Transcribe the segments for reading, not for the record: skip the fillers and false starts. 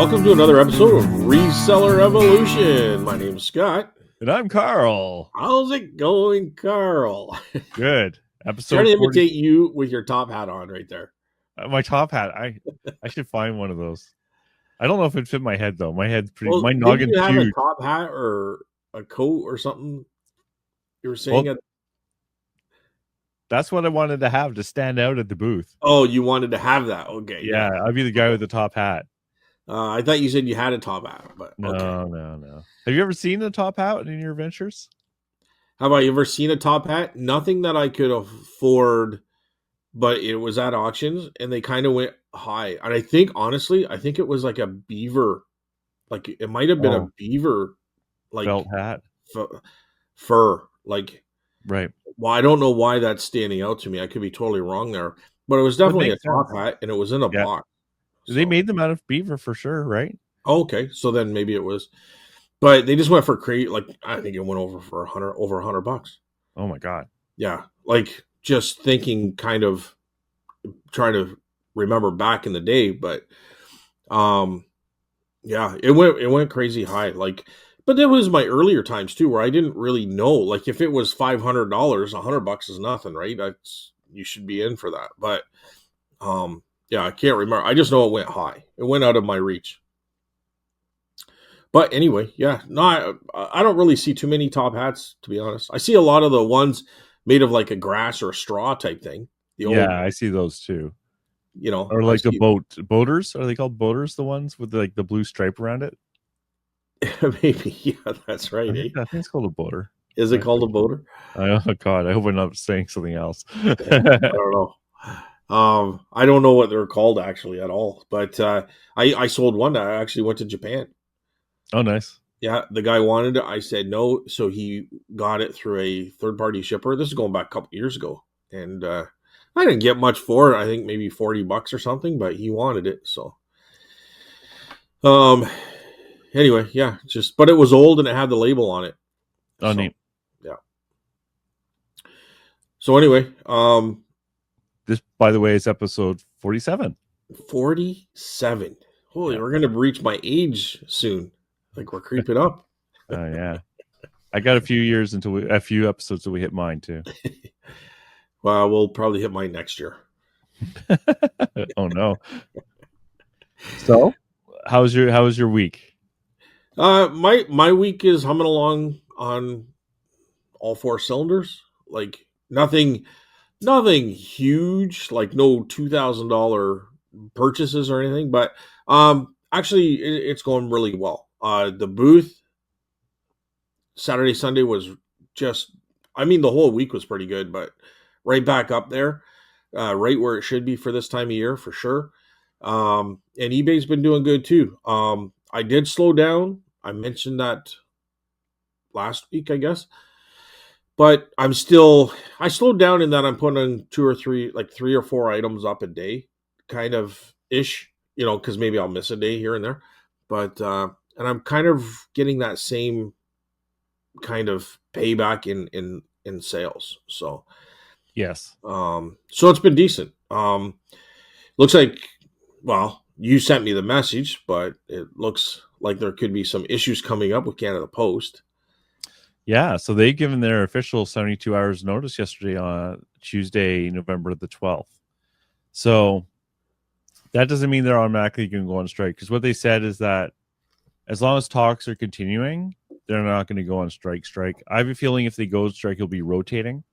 Welcome to another episode of Reseller Evolution. My name's Scott. And I'm Carl. How's it going, Carl? Good. Episode Trying to 40. imitate you with your top hat on right there. My top hat. I should find one of those. I don't know if it fit my head though. My head's pretty. Well, my didn't noggin's you have huge. a top hat or a coat or something? You were saying Well, that's what I wanted to have to stand out at the booth. Oh, you wanted to have that? Okay. Yeah, I'd be the guy with the top hat. I thought you said you had a top hat, but No, okay. no. Have you ever seen a top hat in your ventures? How about you ever seen a top hat? Nothing that I could afford, but it was at auctions and they kind of went high. And I think, honestly, it was like a beaver, like it might have been a beaver, like felt hat, fur, like, right. Well, I don't know why that's standing out to me. I could be totally wrong there, but it was definitely a top hat and it was in a box. So. They made them out of beaver for sure, right? Okay, so then maybe it was, but they just went for like I think it went over for over $100. Oh my god! Yeah, like just thinking, kind of trying to remember back in the day, but yeah, it went crazy high. Like, but there was my earlier times too, where I didn't really know. Like, if it was $500, $100 is nothing, right? You should be in for that, but yeah, I can't remember. I just know it went high. It went out of my reach. But anyway, yeah, no, I don't really see too many top hats, to be honest. I see a lot of the ones made of like a grass or a straw type thing. I see those too. You know, or like the boaters. Are they called boaters? The ones with like the blue stripe around it? Maybe, yeah, that's right. I think it's called a boater. Is it called a boater? Oh God, I hope I'm not saying something else. I don't know. I don't know what they're called actually at all, but I sold one that I actually went to Japan. Oh, nice. Yeah, the guy wanted it. I said no, so he got it through a third-party shipper. This is going back a couple years ago, and I didn't get much for it. I think maybe $40 or something, but he wanted it. So, anyway, yeah, but it was old and it had the label on it. Oh, neat. Yeah. So anyway, this, by the way, is episode 47. 47. Holy, we're going to reach my age soon. Like we're creeping up. Oh, yeah. I got a few years a few episodes till we hit mine too. Well, we'll probably hit mine next year. Oh no. So, how's your week? My week is humming along on all four cylinders. Like nothing huge, like no $2,000 purchases or anything, but actually it's going really well. The booth Saturday, Sunday was just, the whole week was pretty good, but right back up there, right where it should be for this time of year, for sure. And eBay's been doing good too. I did slow down. I mentioned that last week, I guess, but I slowed down in that I'm putting three or four items up a day, kind of ish, cause maybe I'll miss a day here and there, but, and I'm kind of getting that same kind of payback in sales. So, yes. So it's been decent. Looks like, well, you sent me the message, but it looks like there could be some issues coming up with Canada Post. Yeah. So they've given their official 72 hours notice yesterday on Tuesday, November the 12th. So that doesn't mean they're automatically going to go on strike, because what they said is that as long as talks are continuing, they're not going to go on strike. I have a feeling if they go on strike, it'll be rotating,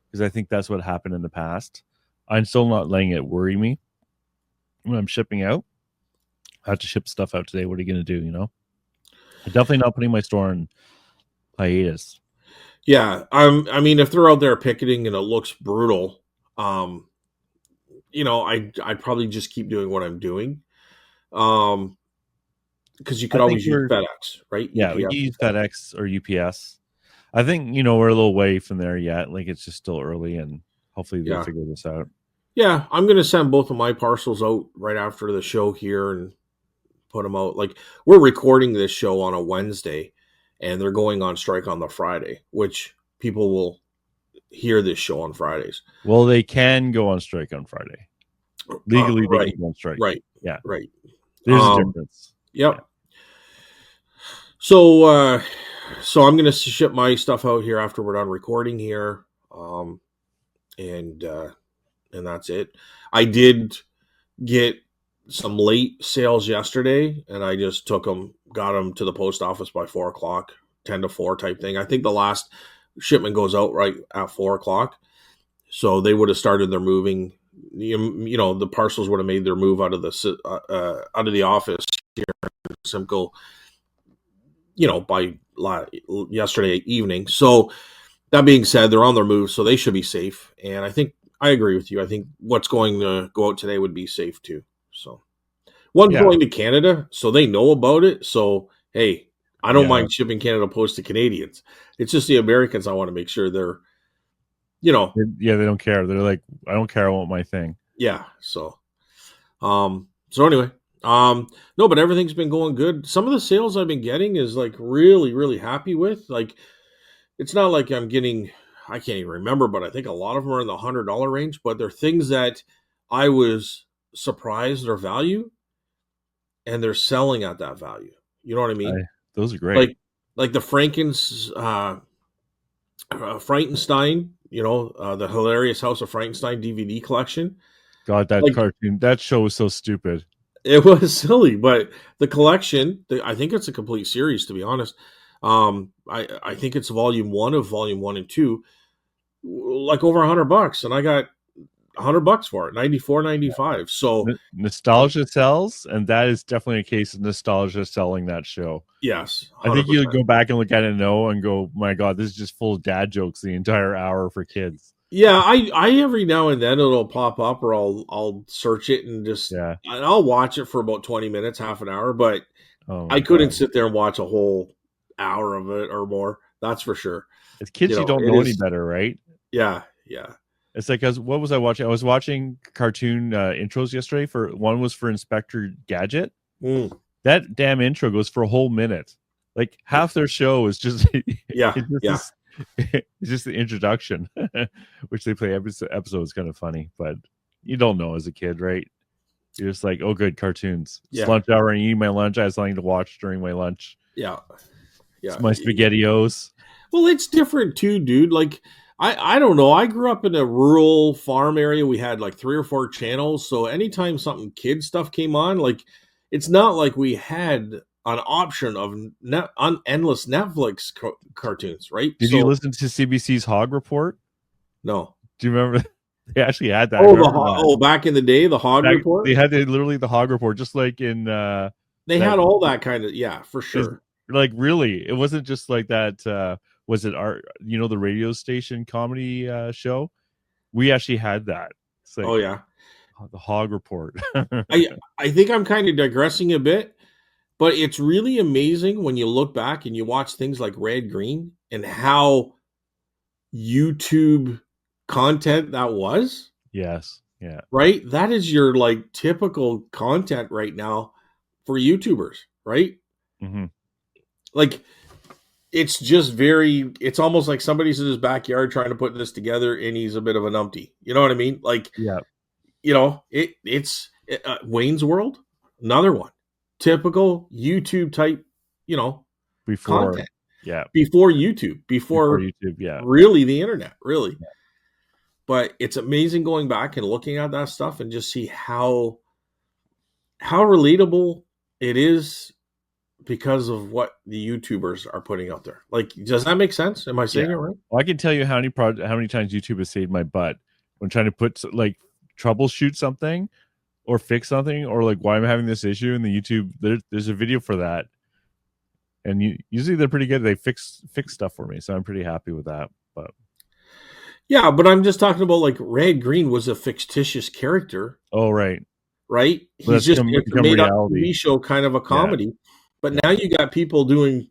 because I think that's what happened in the past. I'm still not letting it worry me when I'm shipping out. I have to ship stuff out today. What are you going to do? I'm definitely not putting my store in hiatus. Yeah. If they're out there picketing and it looks brutal, I'd probably just keep doing what I'm doing. Because you could always use FedEx, right? Yeah, we can use FedEx or UPS. I think, we're a little way from there yet. Like, it's just still early, and hopefully they'll figure this out. Yeah, I'm going to send both of my parcels out right after the show here and put them out. Like, we're recording this show on a Wednesday, and they're going on strike on the Friday, which people will hear this show on Fridays. Well, they can go on strike on Friday. Legally, they can go on strike. Right. Yeah. Right. There's a difference. Yep. So I'm gonna ship my stuff out here after we're done recording here, um, and and that's it. I did get some late sales yesterday, and I just got them to the post office by 4 o'clock, 10 to 4 type thing. I think the last shipment goes out right at 4 o'clock, so they would have started their moving. The parcels would have made their move out of the office here in Simcoe, by yesterday evening. So that being said, they're on their move, so they should be safe. And I think I agree with you. I think what's going to go out today would be safe too. So one's Yeah, going to Canada, so they know about it. So hey, I don't yeah, mind shipping Canada Post to Canadians. It's just the Americans I want to make sure they're, you know, yeah. They don't care. They're like, I don't care. I want my thing. yeah. So anyway, no, but everything's been going good. Some of the sales I've been getting is like really, really happy with. Like, it's not like I'm getting, I can't even remember, but I think a lot of them are in the $100 range, but they're things that I was surprised their value, and they're selling at that value. You know what I I, mean? those are great. Like the Frankenstein, the hilarious House of Frankenstein DVD collection. God, that Like, cartoon, that show was so stupid. it was silly, but the collection, I think it's a complete series, to be honest. I think it's volume 1 of volume 1 and 2, like over $100, and I got $100 for it, 94.95. So, um, Nostalgia sells, and that is definitely a case of nostalgia selling that show. yes, I think you 100%. go back and look at it and go, my God, this is just full of dad jokes the entire hour for kids. Yeah, I every now and then it'll pop up, or I'll search it Yeah. and I'll watch it for about 20 minutes, half an hour, but Oh I my couldn't God. sit there and watch a whole hour of it or more. That's for sure. As kids, you don't It know any is. better, right? Yeah, yeah. It's like, what was I watching? I was watching cartoon intros yesterday. For one was for Inspector Gadget. Mm, That damn intro goes for a whole minute. Like half their show is just yeah, it's just yeah, this, it's just the introduction, which they play every episode is kind of funny, but you don't know as a kid, right? You're just like, oh, good cartoons. It's yeah, lunch hour and eating my lunch. I have something to watch during my lunch. yeah, It's yeah. my SpaghettiOs. Well, it's different too, dude. Like, I don't know. I grew up in a rural farm area. We had like 3 or 4 channels. So anytime something kid stuff came on, like, it's not like we had an option of endless Netflix cartoons, right? Did you So listen to CBC's Hog Report? no. Do you remember? They actually had that. I remember that. Back in the day, the Hog Back, Report. they had literally the Hog Report, just like in They that had all that kind of, yeah, for is sure. like really. It wasn't just like that. Was it our the radio station comedy show? We actually had that. It's Oh like yeah. the Hog Report. I I think I'm kind of digressing a bit, but it's really amazing when you look back and you watch things like Red Green and how YouTube content that was, Yes. Yeah. right? That is your like typical content right now for YouTubers, right? Hmm. Like, it's almost like somebody's in his backyard trying to put this together and he's a bit of a numpty. You know what I mean? Like, Yeah. Wayne's World, another one. Typical YouTube type, you know, Before. content Yeah. before YouTube, Before before YouTube. Yeah. really the internet, really. But it's amazing going back and looking at that stuff and just see how relatable it is because of what the YouTubers are putting out there. Like, does that make sense? Am I Yeah. saying it right? Well, I can tell you how many times YouTube has saved my butt when trying to put like troubleshoot something or fix something, or like why I'm having this issue in the YouTube. There's a video for that, and usually they're pretty good. They fix stuff for me, so I'm pretty happy with that. But Yeah, but I'm just talking about, like, Red Green was a fictitious character, oh right, right? well, He's that's just it's a become made up reality. TV show, kind of a Yeah, comedy. But yeah, now you got people doing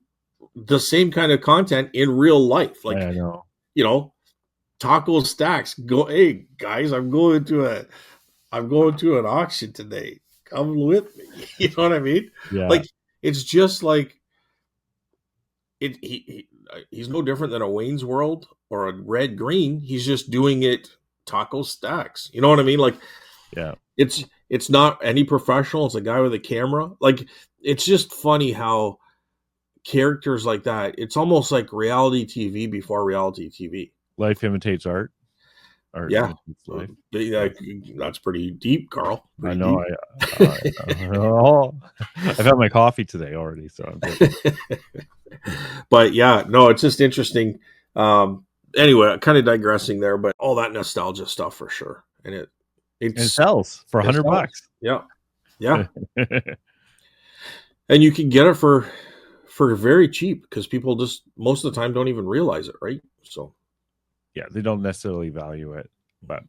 the same kind of content in real life. Like, I know. you know, taco stacks. Hey guys, I'm going to an auction today. Come with me. You know what I mean? Yeah, Like, it's just like he's no different than a Wayne's World or a Red Green. He's just doing it taco stacks. You know what I mean? Like, yeah. it's not any professional. It's a guy with a camera. Like, it's just funny how characters like that, it's almost like reality TV before reality TV. Life imitates art. Art Yeah. imitates life. Yeah, that's pretty deep, Carl. I Pretty know. deep. I've had my coffee today already, so I'm good. But yeah, no, it's just interesting. Anyway, kind of digressing there, but all that nostalgia stuff for sure. And And it it's sells for it $100. Yeah. Yeah. And you can get it for very cheap because people just most of the time don't even realize it, right? So Yeah, they don't necessarily value it, but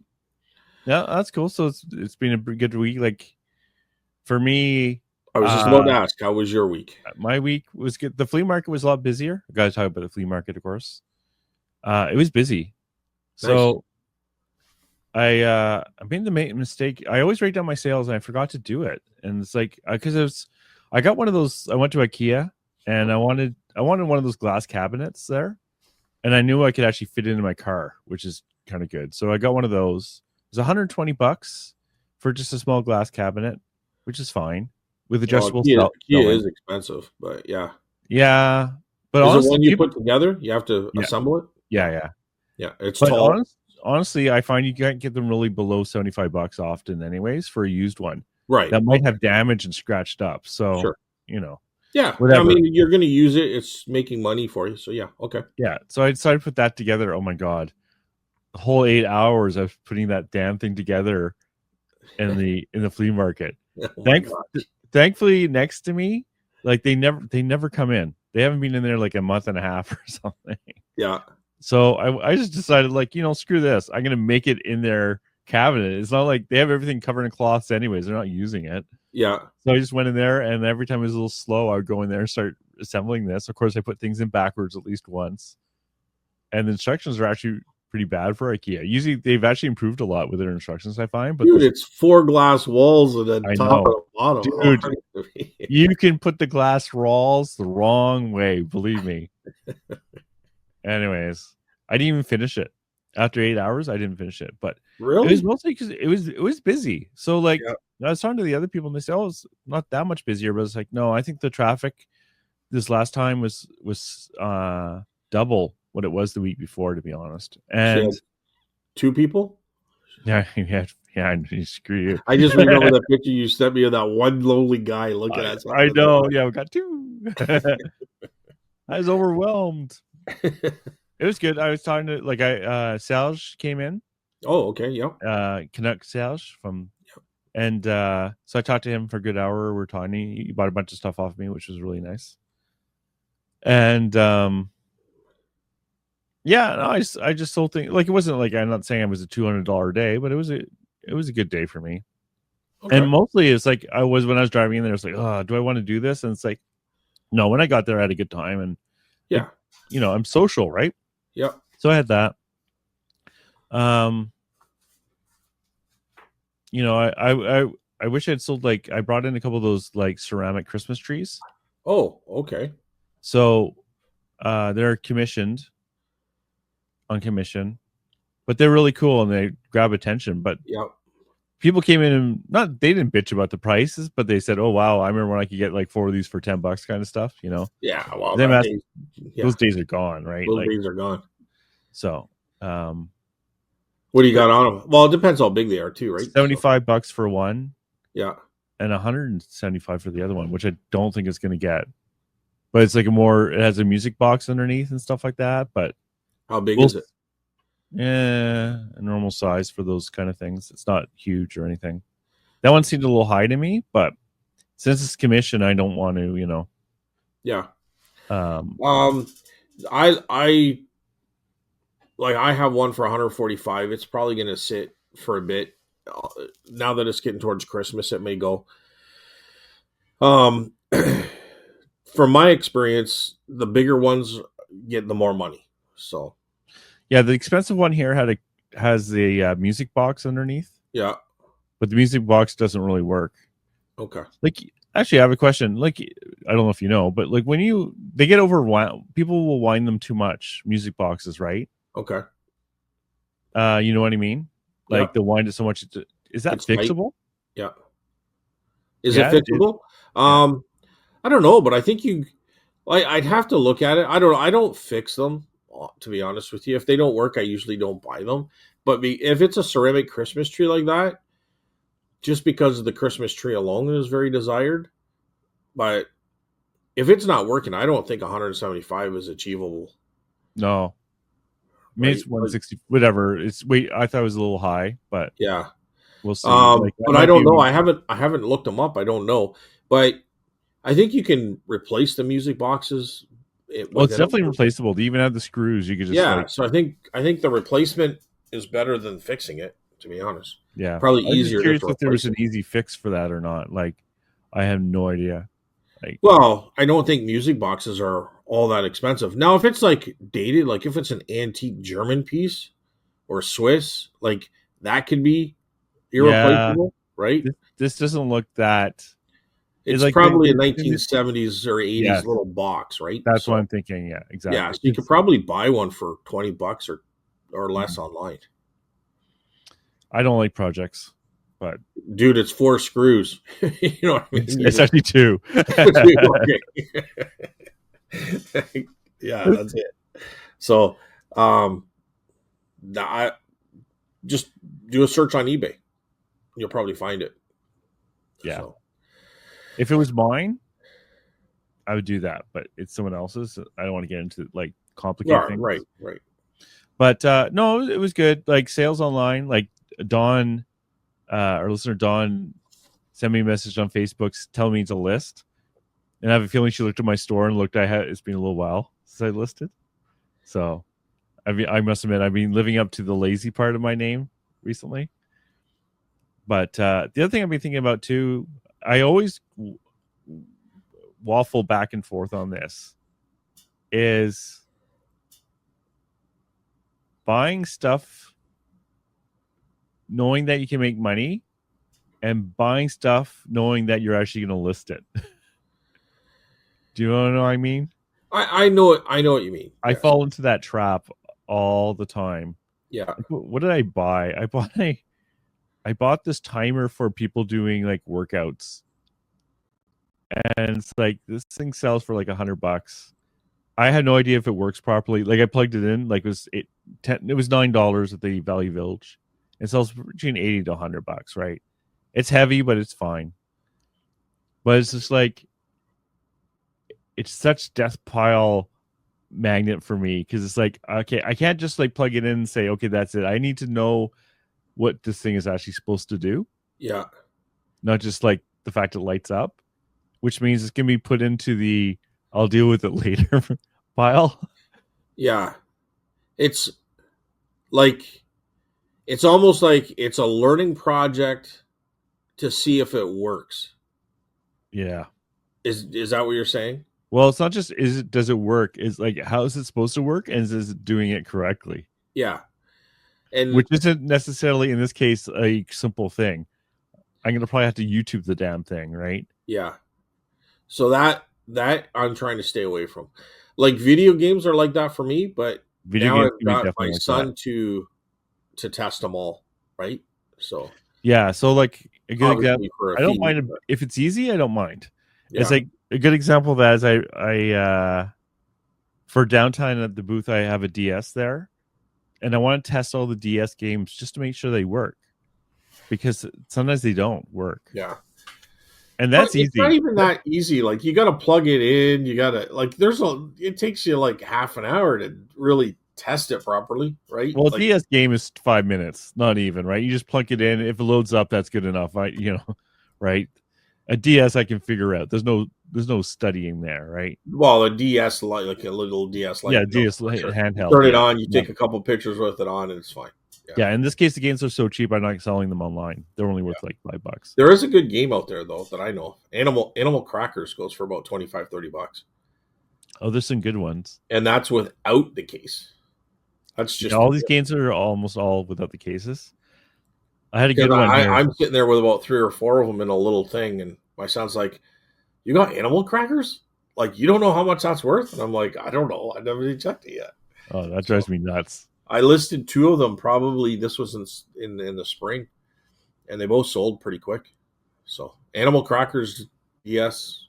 yeah, that's cool. So it's been a pretty good week. Like for me, I was just about to ask, how was your week? my week was good. The flea market was a lot busier. I got to talk about the flea market, of course. It was busy. So I made the mistake. I always write down my sales and I forgot to do it. And it's like because I got one of those. I went to IKEA and I wanted one of those glass cabinets there, and I knew I could actually fit it into my car, which is kind of good. So I got one of those. It was $120 for just a small glass cabinet, which is fine with adjustable Kia ceiling. is expensive, but yeah. Yeah, but Is it honestly, one you put together? You have to yeah, assemble it? yeah. Yeah, it's But tall. honestly, I find you can't get them really below $75 often, anyways, for a used one Right. that might have damaged and scratched up. So Sure. Yeah. I whatever. mean, you're going to use it. It's making money for you. So yeah. Okay. Yeah. So I decided to put that together. Oh my god, the whole 8 hours of putting that damn thing together in the flea market. Oh my God. Thankfully, next to me, like they never come in. They haven't been in there like a month and a half or something. Yeah. So I just decided, like, screw this. I'm gonna make it in their cabinet. It's not like they have everything covered in cloths anyways. They're not using it. Yeah. So I just went in there, and every time it was a little slow, I would go in there and start assembling this. Of course, I put things in backwards at least once. And the instructions are actually pretty bad for IKEA. Usually they've actually improved a lot with their instructions, I find. But Dude, it's 4 glass walls and then I top know. and bottom. Dude, you can put the glass walls the wrong way, believe me. Anyways, I didn't even finish it. After 8 hours, I didn't finish it. But Really? it was mostly because it was busy. So like I was talking to the other people and they say, oh, it's not that much busier, but it's like, no, I think the traffic this last time was double what it was the week before, to be honest. And 2 people? yeah, screw you. I just remember that picture you sent me of that one lonely guy looking at something. I know. Yeah, we got 2. I was overwhelmed. It was good. I was talking to Serge came in. Oh, okay. Yep. Canuck Serge from and so I talked to him for a good hour. We're talking. He bought a bunch of stuff off me, which was really nice. And yeah, no, I just sold things. Like, it wasn't like, I'm not saying it was a $200 day, but it was a good day for me. Okay. And mostly it's like when I was driving in there, it's like, oh, do I want to do this? And it's like, no, when I got there, I had a good time. And yeah, I'm social, right? Yeah. So I had that. I wish I'd sold, like, I brought in a couple of those like ceramic Christmas trees. Oh, okay. So they're on commission, but they're really cool and they grab attention. But people came in and they didn't bitch about the prices, but they said, oh wow, I remember when I could get like 4 of these for $10 kind of stuff, Yeah, well, those days are gone, right? Those days are gone. So what do you got on them? Well, it depends how big they are too, right? $75 for one. Yeah. And $175 for the other one, which I don't think it's going to get. But it's like it has a music box underneath and stuff like that. But how big is it? Yeah, a normal size for those kind of things. It's not huge or anything. That one seemed a little high to me, but since it's commission, I don't want to, Yeah. I have one for 145. It's probably going to sit for a bit. Now that it's getting towards Christmas, it may go. From my experience, the bigger ones get the more money. So, yeah, the expensive one here has the music box underneath. Yeah, but the music box doesn't really work. Okay. Like, actually, I have a question. Like, I don't know if you know, but like when they get overwound, people will wind them too much. Music boxes, right? Okay. You know what I mean? Like, they'll wind it so much. Is that fixable? Tight. Yeah. Is it Yeah, fixable? yeah. I don't know, but I think I'd have to look at it. I don't know. I don't fix them, to be honest with you. If they don't work, I usually don't buy them. But if it's a ceramic Christmas tree like that, just because the Christmas tree alone is very desired. But if it's not working, I don't think 175 is achievable, No, maybe right? it's Like, 160, whatever. It's wait, I thought it was a little high, but yeah. we'll see. Like I But I might don't know. be. I haven't looked them up. I don't know. But I think you can replace the music boxes Oh, it's within them. definitely replaceable. They even have the screws. You could just Yeah. like, So I think the replacement is better than fixing it. To be honest, yeah. probably I was just easier just curious to if there was replace an it. easy fix for that or not. Like, I have no idea. Like, Well, I don't think music boxes are all that expensive. Now, if it's like dated, like if it's an antique German piece or Swiss, like that could be yeah, irreplaceable, right? this doesn't look that. It's It's like probably a the 1970s or 80s yes, little box, right? that's what So, I'm thinking. Yeah, yeah, exactly. so you could probably buy one for $20 or less online. I don't like projects, but Dude, it's 4 screws. You know what I mean? You it's just actually two. okay. Yeah, that's it. So, um, I just do a search on eBay. You'll probably find it. Yeah, So, if it was mine, I would do that, but it's someone else's. I don't want to get into like complicate right, things. right, right. But no, it was good. Like sales online, like Dawn, our listener Dawn, sent me a message on Facebook telling me it's a list, and I have a feeling she looked at my store and looked. It's been a little while since I listed, so I must admit I've been living up to the lazy part of my name recently. But the other thing I've been thinking about too, I always waffle back and forth on this, is buying stuff knowing that you can make money and buying stuff knowing that you're actually going to list it. Do you know what I mean? I know it. I know what you mean. I Yes. fall into that trap all the time. Yeah. Like, what did I buy? I bought this timer for people doing like workouts, and it's like this thing sells for like $100. I had no idea if it works properly. Like I plugged it in, like it was $9 at the Value Village. It sells between 80 to $100, right? It's heavy, but it's fine. But it's just like it's such death pile magnet for me because it's like, okay, I can't just like plug it in and say, okay, that's it. I need to know what this thing is actually supposed to do, Yeah. not just like the fact it lights up, which means it's gonna be put into the I'll deal with it later pile. Yeah. It's like it's almost like it's a learning project to see if it works. Yeah. Is that what you're saying? Well, it's not just does it work? It's like how is it supposed to work, and is it doing it correctly? Yeah. And Which isn't necessarily in this case a simple thing. I'm gonna probably have to YouTube the damn thing, right? yeah. So that I'm trying to stay away from. Like video games are like that for me, but Video now games I've can be got my definitely like that. son to test them all, right? So Yeah, so like a good example, obviously for a I don't fee, mind but if it's easy. I don't mind. It's yeah. like a good example of that is I for downtown at the booth I have a DS there, and I want to test all the DS games just to make sure they work because sometimes they don't work, Yeah. and But that's it's not easy. even that easy. Like you got to plug it in. You got to like. It takes you like half an hour to really test it properly, right? Well, a Like DS game is 5 minutes, not even right. You just plunk it in. If it loads up, that's good enough. Right? A DS I can figure out. There's no studying there, right? well, a DS like a little DS Yeah, like DS sure. You handheld. turn it Yeah, on. You yeah. take a couple pictures with it on, and it's fine. Yeah, Yeah, in this case, the games are so cheap. I'm not selling them online. They're only yeah. worth like $5. There is a good game out there though that I know. Animal Crackers goes for about 25-30 bucks, Oh, there's some good ones. and that's without the case. That's Yeah, just all these games are almost all without the cases. I had a because good one here. I'm sitting there with about 3 or 4 of them in a little thing, and my son's like, "You got Animal Crackers? Like you don't know how much that's worth?" And I'm like, "I don't know. I never even checked it yet." Oh, that So drives me nuts. I listed 2 of them. Probably this was in the spring, and they both sold pretty quick. So animal crackers, yes,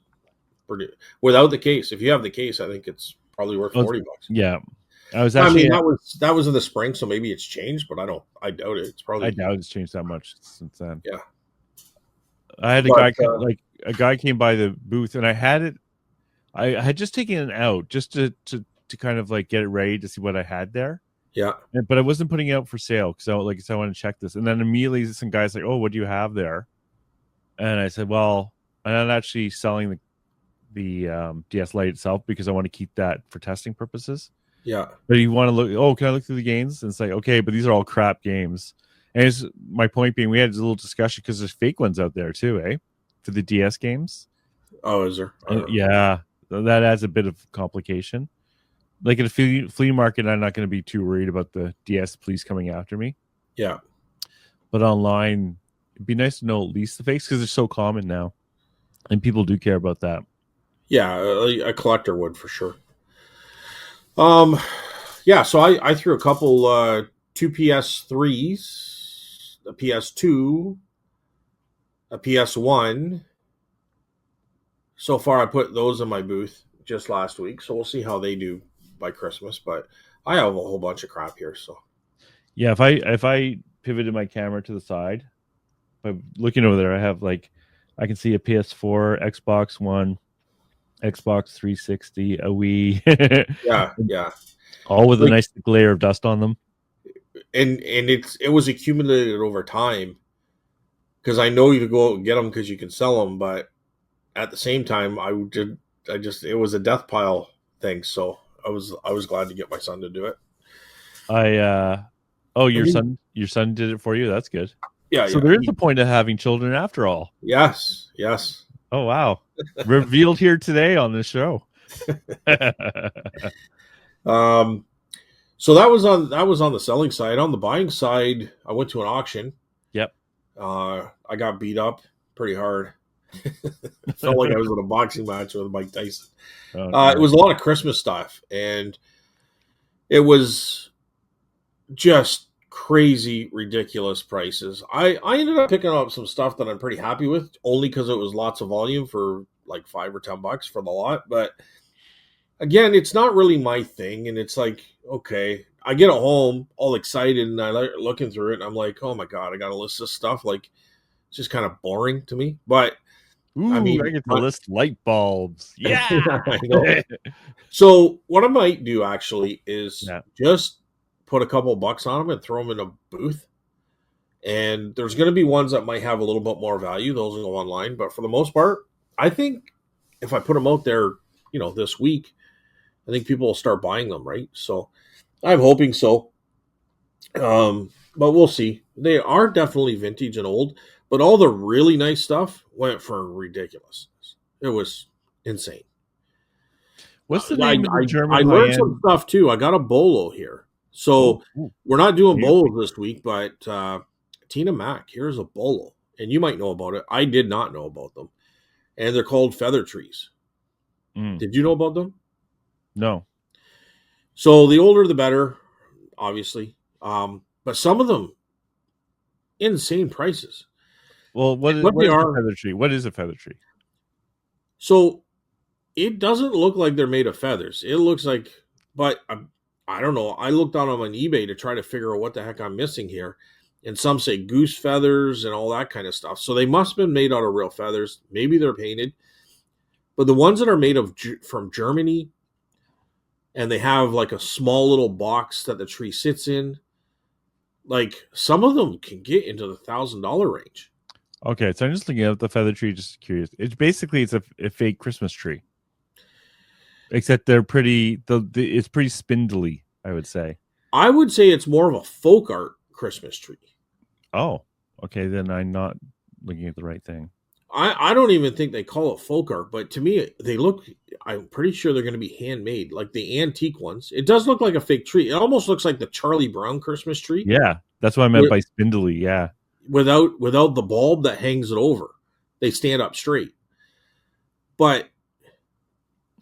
pretty. Without the case, if you have the case, I think it's probably worth Oh, it's- $40. yeah. I was I mean, actually that was in the spring, so maybe it's changed, but I doubt it. It's I probably doubt it's changed that much since then. yeah. I had a But guy like a guy came by the booth and I had it. I had just taken it out just to kind of like get it ready to see what I had there. yeah, But I wasn't putting it out for sale because I want to check this. And then immediately some guys like, "Oh, what do you have there?" And I said, "Well, I'm not actually selling the DS Lite itself because I want to keep that for testing purposes. yeah. But you want to look? Oh, can I look through the games?" And it's like, okay, but these are all crap games. And it's, my point being, we had a little discussion because there's fake ones out there too, eh? For the DS games. Oh, is there? I don't know. Yeah, that adds a bit of complication. Like at a flea market, I'm not going to be too worried about the DS police coming after me. Yeah, But online, it'd be nice to know at least the fakes because they're so common now, and people do care about that. yeah. A collector would for sure. Um, yeah. So I threw a couple two PS3s, a PS2, a PS1. So far, I put those in my booth just last week, so we'll see how they do by Christmas. But I have a whole bunch of crap here, so Yeah, if I pivoted my camera to the side, by looking over there, I have like I can see a PS4, Xbox One, Xbox 360, a Wii, yeah, yeah. all with a Like, nice layer of dust on them. and it was accumulated over time because I know you could go out and get them because you can sell them, but at the same time, I just it was a death pile thing, so I was glad to get my son to do it. I oh, I mean, your son did it for you. That's good. yeah, So yeah. there is a point of having children after all. Yes, yes. Oh wow, revealed here today on this show. Um, so that was on the selling side. On the buying side, I went to an auction. Yep. I got beat up pretty hard. Felt like I was in a boxing match with Mike Tyson. Oh, It no. was a lot of Christmas stuff, and it was just crazy, ridiculous prices. I ended up picking up some stuff that I'm pretty happy with, only because it was lots of volume for like $5 or $10 for the lot. But again, it's not really my thing, and it's like, okay, I get it home all excited, and I like looking through it, and I'm like, oh my god, I got to list this stuff. Like, it's just kind of boring to me. But I Ooh, I mean, get to list light bulbs. Yeah. I know. So what I might do actually is Yeah. just put a couple bucks on them and throw them in a booth. And there's going to be ones that might have a little bit more value. Those will go online. But for the most part, I think if I put them out there, this week, I think people will start buying them, right? So I'm hoping so. But we'll see. They are definitely vintage and old, but all the really nice stuff went for ridiculousness. It was insane. What's the I, name of the I German high learned some end? stuff too. I got a bolo here. Oh, So ooh, we're not doing beautiful. bolos this week, but Tina Mac, here's a bolo. And you might know about it. I did not know about them. And they're called feather trees. Mm, Did you know about them? no. So the older the better, obviously. But some of them, insane prices. Well, What what they is a are, feather tree? What is a feather tree? so it doesn't look like they're made of feathers. It looks like, but I don't know. I looked on them on eBay to try to figure out what the heck I'm missing here. And some say goose feathers and all that kind of stuff. So they must have been made out of real feathers. Maybe they're painted. But the ones that are made from Germany, and they have like a small little box that the tree sits in, like some of them can get into the $1,000 range. Okay, so I'm just looking at the feather tree. Just curious. It's a fake Christmas tree, except they're pretty. It's pretty spindly, I would say. I would say it's more of a folk art Christmas tree. Oh, okay. Then I'm not looking at the right thing. I don't even think they call it folk art, but to me, they look, I'm pretty sure they're going to be handmade, like the antique ones. It does look like a fake tree. It almost looks like the Charlie Brown Christmas tree Yeah, that's what I meant by spindly. Yeah. without the bulb that hangs it over. They stand up straight. But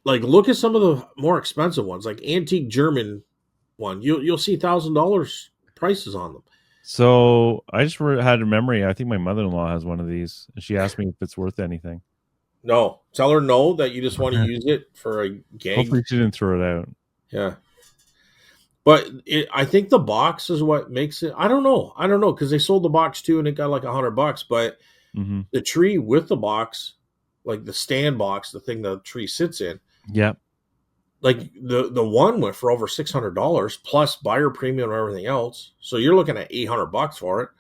like, look at some of the more expensive ones, like antique German one. You'll see $1,000 prices on them. So I just had a memory. I think my mother-in-law has one of these, and she asked me if it's worth anything. No, tell her no, that you just want to use it for a gag. Hopefully, she didn't throw it out. Yeah. But I think the box is what makes it. I don't know. I don't know because they sold the box too, and it got like $100. But Hmm. the tree with the box, like the stand box, the thing the tree sits in, Yeah. like the one went for over $600 plus buyer premium and everything else. So you're looking at $800 for it,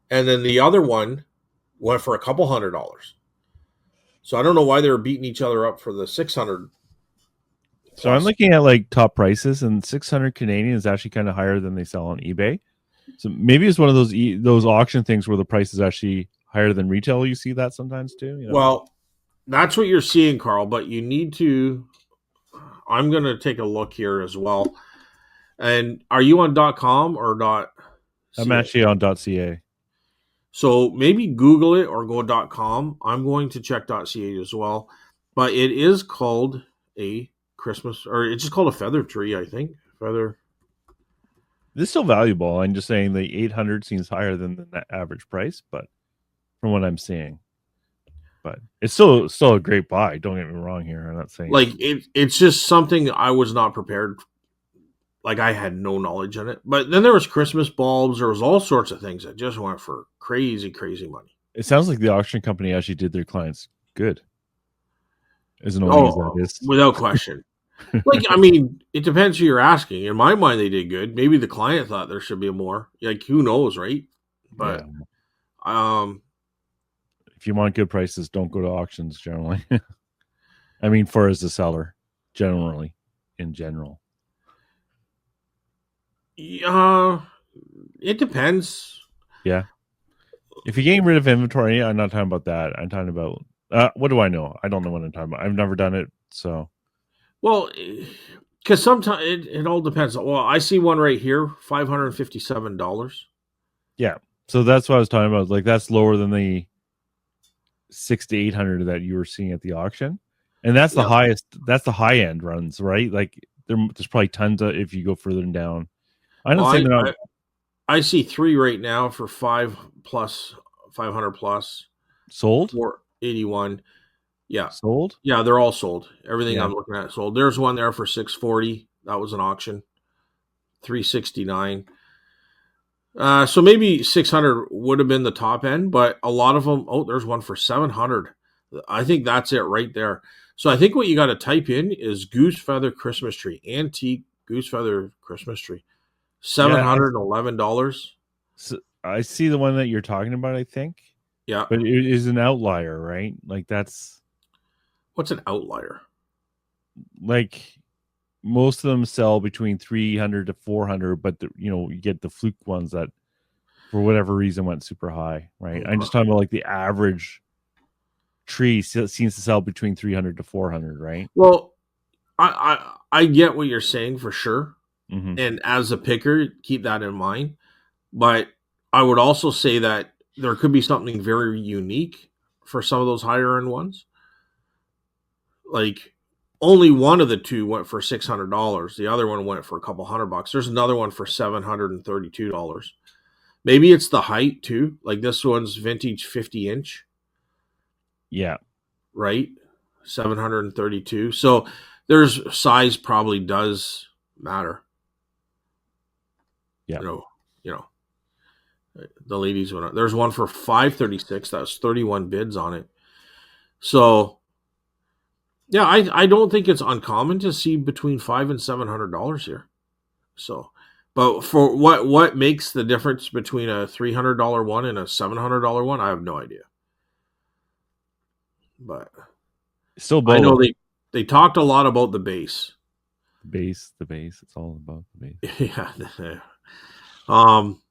and then the other one went for a couple $100. So I don't know why they were beating each other up for the 600 So I'm plus. looking at like top prices, and 600 Canadian is actually kind of higher than they sell on eBay. So maybe it's one of those auction things where the price is actually higher than retail. You see that sometimes too. You know. Well, that's what you're seeing, Carl. But you need to. I'm going to take a look here as well. And are you on .com or I'm .ca? actually on .ca. So maybe Google it or go .com. I'm going to check .ca as well. But it is called a Christmas, or it's just called a feather tree, I think. Feather. This is still valuable. I'm just saying the 800 seems higher than the average price, but from what I'm seeing, but it's still a great buy. Don't get me wrong here. I'm not saying Like it's just something I was not prepared. Like I had no knowledge in it. But then there was Christmas bulbs. There was all sorts of things that just went for crazy, crazy money. it sounds like the auction company actually did their clients good. As annoying as that Oh, is. without question. Like, I mean, it depends who you're asking. In my mind, they did good. Maybe the client thought there should be more. Like, who knows, right? Yeah. But um, If you want good prices, don't go to auctions generally. I mean, for as a seller, generally, in general. yeah, it depends. Yeah. If you're getting rid of inventory, I'm not talking about that. I'm talking about what do I know? I don't know what I'm talking about. I've never done it, so Well, because sometimes it all depends. Well, I see one right here, $557. yeah. So that's what I was talking about. Like that's lower than the 600 to 800 that you were seeing at the auction, and that's the Yeah. highest. That's the high end runs, right? Like there's probably tons of if you go further down. I'm Well, not saying they're not I see three right now for 500 plus sold. 481. Yeah. Sold. Yeah, they're all sold. Everything Yeah. I'm looking at sold. There's one there for 640. That was an auction. 369. So maybe 600 would have been the top end, but a lot of them. Oh, there's one for 700. I think that's it right there. So I think what you got to type in is goose feather Christmas tree, antique goose feather Christmas tree, Yeah. $711. I see the one that you're talking about. I think, Yeah. but it is an outlier, right? Like that's What's an outlier? like most of them sell between 300 to 400, but you get the fluke ones that for whatever reason went super high, right? I'm just talking about like the average tree seems to sell between 300 to 400, right? Well, I get what you're saying for sure, Mm-hmm. and as a picker, keep that in mind. But I would also say that there could be something very unique for some of those higher end ones. Like only one of the two went for $600. The other one went for a couple $100. There's another one for $732. Maybe it's the height too. Like this one's vintage 50-inch, Yeah, right? 732. So there's size probably does matter. yeah, You know, you know. The ladies went. There's one for 536. That was 31 bids on it. So yeah, I don't think it's uncommon to see between $500 and $700 here. So, but for what makes the difference between a $300 one and a $700 one, I have no idea. But still I know Bolos. they talked a lot about the base. The base. It's all about the base. Yeah.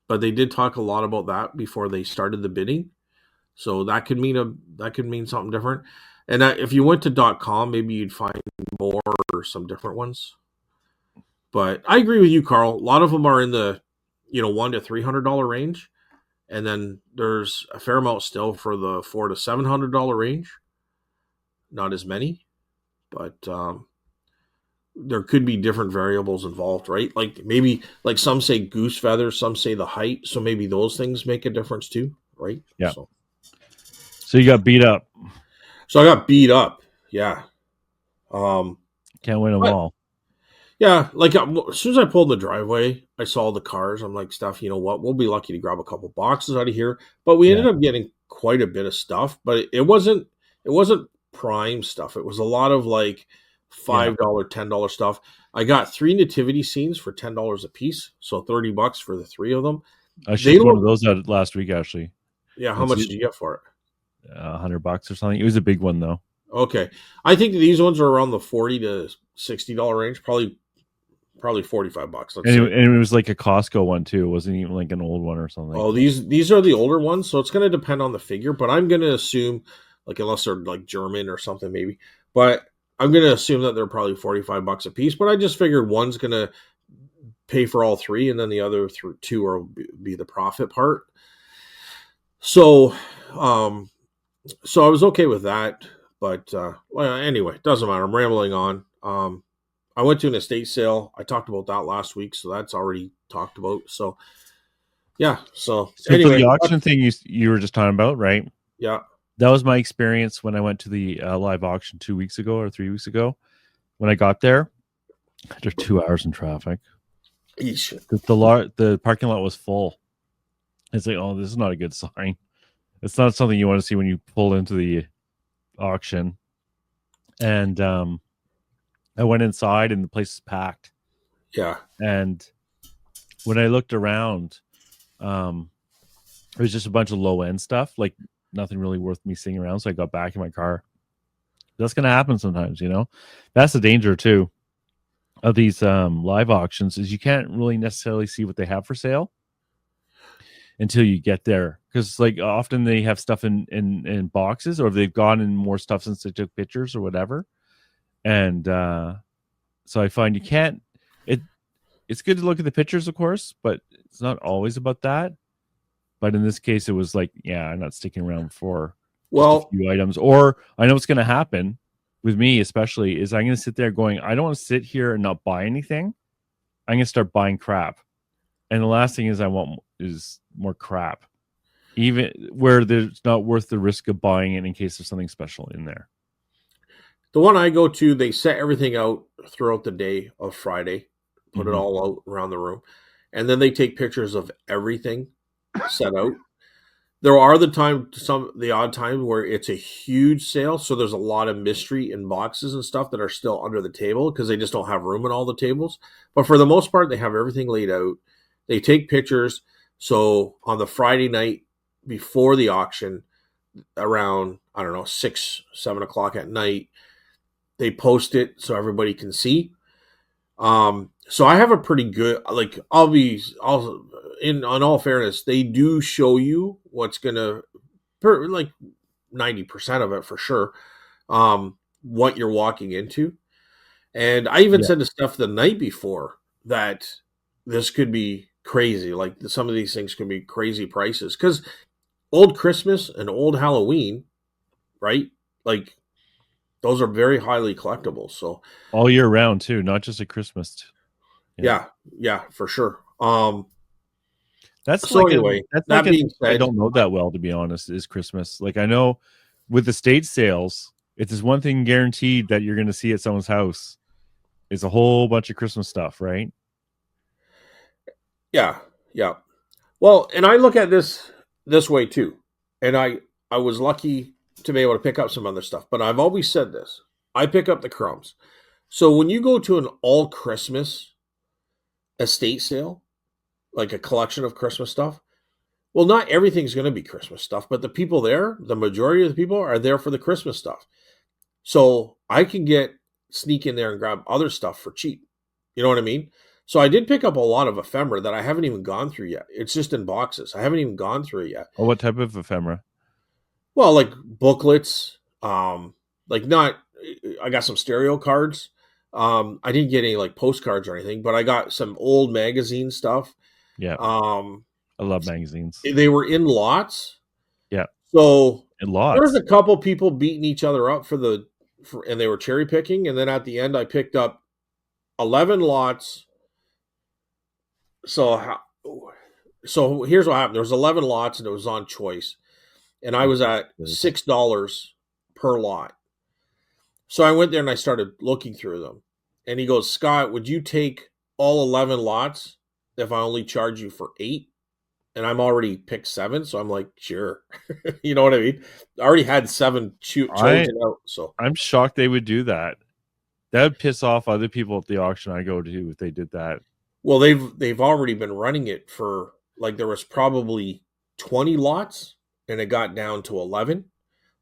But they did talk a lot about that before they started the bidding. So that could mean something different. And if you went to .com, maybe you'd find more or some different ones. But I agree with you, Carl. A lot of them are in the $100 to $300 range, and then there's a fair amount still for the $400 to $700 range. Not as many, but there could be different variables involved, right? Like maybe like some say goose feathers, some say the height, so maybe those things make a difference too, right? Yeah. So you got beat up. So I got beat up. Yeah. Um, Can't win them but all. yeah, like as soon as I pulled in the driveway, I saw the cars. I'm like, Steph, you know what? We'll be lucky to grab a couple boxes out of here. But we Yeah. ended up getting quite a bit of stuff, but it wasn't prime stuff. It was a lot of like Yeah. $5, $10 stuff. I got 3 nativity scenes for $10 a piece, so $30 for the 3 of them. I They shipped one of look, those out last week actually. yeah. How It's much did you get for it? $100 or something. It was a big one though. Okay, I think these ones are around the $40 to $60 range. Probably $45. Let's say. And it was like a Costco one too. It wasn't even like an old one or something. Oh, these are the older ones, so it's going to depend on the figure. But I'm going to assume, like, unless they're like German or something, maybe. But I'm going to assume that they're probably $45 a piece. But I just figured one's going to pay for all 3, and then the other 2 will be the profit part. So, so I was okay with that. But well, anyway, doesn't matter. I'm rambling on. I went to an estate sale. I talked about that last week, so that's already talked about. So yeah. So So for anyway, the auction thing you were just talking about, right? yeah, That was my experience when I went to the live auction 2 weeks ago or 3 weeks ago. When I got there, after 2 hours in traffic, eesh. the parking lot was full. It's like, oh, this is not a good sign. It's not something you want to see when you pull into the auction. And I went inside and the place is packed. Yeah. And when I looked around, it was just a bunch of low end stuff, like nothing really worth me seeing around. So I got back in my car. That's going to happen sometimes, you know. That's the danger too of these live auctions is you can't really necessarily see what they have for sale until you get there, because like often they have stuff in boxes, or they've gone in more stuff since they took pictures or whatever. And so I find you can't. It's good to look at the pictures, of course, but it's not always about that. But in this case, it was like, yeah, I'm not sticking around for just a Well, few items. Or I know what's going to happen with me, especially, is I'm going to sit there going, I don't want to sit here and not buy anything. I'm going to start buying crap. And the last thing is I want is more crap, even where there's not worth the risk of buying it in case there's something special in there. the one I go to, they set everything out throughout the day of Friday, put it Mhm. all out around the room, and then they take pictures of everything set out. There are the odd times where it's a huge sale, so there's a lot of mystery in boxes and stuff that are still under the table because they just don't have room in all the tables. But for the most part, they have everything laid out. They take pictures. So on the Friday night before the auction, around I don't know 6, 7 o'clock at night, they post it so everybody can see. So I have a pretty good, like, I'll in on all fairness, they do show you what's gonna like 90% of it for sure. What you're walking into. And I even Yeah. said to Steph the night before that this could be crazy. Like some of these things could be crazy prices. Because old Christmas and old Halloween, right? Like those are very highly collectible. So All year round too, not just at Christmas. Yeah. yeah, for sure. That's So like a anyway, that's like that a being I said, don't know that well, to be honest, is Christmas. Like I know with the state sales, if there's one thing guaranteed that you're gonna see at someone's house is a whole bunch of Christmas stuff, right? yeah, yeah. Well, and I look at this way too. And I was lucky to be able to pick up some other stuff, but I've always said this. I pick up the crumbs. So when you go to an all Christmas estate sale, like a collection of Christmas stuff, well, not everything's going to be Christmas stuff, but the people there, the majority of the people are there for the Christmas stuff. So I can sneak in there and grab other stuff for cheap. You know what I mean? So I did pick up a lot of ephemera that I haven't even gone through yet. It's just in boxes. I haven't even gone through it yet. Or what type of ephemera? Well, like booklets, like not. I got some stereo cards. I didn't get any like postcards or anything, but I got some old magazine stuff. Yeah. Um, I love magazines. they were in lots, Yeah. so And there was lots. a couple people beating each other up and they were cherry picking. And then at the end, I picked up 11 lots. So so here's what happened. There was 11 lots and it was on choice, and I was at $6 per lot. So I went there and I started looking through them. And he goes, Scott, would you take all 11 lots if I only charge you for 8? And I'm already picked 7, so I'm like, sure. You know what I mean? I already had 7 chosen out. So I'm shocked they would do that. That would piss off other people at the auction I go to if they did that. well, they've already been running it for, like, there was probably 20 lots and it got down to 11.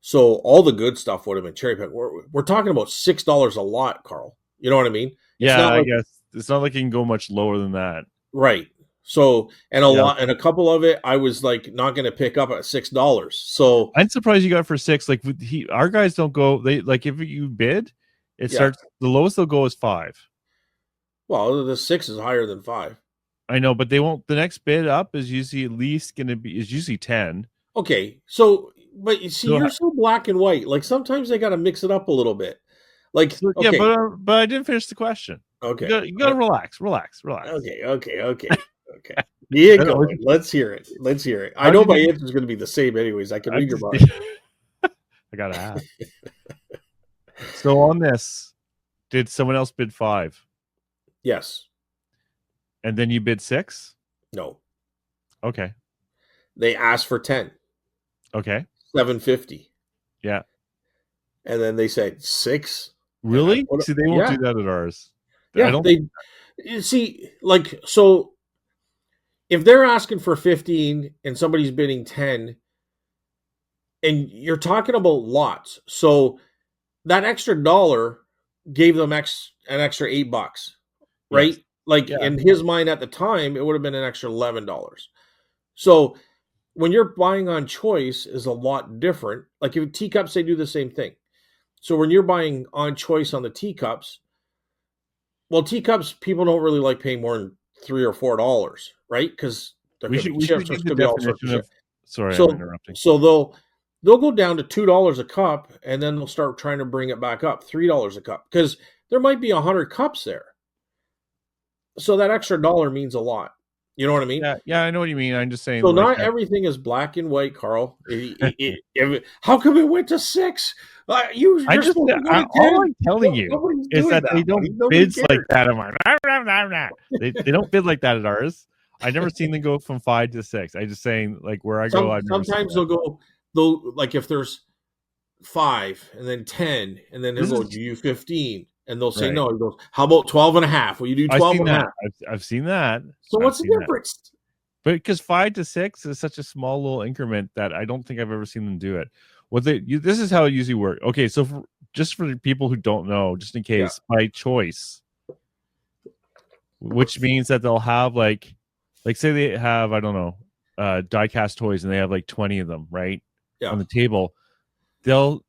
So all the good stuff would have been cherry picked. We're talking about $6 a lot, Carl. You know what I mean? It's Yeah, not I like, guess it's not like you can go much lower than that. right. So, and a Yeah, lot, and a couple of it, I was like not going to pick up at $6. So I'm surprised you got for 6. Like our guys don't go. They like if you bid, it yeah, starts the lowest they'll go is 5. well, the 6 is higher than 5. I know, but they won't. The next bid up is usually at least going to be is usually 10. Okay, so but you see, So, you're so black and white. Like sometimes they got to mix it up a little bit. Like yeah, okay, but I didn't finish the question. okay, You got to relax. okay. Get That always- going. Let's hear it. Let's hear it. I How know did my you? answer is going to be the same, anyways. I can I read your just, mind. I gotta ask. So on this, did someone else bid 5, Yes. and then you bid 6? No. Okay. They asked for 10, Okay. 750, Yeah. and then they said 6, and I Really? put See, they won't yeah, do that at ours. I yeah. don't. They you see, like, so if they're asking for 15 and somebody's bidding 10, and you're talking about lots, so that extra dollar gave them an extra $8, right? Yes. Like Yeah. in his mind at the time, it would have been an extra $11. So when you're buying on choice is a lot different. Like if teacups, they do the same thing. So when you're buying on choice on the teacups, well, teacups, people don't really like paying more than $3 or $4, right? Because there could be We chips, should there get the could be all sorts of definition shit. of. Sorry, I'm So interrupting. so they'll go down to $2 a cup, and then they'll start trying to bring it back up $3 a cup because there might be 100 cups there. So that extra dollar means a lot. You know what I mean? Yeah, yeah, I know what you mean. I'm just saying, So like not that. everything is black and white, Carl. How come it went to 6? You're supposed to go to All 10. I'm telling you Nobody's is doing that they that, buddy. don't Nobody bids like cares. that. I'm like, they don't bid like that at ours. I never seen them go from 5 to 6. I just saying, like where I go, I've never seen Sometimes that. they'll like if there's 5 and then 10 and then he'll This go, is do you 15? And they'll say right. no. He goes, how about 12 and a half? Will you do I've 12 seen and a that. half? I've seen that. So I've what's the seen that. difference? But because 5 to 6 is such a small little increment that I don't think I've ever seen them do it. This is how it usually works. Okay, so just for the people who don't know, just in Yeah. case, by choice, which means that they'll have like say they have, I don't know, die cast toys, and they have like 20 of them right Yeah. on the table. They'll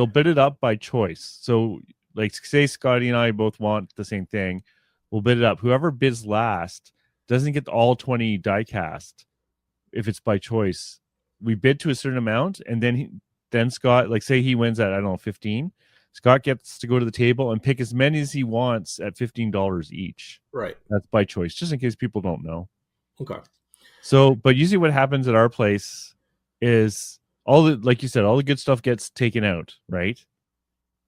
bid it up by choice. So like say Scotty and I both want the same thing, we'll bid it up. Whoever bids last doesn't get all 20 die cast if it's by choice. We bid to a certain amount, and then Scott, like say he wins at, I don't know, 15. Scott gets to go to the table and pick as many as he wants at $15 each. Right. That's by choice, just in case people don't know. Okay. So, but usually what happens at our place is like you said, all the good stuff gets taken out, right?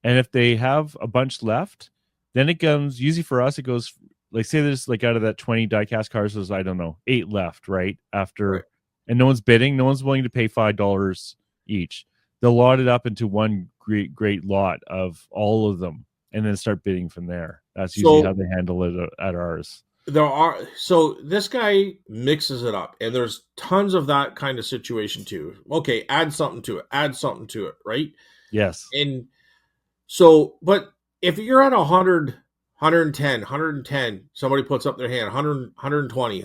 And if they have a bunch left, then it comes, usually for us, it goes, like say there's like out of that 20 diecast cars, there's, I don't know, 8 left, right? Right. And no one's bidding, no one's willing to pay $5 each. They'll lot it up into one great lot of all of them and then start bidding from there. That's usually how they handle it at ours. So this guy mixes it up, and there's tons of that kind of situation too. Okay, add something to it, right? Yes. And so, but if you're at 100, 110, somebody puts up their hand, 100, 120,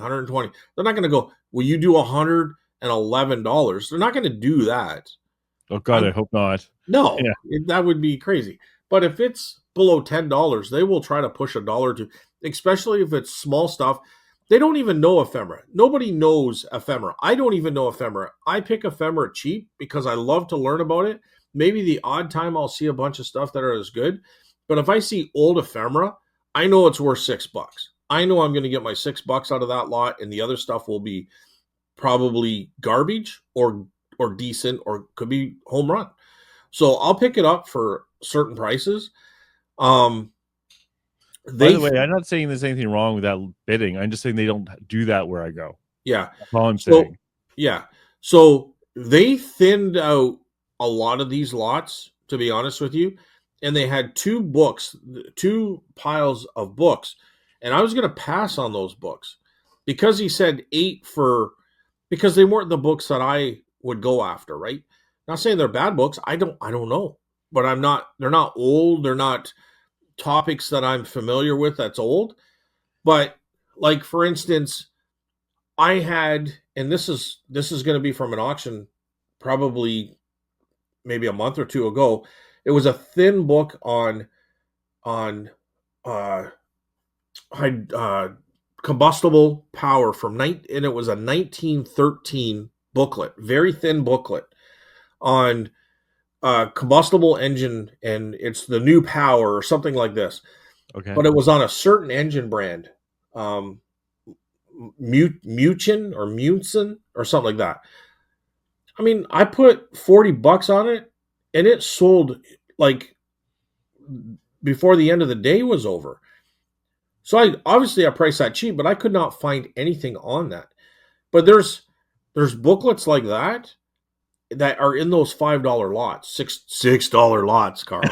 they're not going to go, will you do $111? They're not going to do that. Oh God, I hope not. No, Yeah. that would be crazy. But if it's below $10, they will try to push $1 or $2, especially if it's small stuff. They don't even know ephemera. Nobody knows ephemera. I don't even know ephemera. I pick ephemera cheap because I love to learn about it. Maybe the odd time I'll see a bunch of stuff that are as good, But if I see old ephemera, I know it's worth $6. I know I'm going to get my $6 out of that lot, and the other stuff will be probably garbage or decent or could be home run. So I'll pick it up for certain prices. Um, By they the way, I'm not saying there's anything wrong with that bidding. I'm just saying they don't do that where I go. Yeah. That's all I'm So saying. yeah. So they thinned out a lot of these lots, to be honest with you, and they had two piles of books, and I was going to pass on those books because he said 8 for because they weren't the books that I would go after, right? Not saying they're bad books. I don't know. But I'm not they're not old, they're not topics that I'm familiar with that's old. But like for instance, I had, and this is going to be from an auction, probably maybe a month or two ago. It was a thin book on uh, high, combustible power from night, and it was a 1913 booklet, very thin booklet on combustible engine, and it's the new power or something like this. Okay. But it was on a certain engine brand, um, Muchin or Munson or something like that. I mean, I put $40 on it, and it sold like before the end of the day was over. So I priced that cheap, but I could not find anything on that. But there's booklets like that are in those $5 lots, $6 lots, Carl.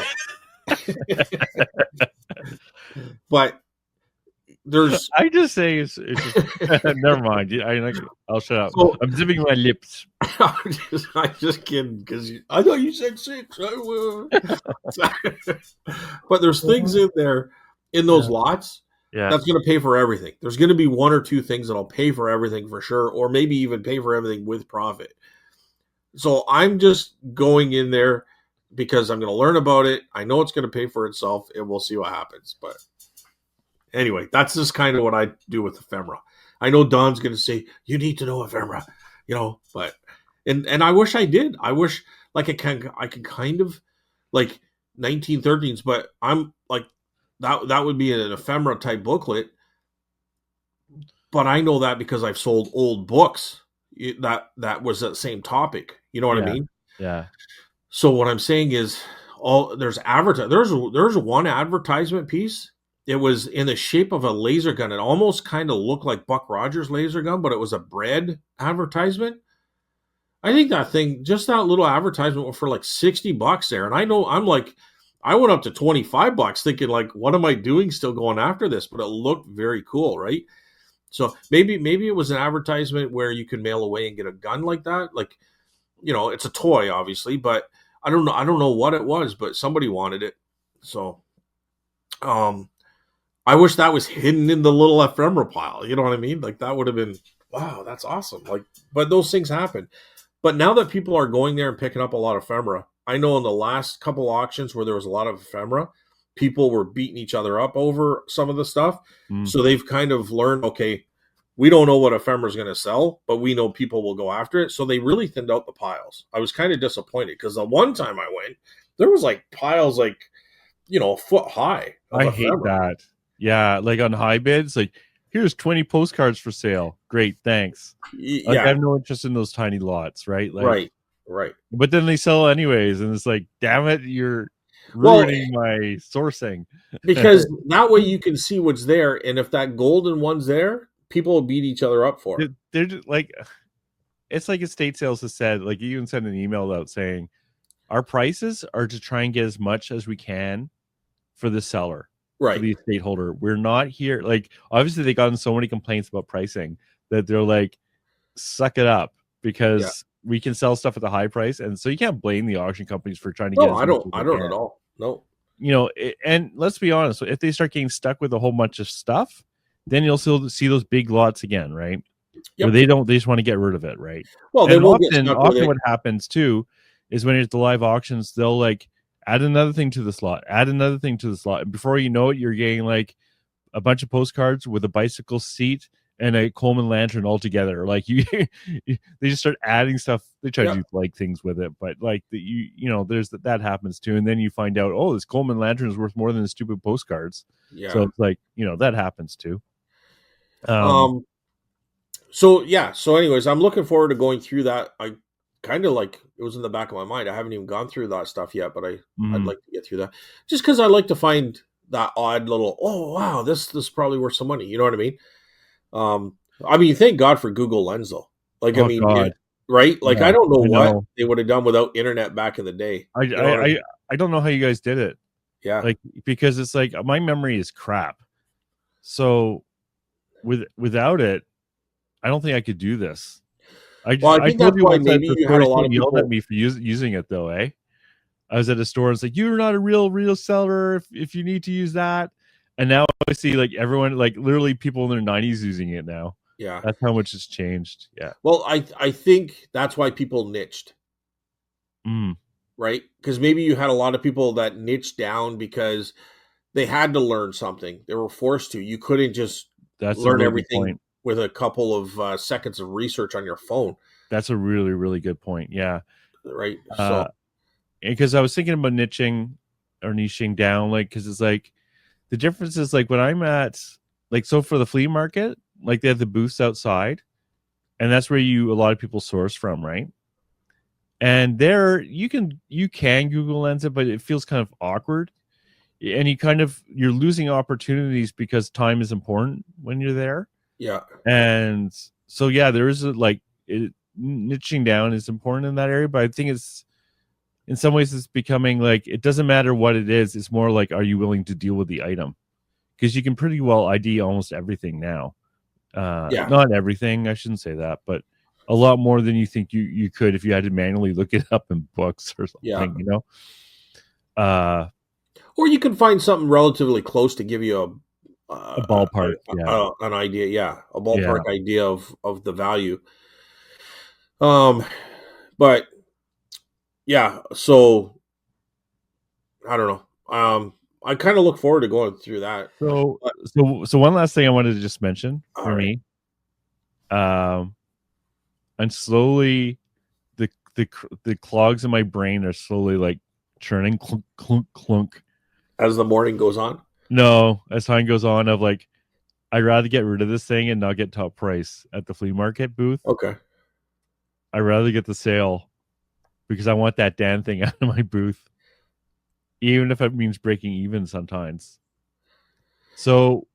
But there's I just say it's just never mind. I'll shut up. so I'm zipping my lips. I'm just kidding because I thought you said 6. But there's things in there in those lots Yeah. that's going to pay for everything. There's going to be one or two things that'll pay for everything for sure, or maybe even pay for everything with profit. So I'm just going in there because I'm going to learn about it. I know it's going to pay for itself, and we'll see what happens. But anyway, that's just kind of what I do with ephemera. I know Don's going to say you need to know ephemera, but and I wish I did. I wish like I can kind of like 1913s, but I'm like that would be an ephemera type booklet. But I know that because I've sold old books that was that same topic. You know what I Yeah. mean? Yeah. So what I'm saying is, there's one advertisement piece. It was in the shape of a laser gun. It almost kind of looked like Buck Rogers laser gun, but it was a bread advertisement. I think that thing, just that little advertisement, was for like $60 there. And I know I went up to $25 thinking like, what am I doing still going after this? But it looked very cool, right? So maybe it was an advertisement where you could mail away and get a gun like that. Like, it's a toy, obviously, but I don't know. I don't know what it was, but somebody wanted it. So, I wish that was hidden in the little ephemera pile. You know what I mean? Like that would have been, wow, that's awesome. Like, but those things happen. But now that people are going there and picking up a lot of ephemera, I know in the last couple auctions where there was a lot of ephemera, people were beating each other up over some of the stuff. Mm. So they've kind of learned, okay, we don't know what ephemera is going to sell, but we know people will go after it. So they really thinned out the piles. I was kind of disappointed because the one time I went, there was like piles like, a foot high. I hate that. Yeah, like on high bids, like here's 20 postcards for sale. Great, thanks. Like, I have no interest in those tiny lots, right? Like, right. But then they sell anyways, and it's like, damn it, you're ruining my sourcing. Because that way you can see what's there, and if that golden one's there, people will beat each other up for it. They're just like, it's like estate sales has said, like you even sent an email out saying, our prices are to try and get as much as we can for the seller. Right. For the estate holder. We're not here. Like, obviously, they gotten so many complaints about pricing that they're like, suck it up because we can sell stuff at the high price. And so you can't blame the auction companies for trying to get. I don't at all. No. And let's be honest, if they start getting stuck with a whole bunch of stuff, then you'll still see those big lots again, right? Yep. Where they just want to get rid of it, right? Well, they won't get stuck with it. What happens too is when it's the live auctions, they'll like add another thing to this lot, add another thing to this lot. And before you know it, you're getting like a bunch of postcards with a bicycle seat and a Coleman lantern all together. Like they just start adding stuff. They try to Yeah. do like things with it, but like there's that happens too. And then you find out, oh, this Coleman lantern is worth more than the stupid postcards. So Yeah. it's like, that happens too. Um. So yeah. So anyways, I'm looking forward to going through that. I kind of like it was in the back of my mind. I haven't even gone through that stuff yet, but I'd mm, like to get through that just because I like to find that odd little. Oh wow, this is probably worth some money. You know what I mean? I mean, thank God for Google Lens though. Like, I oh mean, God, right? Like, yeah, I don't know I what know. they would have done without internet back in the day. I You know what I I I, mean? I don't know how you guys did it. Yeah. Like, because it's like my memory is crap. So without it, I don't think I could do this. Well, I I think told that's you why one time maybe the you had story a lot someone of yelled at people. me for using it though, eh? I was at a store and it's like, you're not a real seller if you need to use that. And now I see like everyone, like literally people in their 90s using it now. Yeah. That's how much it's changed. Yeah. Well, I think that's why people niched, Mm, right? Because maybe you had a lot of people that niched down because they had to learn something. They were forced to. You couldn't just that's a learn really good everything point. with a couple of seconds of research on your phone, That's a really, really good point. Yeah. right? So, Uh, because I was thinking about niching or niching down, like, because it's like the difference is like when I'm at, like, so for the flea market, like they have the booths outside, and that's where a lot of people source from, right? And there you can Google Lens it, but it feels kind of awkward, and you're losing opportunities because time is important when you're there. yeah, And so yeah, there is niching down is important in that area, but I think it's in some ways it's becoming like it doesn't matter what it is. It's more like, are you willing to deal with the item? Because you can pretty well ID almost everything now. yeah, Not everything, I shouldn't say that, but a lot more than you think you could if you had to manually look it up in books or yeah. something. Uh, Or you can find something relatively close to give you a ballpark. Yeah, an idea. Yeah, a yeah. ballpark idea of the value. Um, but yeah, so I don't know. I kind of look forward to going through that. So But so one last thing I wanted to just mention all for right, me. And slowly the clogs in my brain are slowly like churning, clunk clunk clunk. as the morning goes on. No, as time goes on, of like I'd rather get rid of this thing and not get top price at the flea market booth. Okay. I'd rather get the sale because I want that damn thing out of my booth, even if it means breaking even sometimes. So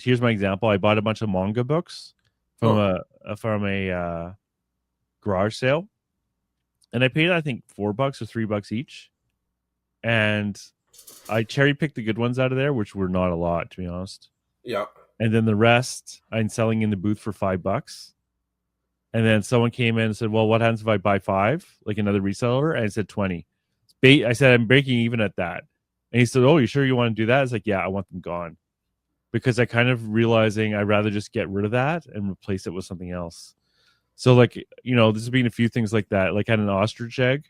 here's my example. I bought a bunch of manga books from Oh, a garage sale, and I paid I think $4 or $3 each, and I cherry picked the good ones out of there, which were not a lot to be honest. yeah. And then the rest I'm selling in the booth for $5. And then someone came in and said, "Well, what happens if I buy 5, like another reseller?" And I said 20. I said I'm breaking even at that. And he said, "Oh, you sure you want to do that?" I was like, "Yeah, I want them gone." Because I kind of realizing I'd rather just get rid of that and replace it with something else. So like, there's been a few things like that. Like I had an ostrich egg,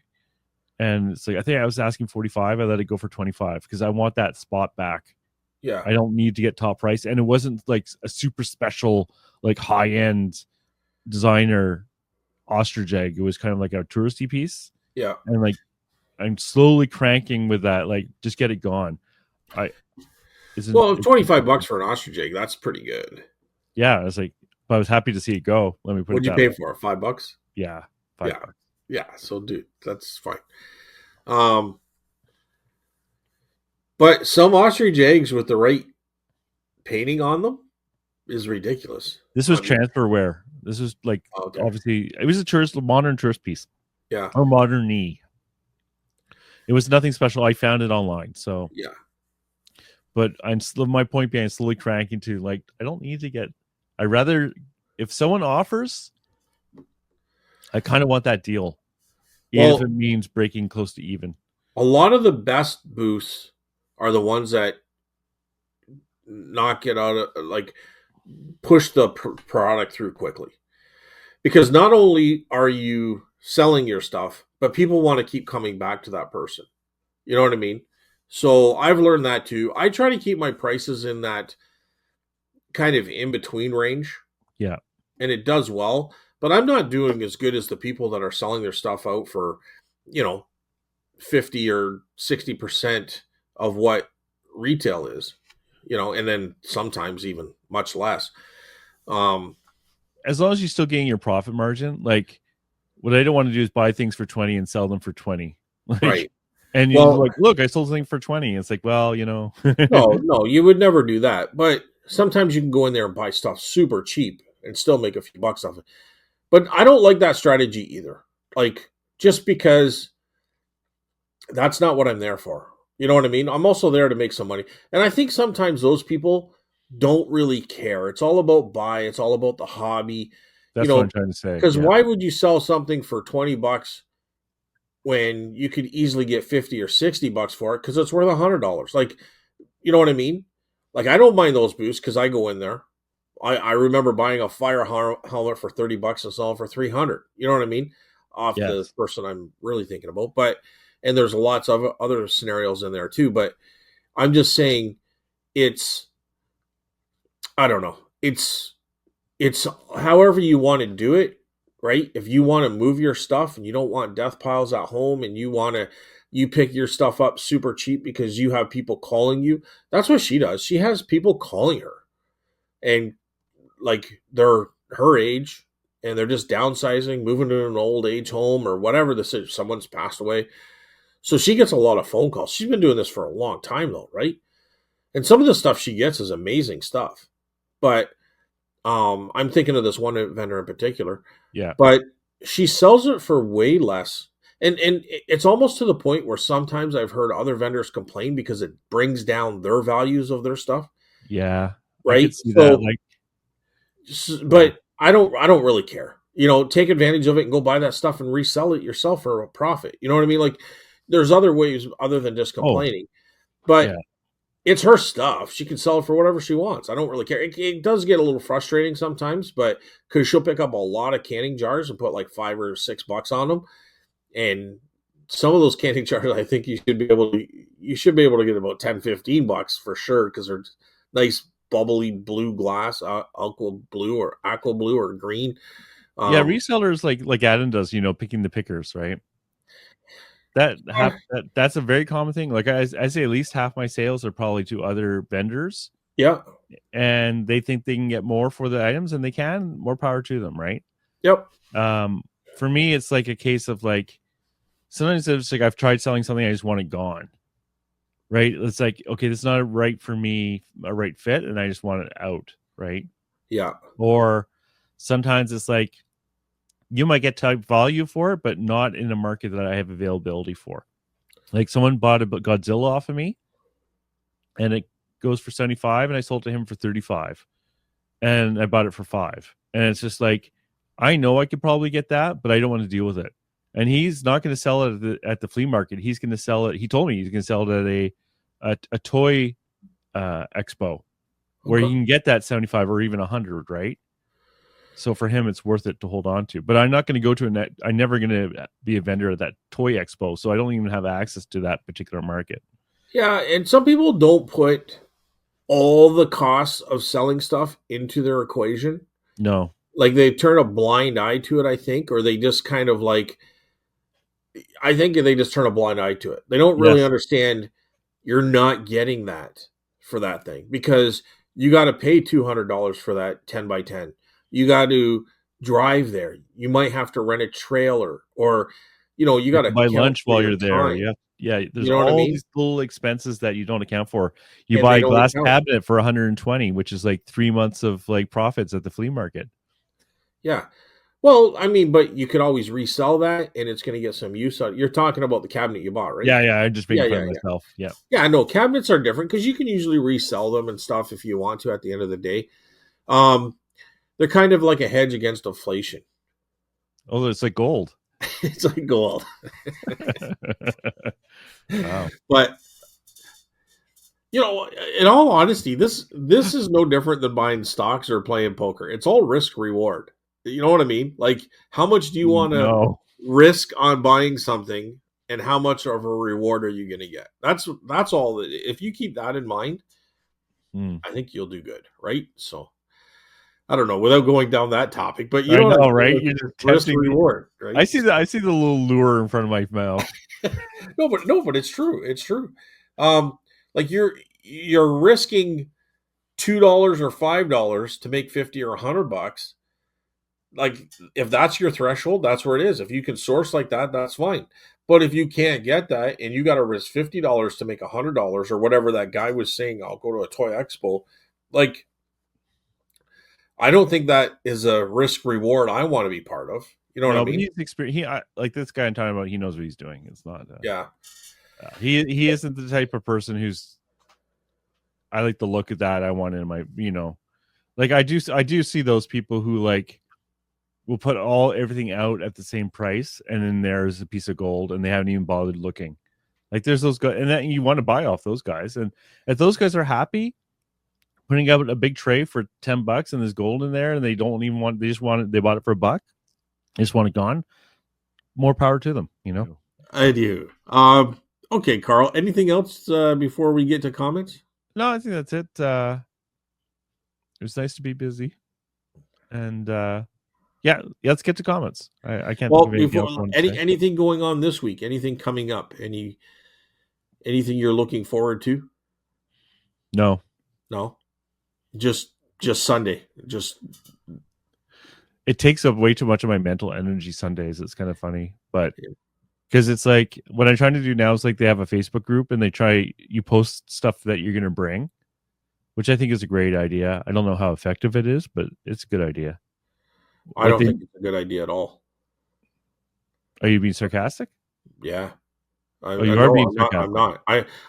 and it's like I think I was asking 45. I let it go for 25 because I want that spot back. Yeah. I don't need to get top price, and it wasn't like a super special, like high end designer ostrich egg. It was kind of like a touristy piece, Yeah. and like I'm slowly cranking with that. Like, just get it gone. I isn't. Well, 25 bucks for an ostrich egg, that's pretty good. Yeah, I was like, but I was happy to see it go. Let me put it What'd you that pay way. for it? $5? Yeah, five Yeah. bucks. Yeah. So dude, that's fine. Um, but some ostrich eggs with the right painting on them is ridiculous. This I was mean, transferware. This was like okay. obviously it was a modern tourist piece Yeah. or modern knee. It was nothing special. I found it online. So, Yeah. but I'm still my point being slowly cranking to like I don't need to get. I rather if someone offers, I kind of want that deal, even if Well, it means breaking close to even. a lot of the best booths are the ones that knock it out of like push the product through quickly. Because not only are you selling your stuff, but people want to keep coming back to that person. You know what I mean? So I've learned that too. I try to keep my prices in that kind of in between range, Yeah. and it does well. But I'm not doing as good as the people that are selling their stuff out for, 50 or 60% of what retail is, and then sometimes even much less. Um, As long as you're still getting your profit margin, like what I don't want to do is buy things for 20 and sell them for 20. Like, right. and you're Well, like, look, I sold something for 20. It's like, well, no, you would never do that. But sometimes you can go in there and buy stuff super cheap and still make a few bucks off it. But I don't like that strategy either. Like, just because that's not what I'm there for. You know what I mean? I'm also there to make some money. And I think sometimes those people don't really care. It's all about buy, it's all about the hobby, that's what I'm trying to say. because Yeah. why would you sell something for 20 bucks when you could easily get 50 or 60 bucks for it because it's worth $100? Like, you know what I mean? Like, I don't mind those boosts because I go in there. I remember buying a fire helmet for 30 bucks and selling for 300. You know what I mean? Off the Yes. person I'm really thinking about. But, and there's lots of other scenarios in there too. But I'm just saying it's, I don't know. It's however you want to do it, right? If you want to move your stuff and you don't want death piles at home and you pick your stuff up super cheap because you have people calling you. That's what she does. She has people calling her and like they're her age and they're just downsizing, moving to an old age home or whatever this is. Someone's passed away. So she gets a lot of phone calls. She's been doing this for a long time though, right? And some of the stuff she gets is amazing stuff. But I'm thinking of this one vendor in particular, Yeah. but she sells it for way less. And it's almost to the point where sometimes I've heard other vendors complain because it brings down their values of their stuff, Yeah. I right? could see that. So, Like, yeah. but I don't really care. Take advantage of it and go buy that stuff and resell it yourself for a profit. You know what I mean? Like, there's other ways other than just Oh, complaining, but yeah. it's her stuff. She can sell it for whatever she wants. I don't really care. It does get a little frustrating sometimes, but because she'll pick up a lot of canning jars and put like $5 or $6 on them, and some of those canning jars, I think you should be able to get about $10-15 for sure because they're nice bubbly blue glass, aqua blue or green. Yeah. Um, Resellers like Adam does, picking the pickers, right? That's a very common thing. Like I say at least half my sales are probably to other vendors yeah, and they think they can get more for the items and they can, more power to them, right? yep, Um, for me, it's like a case of like, sometimes it's like I've tried selling something, I just want it gone, right? It's like, okay, this is not right for me, a right fit, and I just want it out, right? yeah, Or sometimes it's like you might get type value for it, but not in a market that I have availability for. Like someone bought a Godzilla off of me, and it goes for 75, and I sold to him for 35, and I bought it for 5, and it's just like I know I could probably get that, but I don't want to deal with it. And he's not going to sell it at the flea market. He's going to sell it. He told me he's going to sell it at a toy expo where you okay. can get that 75 or even 100, right? So for him, it's worth it to hold on to. But I'm not going to go to I'm never going to be a vendor at that toy expo, so I don't even have access to that particular market. Yeah, and some people don't put all the costs of selling stuff into their equation. No. Like they turn a blind eye to it, I think, or they just kind of like, I think they just turn a blind eye to it. They don't really Yes. understand you're not getting that for that thing because you got to pay $200 for that 10 by 10. You got to drive there. You might have to rent a trailer or, you You got have to to buy account lunch for while your you're there. time. Yeah. There's You know what I all mean? these little expenses that you don't account for. You And buy they a don't glass account. cabinet for 120, which is like 3 months of like profits at the flea market. Yeah. Well, I mean, but you could always resell that and it's going to get some use out. You're talking about the cabinet you bought, right? Yeah. I'm just Yeah, making fun yeah, of yeah. myself. Yeah. Yeah, I know cabinets are different because you can usually resell them and stuff if you want to at the end of the day. Um, they're kind of like a hedge against inflation. Oh, it's like gold. It's like gold. Wow. But in all honesty, this is no different than buying stocks or playing poker. It's all risk reward. You know what I mean? Like how much do you want to No. risk on buying something and how much of a reward are you going to get? That's all. If you keep that in mind, Hmm. I think you'll do good, right? So I don't know, without going down that topic, but you I know what I'm know, saying? right? Like, You're just risk tempting me. reward, right? I see the little lure in front of my mouth. No, but it's true. It's true. Like you're risking $2 or $5 to make 50 or $100. Like if that's your threshold, that's where it is. If you can source like that, that's fine. But if you can't get that and you got to risk $50 to make $100 or whatever that guy was saying, I'll go to a toy expo. Like I don't think that is a risk reward I want to be part of. You know what I No, but mean? he's experienced. Like this guy I'm talking about. He knows what he's doing. It's not. Yeah. He isn't the type of person who's. I like the look at that. I want in my. Like I do see those people who like will put everything out at the same price, and then there's a piece of gold, and they haven't even bothered looking. Like there's those guys, and then you want to buy off those guys, and if those guys are happy putting out a big tray for $10 and there's gold in there, and they don't even want, they just want it, they bought it for $1, they just want it gone. More power to them, I do. Okay, Carl. Anything else before we get to comments? No, I think that's it. It was nice to be busy, and yeah, let's get to comments. I can't think Well, of anything before else I want to say. anything going on this week, anything coming up, anything you're looking forward to? No, No, just Sunday. Just it takes up way too much of my mental energy Sundays. It's kind of funny, but because it's like what I'm trying to do now is like they have a Facebook group and you post stuff that you're going to bring, which I think is a great idea. I don't know how effective it is, but it's a good idea. I don't think it's a good idea at all. Are you being sarcastic? Yeah. You are being sarcastic. I'm not.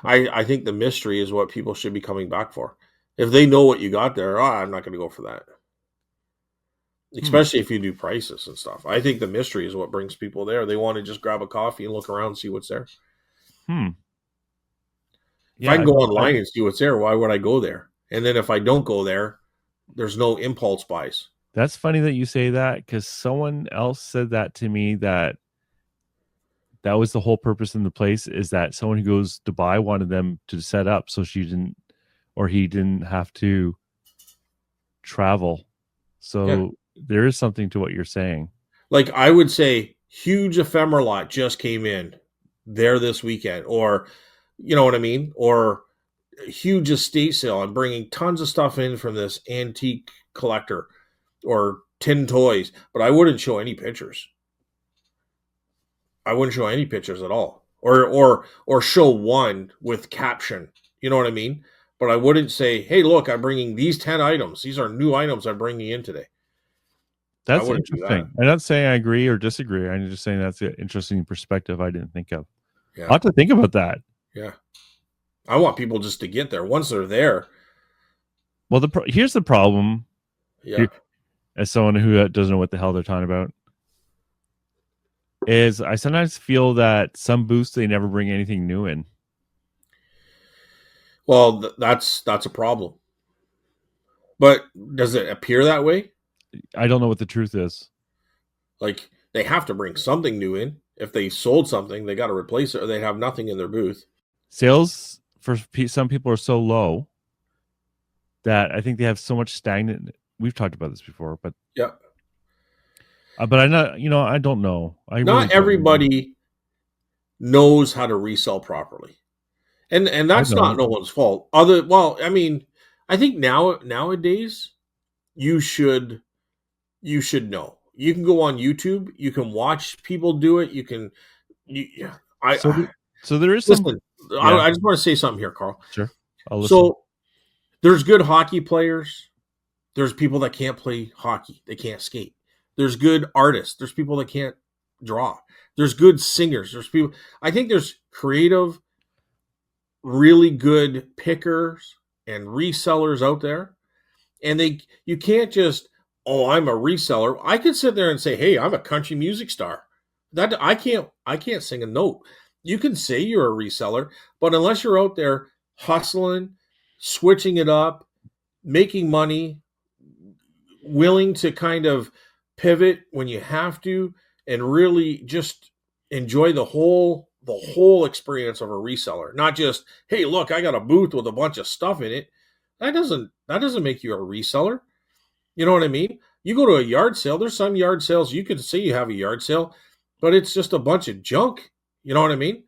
I think the mystery is what people should be coming back for. If they know what you got there, I'm not going to go for that. Especially if you do prices and stuff. I think the mystery is what brings people there. They want to just grab a coffee and look around and see what's there. Yeah, if I can go online and see what's there, why would I go there? And then if I don't go there, there's no impulse buys. That's funny that you say that because someone else said that to me that was the whole purpose in the place is that someone who goes to buy wanted them to set up so he didn't have to travel. So there is something to what you're saying. Like I would say huge ephemera lot just came in there this weekend, or you know what I mean? Or a huge estate sale. I'm bringing tons of stuff in from this antique collector or tin toys, but I wouldn't show any pictures. I wouldn't show any pictures at all, or show one with caption. You know what I mean? But I wouldn't say, "Hey, look, I'm bringing these 10 items. These are new items I'm bringing in today." That's interesting. I'm not saying I agree or disagree. I'm just saying that's an interesting perspective I didn't think of. Yeah. I'll have to think about that. Yeah. I want people just to get there. Once they're there. Well, here's the problem. Yeah. As someone who doesn't know what the hell they're talking about, is I sometimes feel that some booths they never bring anything new in. Well, that's a problem. But does it appear that way? I don't know what the truth is. Like they have to bring something new in. If they sold something, they got to replace it, or they have nothing in their booth. Sales for some people are so low that I think they have so much stagnant. We've talked about this before, but yeah. But I'm not. I don't know. Not everybody knows how to resell properly, and that's not no one's fault. I mean, I think nowadays you should know. You can go on YouTube. You can watch people do it. You can. So there is listen, I just want to say something here, Carl. Sure. So there's good hockey players. There's people that can't play hockey. They can't skate. There's good artists. There's people that can't draw. There's good singers. There's people. I think there's creative, really good pickers and resellers out there. And you can't just, I'm a reseller. I could sit there and say, hey, I'm a country music star. That I can't sing a note. You can say you're a reseller, but unless you're out there hustling, switching it up, making money, willing to kind of pivot when you have to, and really just enjoy the whole experience of a reseller. Not just, hey, look, I got a booth with a bunch of stuff in it. That doesn't make you a reseller. You know what I mean? You go to a yard sale, there's some yard sales you can say you have a yard sale, but it's just a bunch of junk. You know what I mean?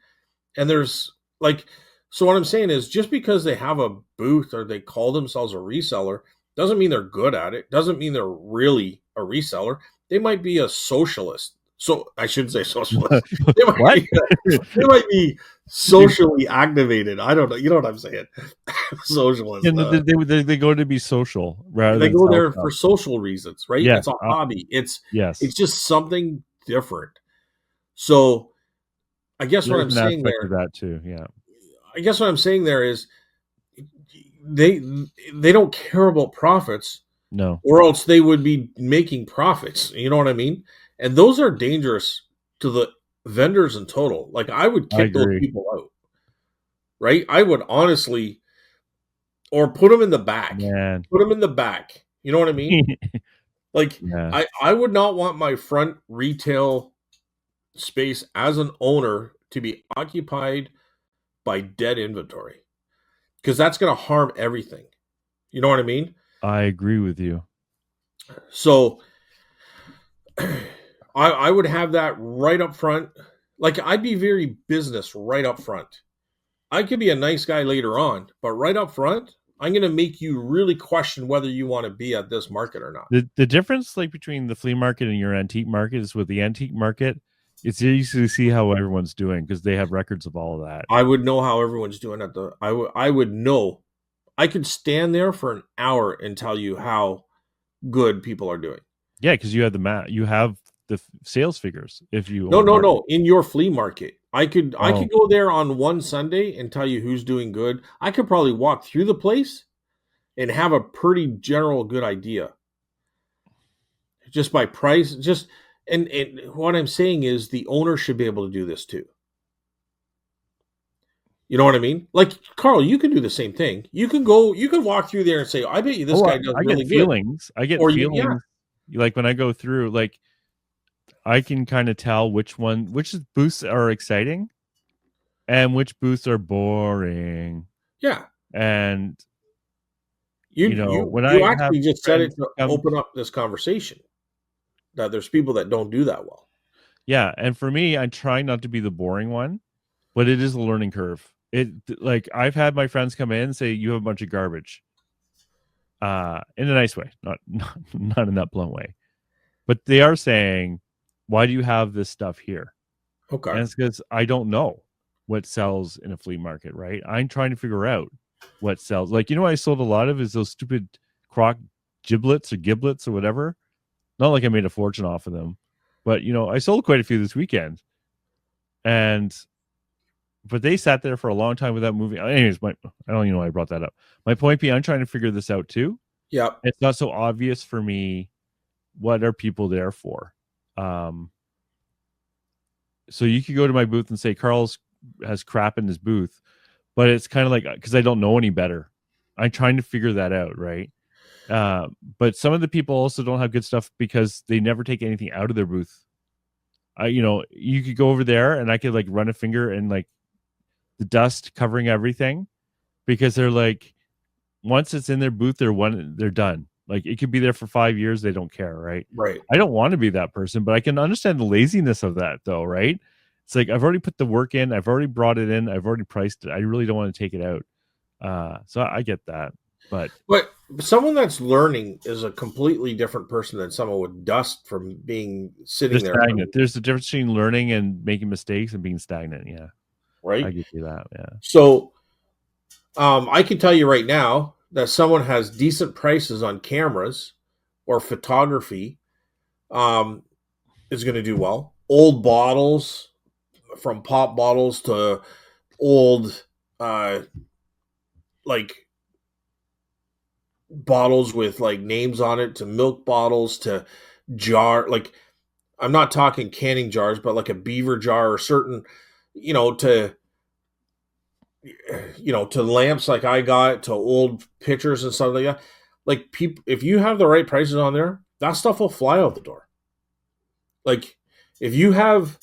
And there's like, so what I'm saying is just because they have a booth or they call themselves a reseller doesn't mean they're good at it. Doesn't mean they're really a reseller. They might be a socialist. So I shouldn't say socialist. They might What? be, they might be socially activated. I don't know. You know what I'm saying? Yeah, Socialist. they go to be social rather They than go sell there stuff. for social reasons, right? Yes, It's a hobby. It's yes. just something different. So I guess what There's I'm an saying aspect of there, that too. Yeah. I guess what I'm saying there is they they don't care about profits, No, or else they would be making profits. You know what I mean? And those are dangerous to the vendors in total. Like I would I kick those agree. people out, right? I would honestly, or put them in the back. Man. Put them in the back. You know what I mean? Like Yeah. I would not want my front retail space as an owner to be occupied by dead inventory because that's going to harm everything. You know what I mean? I agree with you. So I would have that right up front. Like I'd be very business right up front. I could be a nice guy later on, but right up front, I'm going to make you really question whether you want to be at this market or not. The difference like between the flea market and your antique market is with the antique market, it's easy to see how everyone's doing because they have records of all of that. I would know how everyone's doing at the. I would know. I could stand there for an hour and tell you how good people are doing. Yeah, because you have you have the sales figures if you No, own a no, market. no. In your flea market, I could Oh, go there on one Sunday and tell you who's doing good. I could probably walk through the place and have a pretty general good idea just by price. Just and what I'm saying is the owner should be able to do this too. You know what I mean? Like Carl, you can do the same thing. You can walk through there and say, "I bet you this oh, guy does I get really good." feelings. I get Or yeah, feelings. Like when I go through, like I can kind of tell which booths are exciting and which booths are boring. yeah. And You when you I have actually just said it friends to come, open up this conversation that there's people that don't do that well. yeah, and for me, I try not to be the boring one, but it is a learning curve. It like I've had my friends come in and say you have a bunch of garbage, in a nice way, not in that blunt way, but they are saying, why do you have this stuff here? Okay. And it's because I don't know what sells in a flea market, right? I'm trying to figure out what sells. Like, what I sold a lot of is those stupid croc giblets or whatever. Not like I made a fortune off of them, but I sold quite a few this weekend. But they sat there for a long time without moving. Anyways, I don't even know why I brought that up. My point being, I'm trying to figure this out too. Yep. It's not so obvious for me what are people there for. So you could go to my booth and say Carl's has crap in his booth, but it's kind of like because I don't know any better. I'm trying to figure that out, right? But some of the people also don't have good stuff because they never take anything out of their booth. You could go over there and I could like run a finger and like the dust covering everything because they're like, once it's in their booth, they're done. Like it could be there for 5 years, they don't care, right? Right. I don't want to be that person, but I can understand the laziness of that though, right? It's like I've already put the work in, I've already brought it in, I've already priced it. I really don't want to take it out. So I get that. But someone that's learning is a completely different person than someone with dust from being they're sitting there. stagnant. There's a difference between learning and making mistakes and being stagnant. Yeah. I Right. get you that. Yeah. So I can tell you right now that someone has decent prices on cameras or photography is going to do well. Old bottles, from pop bottles to old like bottles with like names on it to milk bottles to jar, like I'm not talking canning jars, but like a beaver jar or certain, to to lamps like I got, to old pictures and stuff like that. Like people, if you have the right prices on there, that stuff will fly out the door. Like if you have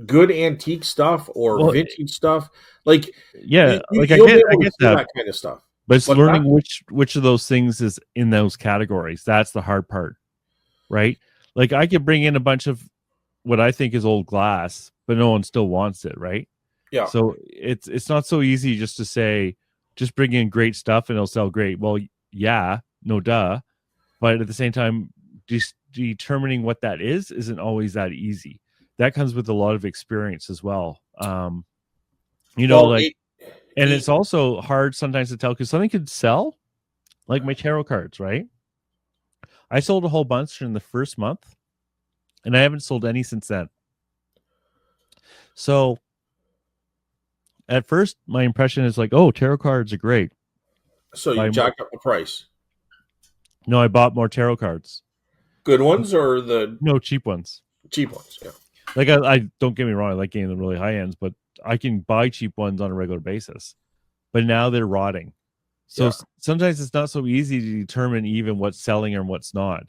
good antique stuff or Well, vintage stuff, like yeah, like you'll be I able to get see that. that kind of stuff. But it's What's that? learning which of those things is in those categories. That's the hard part, right? Like I could bring in a bunch of what I think is old glass, but no one still wants it, right? Yeah. So it's not so easy just to say just bring in great stuff and it'll sell great. Well, yeah, no duh, but at the same time, determining what that is isn't always that easy. That comes with a lot of experience as well. Well, Like, and it, it's also hard sometimes to tell because something could sell, like my tarot cards, right? I sold a whole bunch in the first month, and I haven't sold any since then. So at first, my impression is like, oh, tarot cards are great. so you Buy more. jacked up the price. No, I bought more tarot cards. Good ones or the No, cheap ones. cheap ones? Yeah. Like I don't get me wrong, I like getting the really high ends, but I can buy cheap ones on a regular basis. But now they're rotting. So Yeah. sometimes it's not so easy to determine even what's selling and what's not.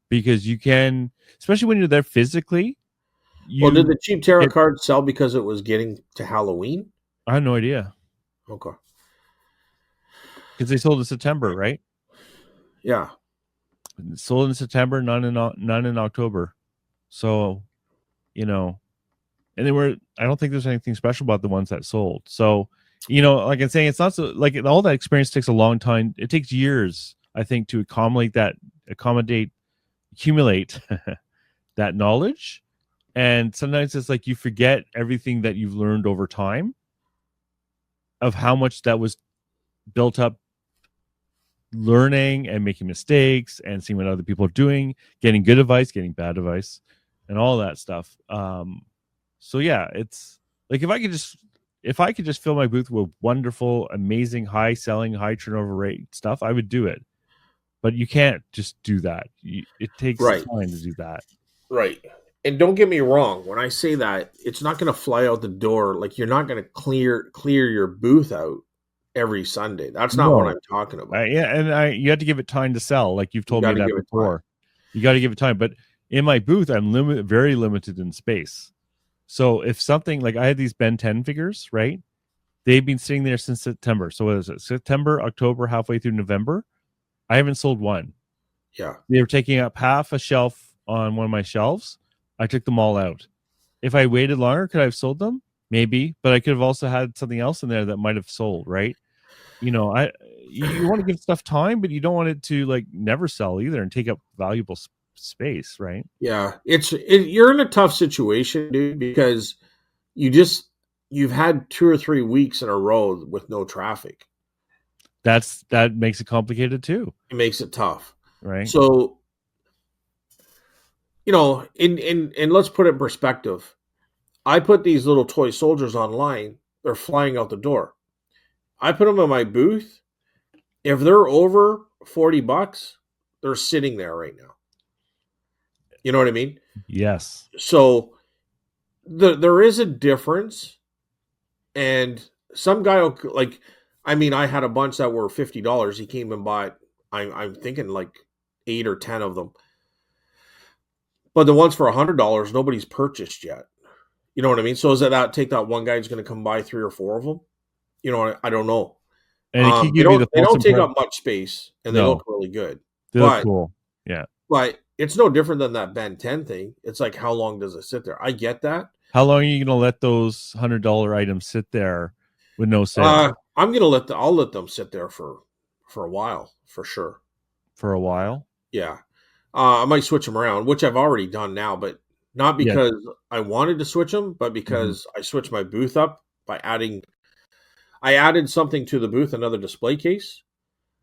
Because you can, especially when you're there physically, Well, did you the cheap tarot get, card sell because it was getting to Halloween? I have no idea Okay. because they sold in September, right? Yeah. Sold in September, none in October. So, and they were. I don't think there's anything special about the ones that sold. So, like I'm saying, it's not so like all that experience takes a long time. It takes years, I think, to accumulate that knowledge. And sometimes it's like you forget everything that you've learned over time of how much that was built up learning and making mistakes and seeing what other people are doing, getting good advice, getting bad advice, and all that stuff. So yeah, it's like if I could just fill my booth with wonderful, amazing, high selling, high turnover rate stuff, I would do it. But you can't just do that. It takes Right. time to do that. Right. And don't get me wrong, when I say that, it's not going to fly out the door. Like you're not going to clear your booth out every Sunday. That's not what No, I'm talking about. yeah, and you have to give it time to sell, like you've You told got me to that give it time. before. You got to give it time. But in my booth, I'm very limited in space. So if something like I had these Ben 10 figures, right? They've been sitting there since September. So what is it? September, October, halfway through November. I haven't sold one. Yeah. They were taking up half a shelf on one of my shelves. I took them all out. If I waited longer, could I have sold them? Maybe, but I could have also had something else in there that might have sold, right? You want to give stuff time, but you don't want it to like never sell either and take up valuable space, right? Yeah. You're in a tough situation, dude, because you just you've had 2 or 3 weeks in a row with no traffic. That makes it complicated too, It makes it tough. right? So, and let's put it in perspective. I put these little toy soldiers online. They're flying out the door. I put them in my booth. If they're over $40, they're sitting there right now. You know what I mean? Yes. So there is a difference, and some guy will, like, I mean, I had a bunch that were $50. He came and bought. I'm thinking like 8 or 10 of them, but the ones for $100 nobody's purchased yet. You know what I mean? So is that take that one guy who's going to come buy 3 or 4 of them? I don't know. And it can They give you don't the they false don't take impression. up much space, and they look No, really good. they look But cool. Yeah. but it's no different than that Ben 10 thing. It's like how long does it sit there? I get that. How long are you going to let those $100 items sit there with no sale I'll let them sit there for a while for sure. for a while? Yeah. I might switch them around, which I've already done now, but not Yeah. because I wanted to switch them, but Mm-hmm. because I switched my booth up by I added something to the booth, another display case,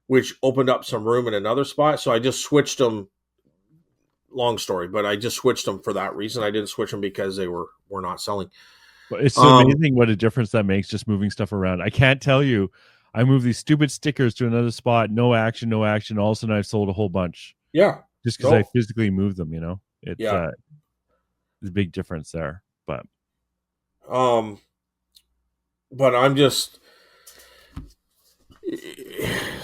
which opened up some room in another spot. So I just switched them. Long story, but I just switched them for that reason. I didn't switch them because they were not selling. But it's Um, amazing what a difference that makes just moving stuff around. I can't tell you. I move these stupid stickers to another spot, no action, no action. All of a sudden, I've sold a whole bunch yeah, just because I no, physically moved them. It's yeah. there's a big difference there. But Um, but I'm just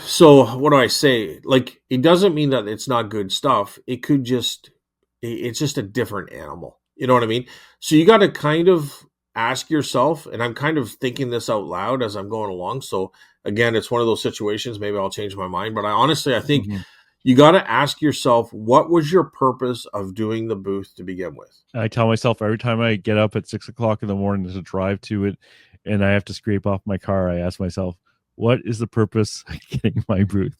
so what do I say? Like, it doesn't mean that it's not good stuff. It's just a different animal. You know what I mean? So you got to kind of ask yourself, and I'm kind of thinking this out loud as I'm going along. So again, it's one of those situations. Maybe I'll change my mind, but I think Mhm. you got to ask yourself, what was your purpose of doing the booth to begin with? I tell myself every time I get up at 6 o'clock in the morning to drive to it, and I have to scrape off my car, I ask myself, "What is the purpose of getting my booth?"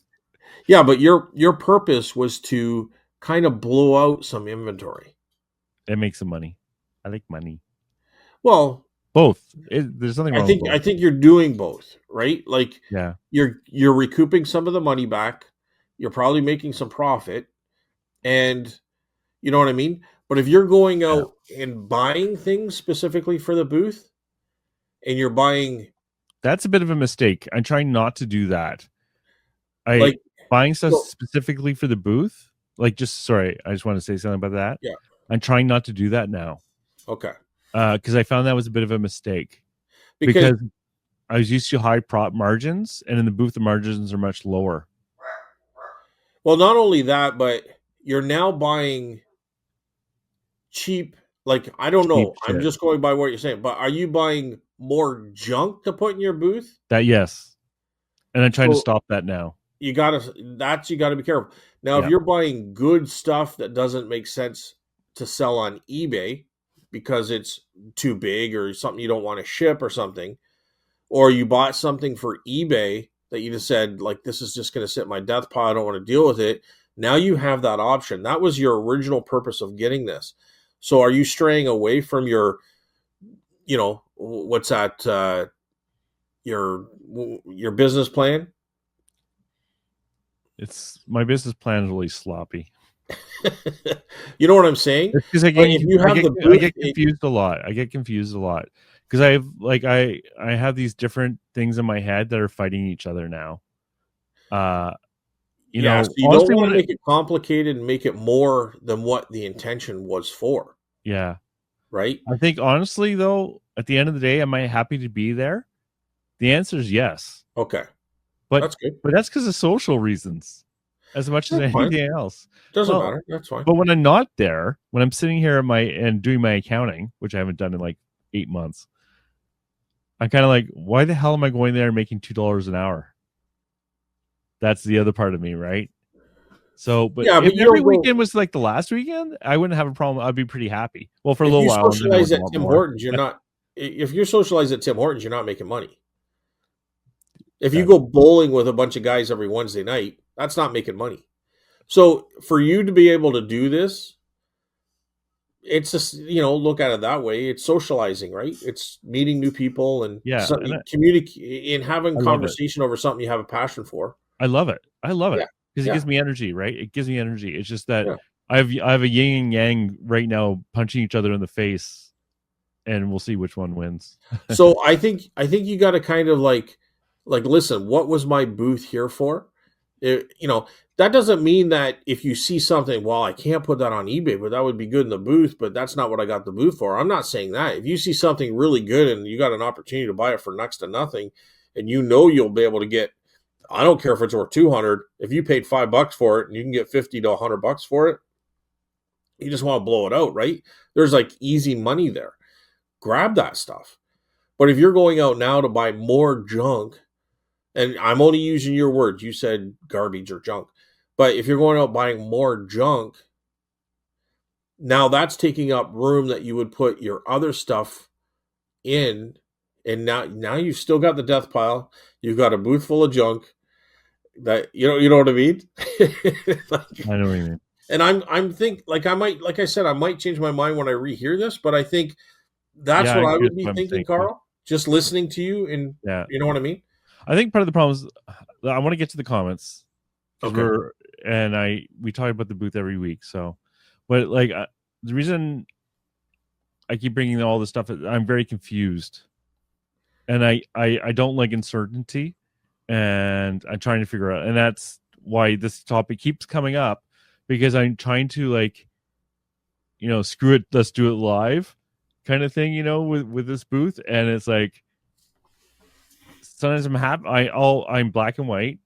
Yeah, but your purpose was to kind of blow out some inventory. And make some money. I like money. Well, Both. There's nothing I wrong with think both. I think you're doing both, right? Like Yeah, you're recouping some of the money back. You're probably making some profit, and you know what I mean? But if you're going yeah. out and buying things specifically for the booth and you're buying That's a bit of a mistake. I'm trying not to do that. I like buying stuff so specifically for the booth. Like, just sorry, I just want to say something about that. yeah, I'm trying not to do that now okay. because I found that was a bit of a mistake Because because I was used to high prop margins, and in the booth the margins are much lower. well, not only that, but you're now buying cheap, like I don't Cheap know. I'm shit. just going by what you're saying, but are you buying more junk to put in your booth? That yes, and I'm trying to So stop that now. you gotta be careful. Now, if Yeah, you're buying good stuff that doesn't make sense to sell on eBay because it's too big or something you don't want to ship or something, or you bought something for eBay that you just said, like, this is just going to sit in my death pile, I don't want to deal with it. Now you have that option. That was your original purpose of getting this. So are you straying away from your, what's that, your business plan? it's my business plan is really sloppy. You know what I'm saying? It's because Like if you have the I booth, get confused a lot. I get confused a lot because I have these different things in my head that are fighting each other now. Uh, yeah, so you don't honestly, want to make it complicated and make it more than what the intention was for, yeah, right? I think honestly though, at the end of the day, am I happy to be there? The answer is yes, Okay, but that's good. that's because of social reasons as much as That's fine. anything else. Doesn't Well, matter. That's fine. but when I'm not there, when I'm sitting here and doing my accounting, which I haven't done in like 8 months, I'm kind of like, why the hell am I going there and making $2 an hour? That's the other part of me, right? So, but Yeah, if but you every don't go. weekend was like the last weekend, I wouldn't have a problem. I'd be pretty happy. Well, for a If little you while, and then I socialize would at want Tim more. Hortons, you're not. If you're socialized at Tim Hortons, you're not making money. If you That's go bowling with a bunch of guys every Wednesday night, that's not making money. So for you to be able to do this, it's just look at it that way. It's socializing, right? It's meeting new people and yeah, and communicate and having I love it. conversation over something you have a passion for. I love it. I love Yeah, it because it yeah, gives me energy, right? It gives me energy. It's just that yeah. I have a yin and yang right now, punching each other in the face, and we'll see which one wins. So I think you got to kind of like listen. What was my booth here for? That doesn't mean that if you see something, well, I can't put that on eBay, but that would be good in the booth. But that's not what I got the booth for. I'm not saying that. If you see something really good and you got an opportunity to buy it for next to nothing, and you'll be able to get, I don't care if it's worth 200. If you paid $5 for it and you can get 50 to $100 for it, you just want to blow it out, right? There's like easy money there. Grab that stuff. But if you're going out now to buy more junk, and I'm only using your words, you said garbage or junk. But if you're going out buying more junk, now that's taking up room that you would put your other stuff in. And now you've still got the death pile. You've got a booth full of junk that you know what I mean? I Like, know what you mean. and I'm think like I might, like I said, I might change my mind when I rehear this, but I think that's Yeah, what I'm I curious would be what I'm thinking, thinking. Carl. Just listening to you, and Yeah, you know what I mean? I think part of the problem is I want to get to the comments because Okay. we talk about the booth every week. So, but like the reason I keep bringing all this stuff is I'm very confused, and I don't like uncertainty, and I'm trying to figure out, and that's why this topic keeps coming up because I'm trying to like screw it, let's do it live kind of thing, with this booth, and it's like sometimes I'm happy. I'm black and white.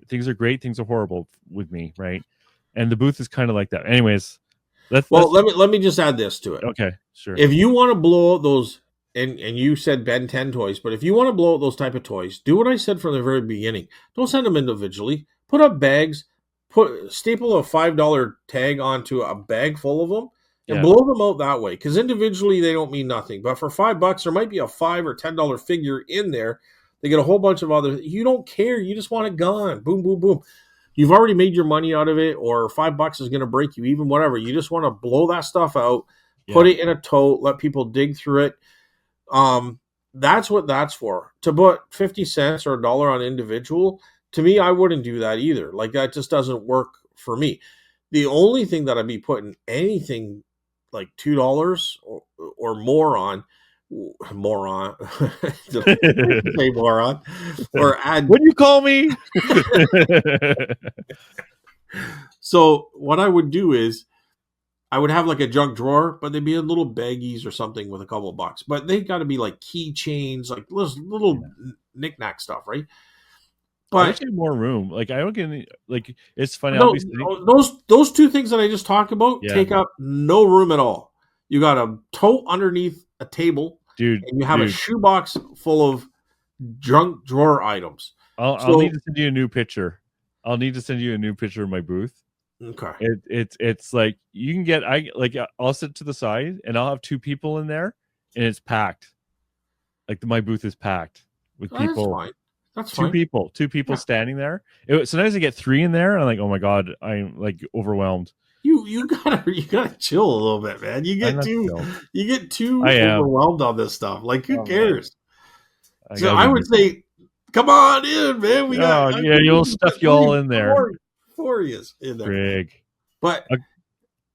Things are great, things are horrible with me, right? And the booth is kind of like that. Anyways, Well, let's let me just add this to it. okay, sure. If you want to blow out those and you said Ben 10 toys, but if you want to blow out those type of toys, do what I said from the very beginning. Don't send them individually. Put up bags, staple a $5 tag onto a bag full of them and Yeah. blow them out that way. Because individually they don't mean nothing. But for $5, there might be a $5 or $10 figure in there. They get a whole bunch of other. You don't care. You just want it gone. Boom, boom, boom. You've already made your money out of it, or $5 is going to break you even, whatever. You just want to blow that stuff out, put it in a tote, let people dig through it. That's what that's for. To put 50 cents or $1 on individual, to me, I wouldn't do that either. Like, that just doesn't work for me. The only thing that I'd be putting anything like $2 or more on, say more on, or add. What do you call me? So what I would do is I would have like a junk drawer, but they'd be in little baggies or something with a couple of bucks. But they got to be like keychains, like little knick-knack stuff, right? I wish But I had more room. Like I don't get any, like it's funny. I'll no, be sitting. those two things that I just talked about Yeah, take up no room at all. You got a tote underneath a table, dude. and you have a shoebox full of junk drawer items. I'll need to send you a new picture. I'll need to send you a new picture of my booth. Okay. It's like you can get I'll sit to the side and I'll have two people in there and it's packed. Like my booth is packed with people. That's fine. That's two fine. two people standing there. Sometimes I get three in there and I'm like, oh my god, I'm like overwhelmed. You gotta chill a little bit, man. You get too overwhelmed on this stuff. Like, who cares? So I would say, come on in, man. You'll stuff you all in there. For you in there. Big. But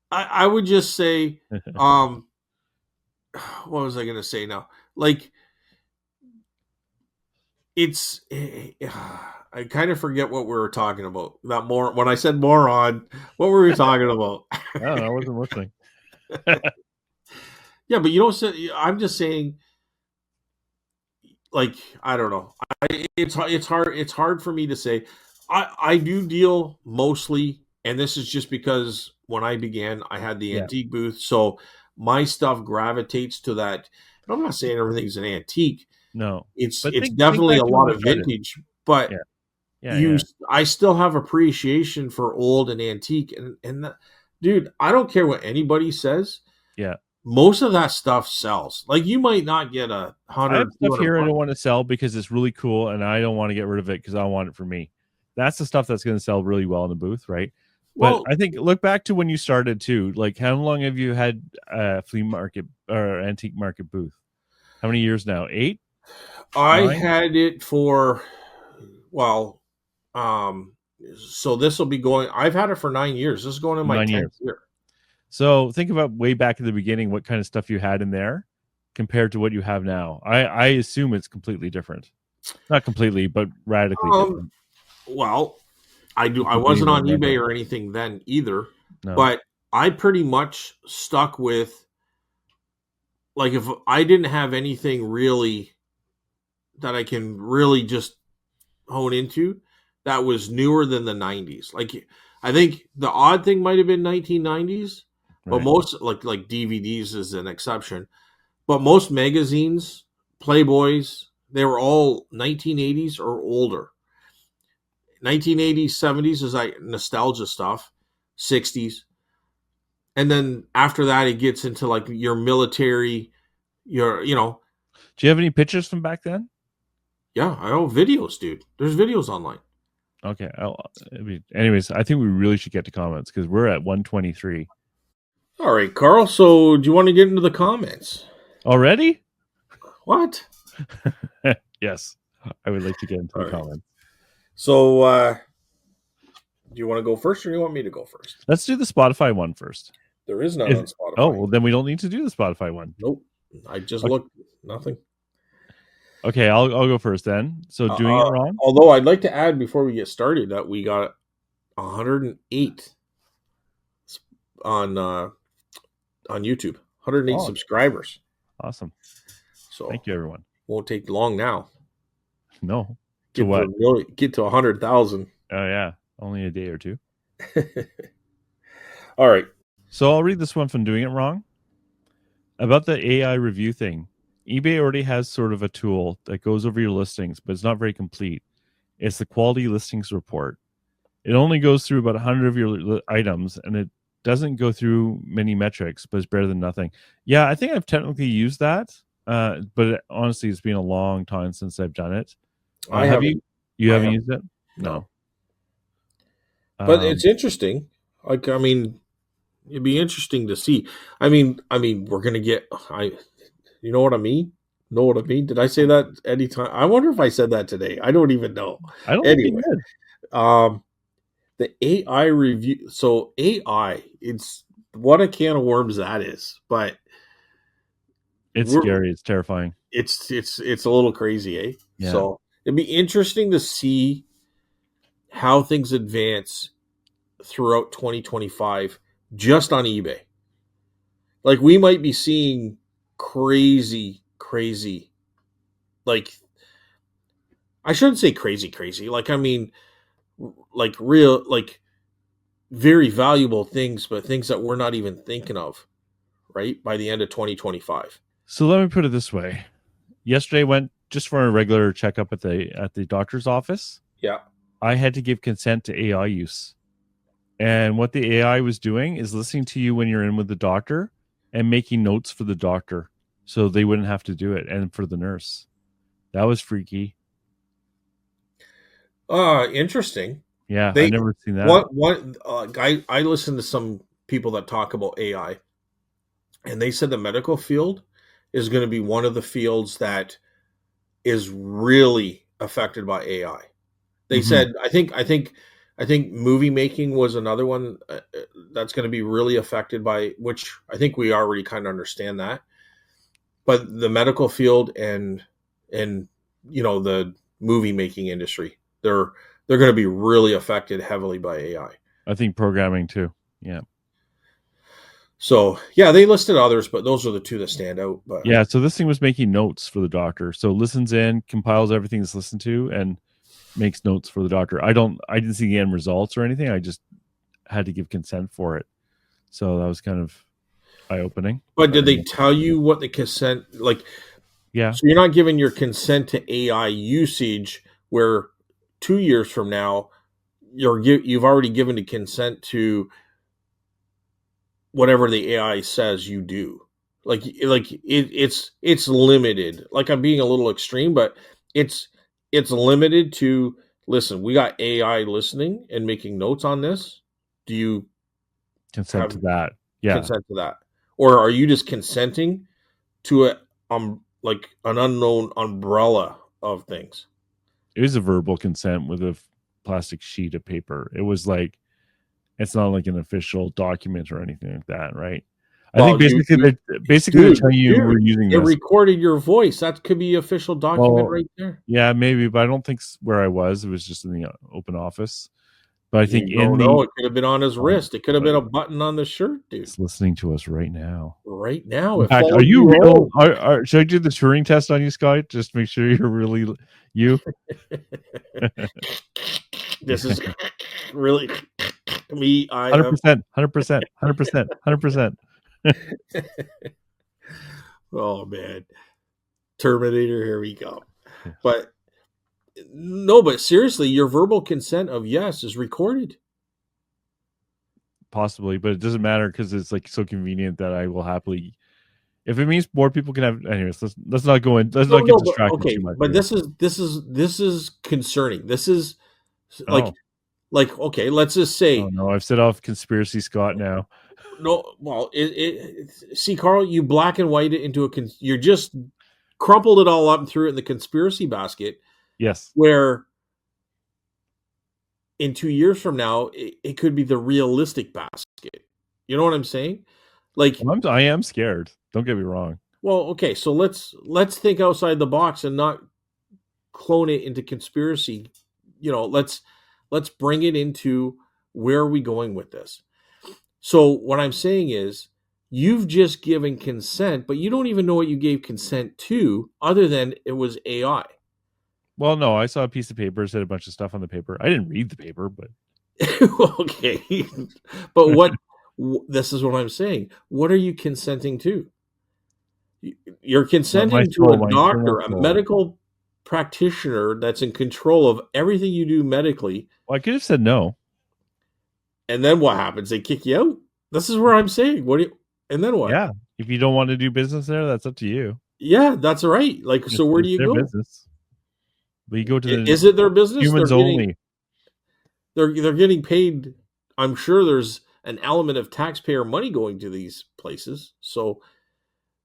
I would just say, what was I gonna say now? Like, it's I kind of forget what we were talking about. That more when I said moron, what were we talking about? I don't know. I wasn't listening. Yeah, but you don't say. I'm just saying. Like, I don't know. It's hard. It's hard for me to say. I do deal mostly, and this is just because when I began, I had the antique booth, so my stuff gravitates to that. And I'm not saying everything's an antique. No, it's definitely a lot of vintage, but I still have appreciation for old and antique, and dude, I don't care what anybody says. Yeah. Most of that stuff sells. Like, you might not get $100. I have stuff here I don't want to sell because it's really cool, and I don't want to get rid of it because I want it for me. That's the stuff that's going to sell really well in the booth, right? But I think look back to when you started too. Like, how long have you had a flea market or antique market booth? How many years now? 8? I had it for so this will be going. I've had it for 9 years. This is going in my 10th year. So think about way back at the beginning, what kind of stuff you had in there compared to what you have now. I assume it's completely different. Not completely, but radically different. Well, I wasn't on eBay or anything then either, but I pretty much stuck with, like, if I didn't have anything really that I can really just hone into that was newer than the 90s. Like, I think the odd thing might have been 1990s. But most, like DVDs is an exception. But most magazines, Playboys, they were all 1980s or older. 1980s, 70s is like nostalgia stuff. 60s. And then after that, it gets into like your military, Do you have any pictures from back then? Yeah, I know videos, dude. There's videos online. Okay. Anyways, I think we really should get to comments because we're at 123. All right, Carl. So, do you want to get into the comments already? What? Yes, I would like to get into the comments. So, do you want to go first, or do you want me to go first? Let's do the Spotify one first. There is none on Spotify. Oh, well, then we don't need to do the Spotify one. Nope. I just looked. Nothing. Okay, I'll go first then. So, doing it wrong. Although I'd like to add before we get started that we got 108 on YouTube. 108 subscribers. Awesome. So thank you, everyone. Won't take long now. No. Get to 100,000. Oh yeah, only a day or two. All right. So I'll read this one from Doing It Wrong about the AI review thing. eBay already has sort of a tool that goes over your listings, but it's not very complete. It's the quality listings report. It only goes through about 100 of your items, and it doesn't go through many metrics, but it's better than nothing. Yeah, I think I've technically used that, honestly, it's been a long time since I've done it. I Have haven't. you? You I haven't haven't. used it? No, No. but Um, it's interesting. Like, I mean, it'd be interesting to see. I mean, we're gonna get. You know what I mean? Know what I mean? Did I say that anytime? I wonder if I said that today. I don't even know. I don't think you Anyway, did. um, the AI review. So AI, it's what a can of worms that is. But It's we're scary. It's terrifying. it's a little crazy, eh? Yeah. So it'd be interesting to see how things advance throughout 2025 just on eBay. Like we might be seeing crazy, like I shouldn't say crazy. Like I mean, like real, like very valuable things, but things that we're not even thinking of, right? By the end of 2025. So let me put it this way. Yesterday went just for a regular checkup at the doctor's office. Yeah. I had to give consent to AI use. And what the AI was doing is listening to you when you're in with the doctor and making notes for the doctor so they wouldn't have to do it, and for the nurse. That was freaky. Interesting. Yeah, I They never seen that. what I listened to some people that talk about AI, and they said the medical field is going to be one of the fields that is really affected by AI. They Hmm. said I think movie making was another one that's going to be really affected by, which I think we already kind of understand that. But the medical field and you know the movie making industry, they're going to be really affected heavily by AI. I think programming too. Yeah. So yeah, they listed others, but those are the two that stand out. But Yeah. So this thing was making notes for the doctor. So it listens in, compiles everything that's listened to, and makes notes for the doctor. I didn't see the end results or anything. I just had to give consent for it. So that was kind of eye opening. but But did they tell you what the consent like? yeah. So you're not giving your consent to AI usage where 2 years from now you've already given the consent to whatever the AI says you do. It's limited. Like I'm being a little extreme, but it's it's limited to listen. We got AI listening and making notes on this. Do you Consent have to that. Yeah. consent to that, or are you just consenting to a like an unknown umbrella of things? It was a verbal consent with a plastic sheet of paper. It was like, it's not like an official document or anything like that, right? I think Well, basically they're dude, telling you we're using it this. recorded your voice. That could be official document Well, right there. yeah, maybe, but I don't think where I was. It was just in the open office. But I think You in don't the know. It could have been on his oh, wrist. It could have been buddy, a button on the shirt, dude. it's listening to us right now. Right now, In it fact, are followed you you real? home. Should I do the Turing test on you, Scott? Just make sure you're really you. This is really me. I Hundred am. percent, 100%, 100%, 100%. Oh man, Terminator. Here we go. But no, but seriously, your verbal consent of yes is recorded. Possibly, but it doesn't matter because it's like so convenient that I will happily. If it means more people can have, anyways, let's not go in. Let's No, not get no, but distracted too okay. much But here. this is concerning. This is Oh, like okay. Let's just oh say no, I've set off conspiracy Scott now. no. Well, see, Carl, you black and white it into you're just crumpled it all up and threw it in the conspiracy basket. Yes, Where in 2 years from now, it could be the realistic basket. You know what I'm saying? Like, well, I am scared. Don't get me wrong. well, okay, so let's think outside the box and not clone it into conspiracy. You know, let's bring it into where are we going with this? So what I'm saying is you've just given consent, but you don't even know what you gave consent to other than it was AI. Well, no, I saw a piece of paper, said a bunch of stuff on the paper. I didn't read the paper, but Okay. But what this is what I'm saying. What are you consenting to? You're My consenting to soul, a my eternal doctor, a soul. medical practitioner that's in control of everything you do medically, Well, I could have said no. and then what happens? They kick you out. This is where I'm saying. What do you? And then what? Yeah, if you don't want to do business there, that's up to you. Yeah, that's right. Like, so where do It's you their go? business. But you go to the Is it their business? humans only. They're getting paid. I'm sure there's an element of taxpayer money going to these places. So,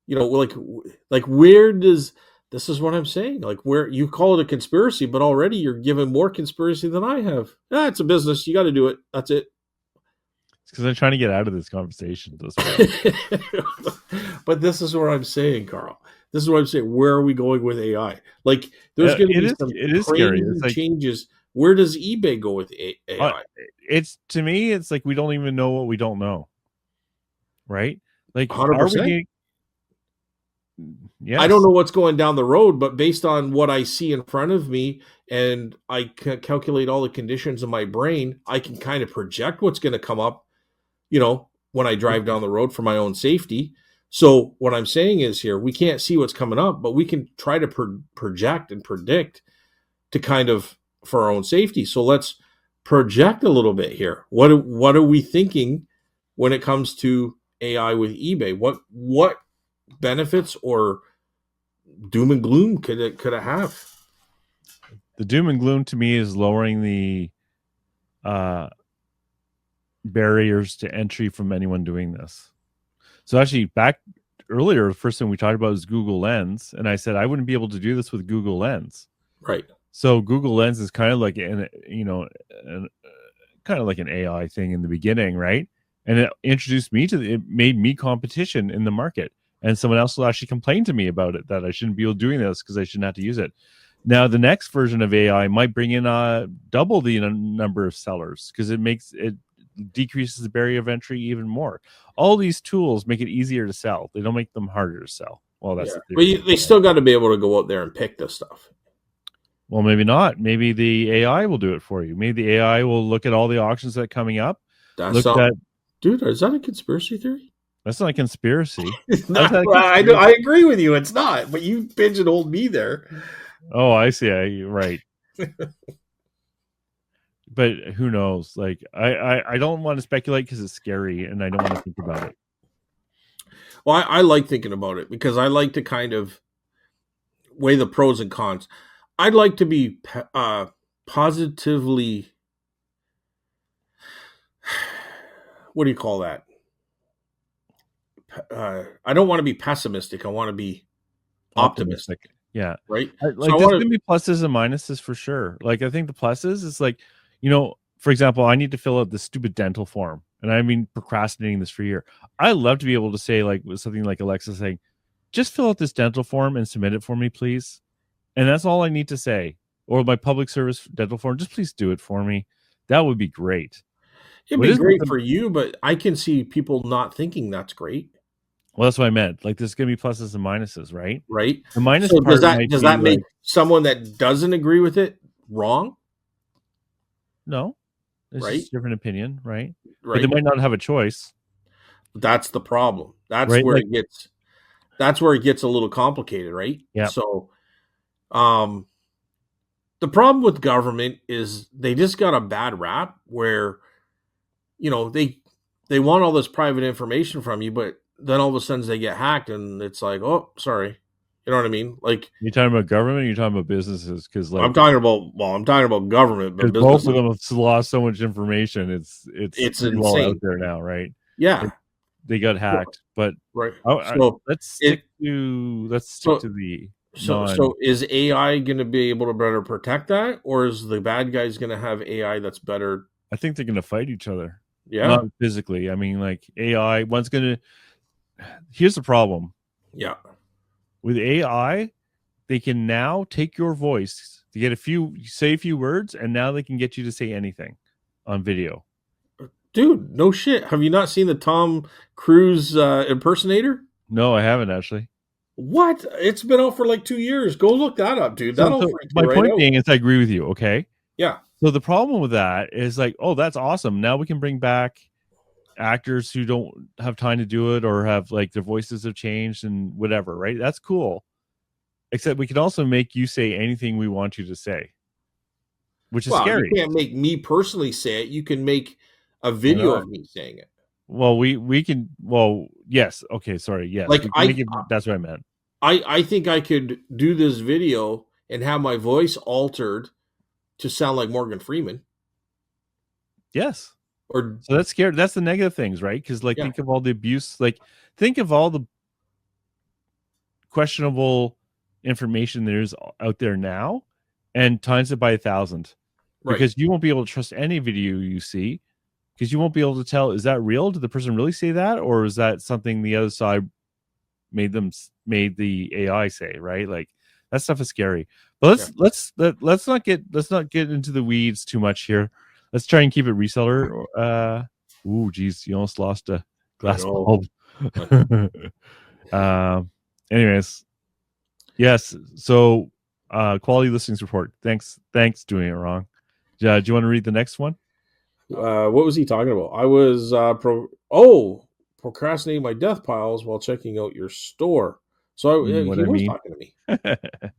like where does this is what I'm saying? Like, where you call it a conspiracy, but already you're giving more conspiracy than I have. Ah, it's a business. You got to do it. That's it. It's because I'm trying to get out of this conversation this way. But this is what I'm saying, Carl. This is what I'm saying. Where are we going with AI? Like, there's going to be some It is scary. crazy It's like changes. Where does eBay go with AI? it's to me, it's like we don't even know what we don't know, right? Like, are we 100%. getting? I don't Yes, know what's going down the road, but based on what I see in front of me and I calculate all the conditions in my brain, I can kind of project what's going to come up, when I drive down the road for my own safety. So what I'm saying is here, we can't see what's coming up, but we can try to project and predict to kind of for our own safety. So let's project a little bit here. What are we thinking when it comes to AI with eBay? What benefits or doom and gloom could it have? the doom and gloom to me is lowering the uh, barriers to entry from anyone doing this. So actually, back earlier, the first thing we talked about was Google Lens, and I said I wouldn't be able to do this with Google Lens. Right. So Google Lens is kind of like kind of like an AI thing in the beginning, right? And it introduced me to it made me competition in the market. And someone else will actually complain to me about it that I shouldn't be able doing this because I shouldn't have to use it. Now the next version of AI might bring in double the number of sellers because it decreases the barrier of entry even more. All these tools make it easier to sell. They don't make them harder to sell. Well, that's the theory. But they still got to be able to go out there and pick this stuff. Well, maybe not. Maybe the AI will do it for you. Maybe the AI will look at all the auctions that are coming up. Dude, is that a conspiracy theory? That's not a conspiracy. I agree with you. It's not, but you pigeonholed me there. Oh, I see. Right. But who knows? Like, I don't want to speculate because it's scary and I don't want to think about it. Well, I like thinking about it because I like to kind of weigh the pros and cons. I'd like to be positively, what do you call that? I don't want to be pessimistic. I want to be optimistic. Yeah. Right. There's going to be pluses and minuses for sure. Like, I think the pluses is like, for example, I need to fill out this stupid dental form and I've been procrastinating this for a year. I love to be able to say like something like Alexa saying, just fill out this dental form and submit it for me, please. And that's all I need to say. Or my public service dental form, just please do it for me. That would be great. It'd be great for you, but I can see people not thinking that's great. Well, that's what I meant. Like, there's going to be pluses and minuses, right? Right. The minus so part does that make someone that doesn't agree with it wrong? No. It's right. just a different opinion, right? Right. But they might not have a choice. That's the problem. That's right? where it gets. That's where it gets a little complicated, right? Yeah. So, the problem with government is they just got a bad rap where, they want all this private information from you, but then all of a sudden they get hacked and it's like, oh, sorry. You know what I mean? Like, you're talking about government or you're talking about businesses? Because I'm talking about government, but both of them have lost so much information. It's insane out there now, right? Yeah. They got hacked, but right. Let's stick to the. So is AI going to be able to better protect that, or is the bad guys going to have AI that's better? I think they're going to fight each other. Yeah, not physically. I mean, like AI. One's going to. Here's the problem. Yeah, with AI, they can now take your voice to say a few words, and now they can get you to say anything on video. Dude, no shit. Have you not seen the Tom Cruise impersonator? No, I haven't actually. What? It's been out for like 2 years. Go look that up, dude. My point being is I agree with you, okay? Yeah. So the problem with that is like, oh, that's awesome. Now we can bring back actors who don't have time to do it or have like their voices have changed and whatever, right? That's cool. Except we can also make you say anything we want you to say, which is Well, you scary. can't make me personally say it. You can make a Why video not? of me saying it. Well, we can. Well, yes. Okay, sorry. Yes, Like we can make it. That's what I meant. I think I could do this video and have my voice altered to sound like Morgan Freeman. Yes. Or So that's scary. That's the negative things, right? Because like, yeah, think of all the abuse. Like, think of all the questionable information there's out there now, and times it by 1,000. right. Because you won't be able to trust any video you see. Because you won't be able to tell, is that real? Did the person really say that, or is that something the other side made the AI say? Right? Like that stuff is scary. But Yeah, let's not get into the weeds too much here. Let's try and keep it reseller. Geez, you almost lost a I glass know. bulb. um, anyways, yes. So, quality listings report. Thanks, doing it wrong. Do you want to read the next one? What was he talking about? I was procrastinating my death piles while checking out your store. So What he I was mean. talking to me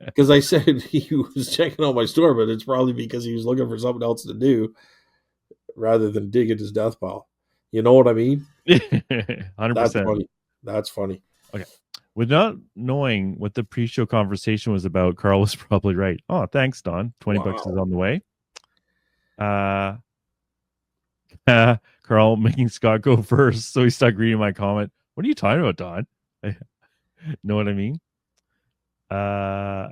because I said he was checking out my store, but it's probably because he was looking for something else to do rather than dig at his death pile. You know what I mean? 100%. That's funny. Okay. With not knowing what the pre-show conversation was about, Carl was probably right. Oh, thanks, Don. $20 is Wow. on the way. Carl making Scott go first, so he stopped reading my comment. What are you talking about, Don? Know what I mean? No,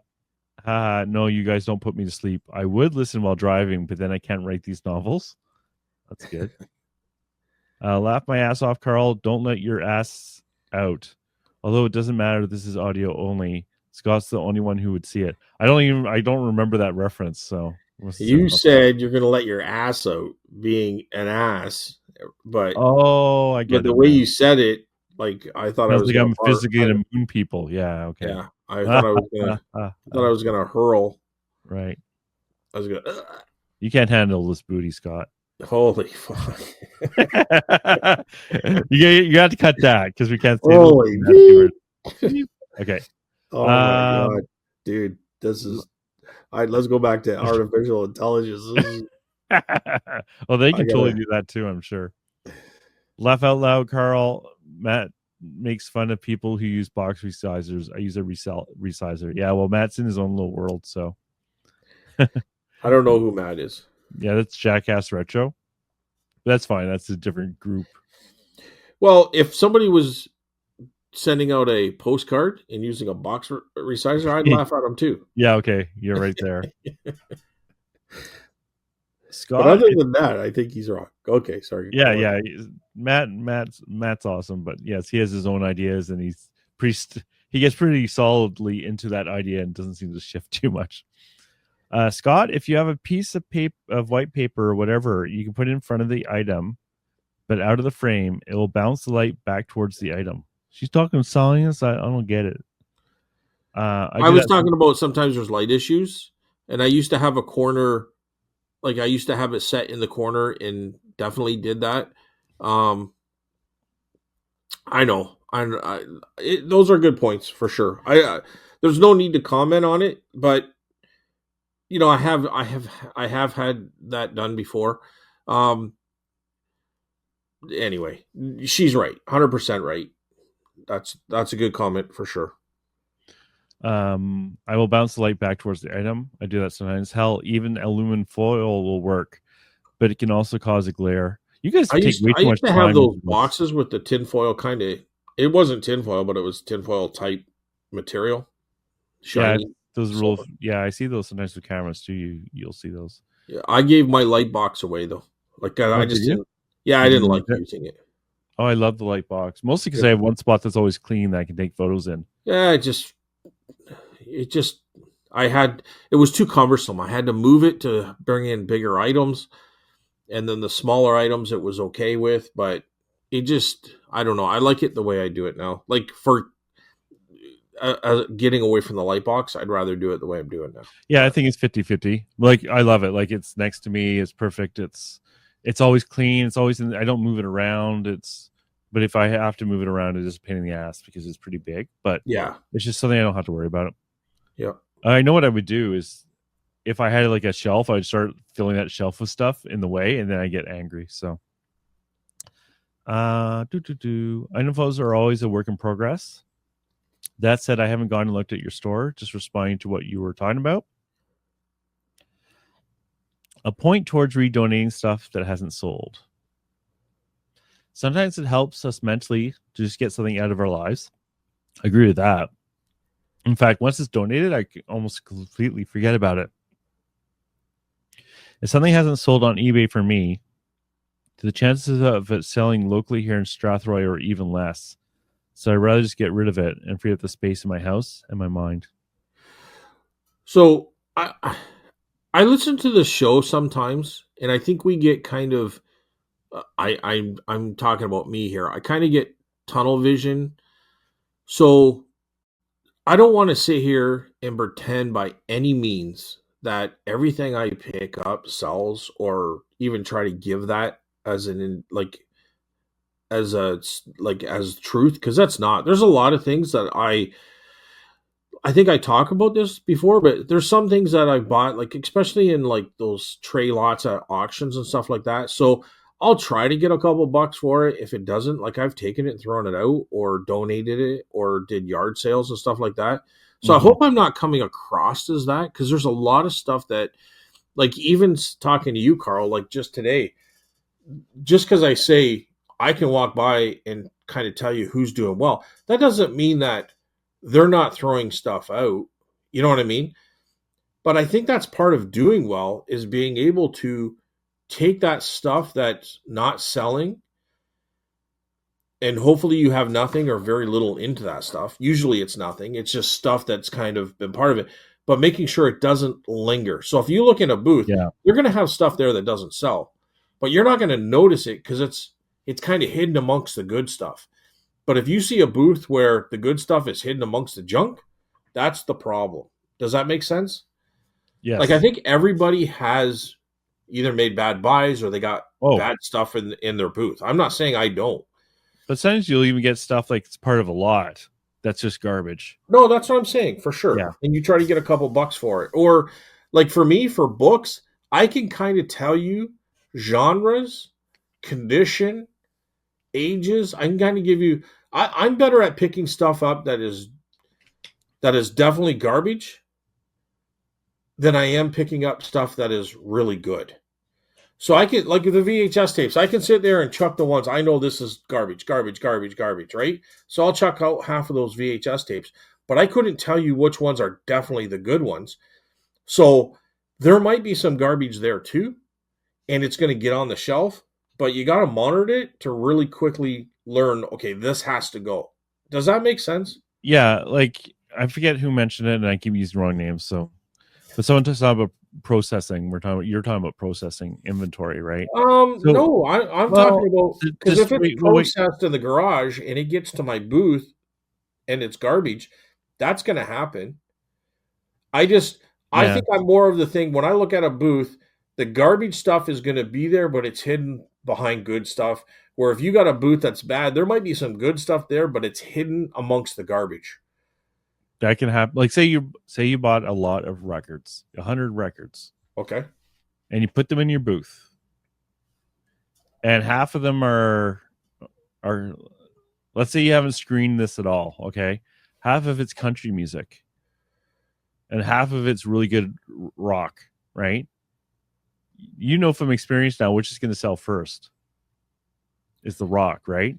you guys don't put me to sleep. I would listen while driving, but then I can't write these novels. That's good. Laugh my ass off, Carl. Don't let your ass out. Although it doesn't matter, this is audio only. Scott's the only one who would see it. I don't remember that reference. So You said you're going to let your ass out, being an ass, but oh, I get the it way now. you said it, like I thought I Sounds was like going to I'm physically in a moon people. Yeah, okay. yeah, I thought I was gonna hurl. Right. I was gonna. You can't handle this booty, Scott. Holy fuck! You got to cut that because we can't say those Holy nasty words. Okay. oh my god, dude, this is. All right, let's go back to artificial intelligence. Well, they I can totally gotta. do that too, I'm sure. Laugh out loud, Carl. Matt makes fun of people who use box resizers. I use a resizer. Yeah, well, Matt's in his own little world, so. I don't know who Matt is. Yeah, that's Jackass Retro. That's fine. That's a different group. Well, if somebody was sending out a postcard and using a box resizer, I'd laugh at them too. Yeah, okay. You're right there. But Scott. other than that, I think he's wrong. Okay, sorry. Yeah. Matt's awesome, but yes, he has his own ideas, and he gets pretty solidly into that idea and doesn't seem to shift too much. Scott, if you have a piece of paper, of white paper or whatever, you can put it in front of the item, but out of the frame, it will bounce the light back towards the item. She's talking science. I don't get it. I was talking about sometimes there's light issues, and I used to have a corner, like I used to have it set in the corner, and definitely did that. I know, those are good points for sure. There's no need to comment on it, but you know, I have had that done before. Anyway, she's right, 100% right. That's a good comment for sure. I will bounce the light back towards the item. I do that sometimes. Hell, even aluminum foil will work, but it can also cause a glare. You guys take way too much to time. have those boxes with the tinfoil kind of. It wasn't tinfoil, but it was tinfoil type material. Shiny. Yeah, those real. Yeah, I see those sometimes with cameras too. You'll see those. Yeah, I gave my light box away though. Like I just didn't. Yeah, I didn't like using it. Oh, I love the light box mostly because I have one spot that's always clean that I can take photos in. Yeah, it was too cumbersome. I had to move it to bring in bigger items, and then the smaller items it was okay with, but it just, I don't know. I like it the way I do it now. Like for getting away from the light box, I'd rather do it the way I'm doing now. Yeah, I think it's 50-50. Like I love it. Like it's next to me. It's perfect. It's It's always clean. It's always I don't move it around. But if I have to move it around, it is a pain in the ass because it's pretty big. But Yeah. it's just something I don't have to worry about. Yeah. I know what I would do is if I had like a shelf, I'd start filling that shelf with stuff in the way, and then I get angry. So, infos are always a work in progress. That said, I haven't gone and looked at your store. Just responding to what you were talking about. A point towards redonating stuff that hasn't sold. Sometimes it helps us mentally to just get something out of our lives. I agree with that. In fact, once it's donated, I almost completely forget about it. If something hasn't sold on eBay for me, the chances of it selling locally here in Strathroy are even less. So I'd rather just get rid of it and free up the space in my house and my mind. So I listen to the show sometimes, and I think we get kind of I'm talking about me here. I kind of get tunnel vision. So I don't want to sit here and pretend by any means that everything I pick up sells, or even try to give that as as truth, because that's not. There's a lot of things that I think I talk about this before, but there's some things that I bought, like especially in like those trade lots at auctions and stuff like that. So I'll try to get a couple bucks for it. If it doesn't, like I've taken it and thrown it out or donated it or did yard sales and stuff like that. So I hope I'm not coming across as that, because there's a lot of stuff that, like even talking to you, Carl, like just today, just because I say I can walk by and kind of tell you who's doing well, that doesn't mean that they're not throwing stuff out. You know what I mean? But I think that's part of doing well, is being able to take that stuff that's not selling, and hopefully you have nothing or very little into that stuff. Usually it's nothing. It's just stuff that's kind of been part of it, but making sure it doesn't linger. So if you look in a booth, you're going to have stuff there that doesn't sell, but you're not going to notice it because it's kind of hidden amongst the good stuff. But if you see a booth where the good stuff is hidden amongst the junk, that's the problem. Does that make sense? Yes. Like I think everybody has either made bad buys or they got bad stuff in their booth. I'm not saying I don't. But sometimes you'll even get stuff like it's part of a lot that's just garbage. No, that's what I'm saying, for sure. Yeah. And you try to get a couple bucks for it. Or like for me, for books, I can kind of tell you genres, condition, ages. I can kind of give you. I'm better at picking stuff up that is definitely garbage than I am picking up stuff that is really good. So I can, like the VHS tapes, I can sit there and chuck the ones I know this is garbage, garbage, garbage, garbage, right? So I'll chuck out half of those VHS tapes, but I couldn't tell you which ones are definitely the good ones. So there might be some garbage there too, and it's going to get on the shelf, but you got to monitor it to really quickly learn, okay, this has to go. Does that make sense? Yeah, like I forget who mentioned it, and I keep using the wrong names. So, but someone talks about processing. You're talking about processing inventory, right? No, I'm talking about, because if it's processed in the garage and it gets to my booth and it's garbage, that's going to happen. I think I'm more of the thing when I look at a booth, the garbage stuff is going to be there, but it's hidden behind good stuff. Where if you got a booth that's bad, there might be some good stuff there, but it's hidden amongst the garbage. That can happen. Like say you bought a lot of records, 100 records. Okay. And you put them in your booth. And half of them are let's say you haven't screened this at all, okay? Half of it's country music. And half of it's really good rock, right? You know from experience now which is going to sell first. Is the rock, right?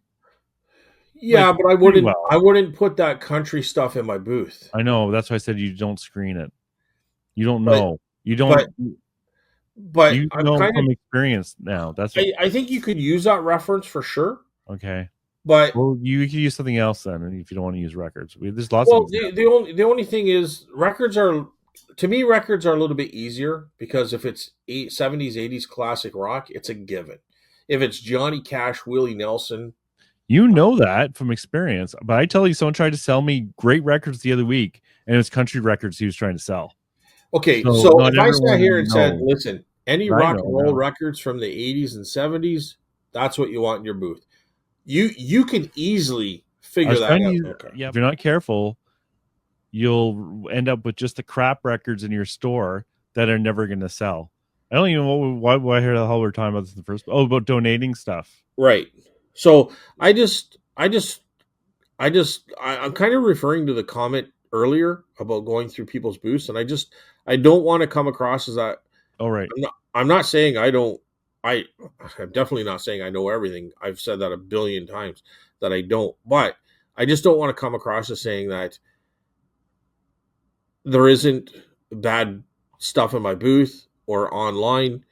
Yeah, like, but I wouldn't put that country stuff in my booth. I know, that's why I said you don't screen it. You don't know. You don't. But you know from experience now. That's what, I think you could use that reference for sure. Okay. But you could use something else then, if you don't want to use records. There's lots. Well, the only thing is records are a little bit easier, because if it's 70s, 80s classic rock, it's a given. If it's Johnny Cash, Willie Nelson, you know that from experience. But I tell you, someone tried to sell me great records the other week, and it was country records he was trying to sell. Okay, so if I sat here and said, "Listen, Any I rock know and roll now. records from the 80s and 70s, that's what you want in your booth. You can easily I figure was that trying to out. use, Okay. yeah, if you're not careful, you'll end up with just the crap records in your store that are never going to sell. I don't even know why hear the hell we're talking about this in the first. Oh, about donating stuff. Right. So I'm kind of referring to the comment earlier about going through people's booths, and I don't want to come across as that. Oh, right. I'm not saying I don't. I I'm definitely not saying I know everything. I've said that a billion times that I don't, but I just don't want to come across as saying that there isn't bad stuff in my booth or online,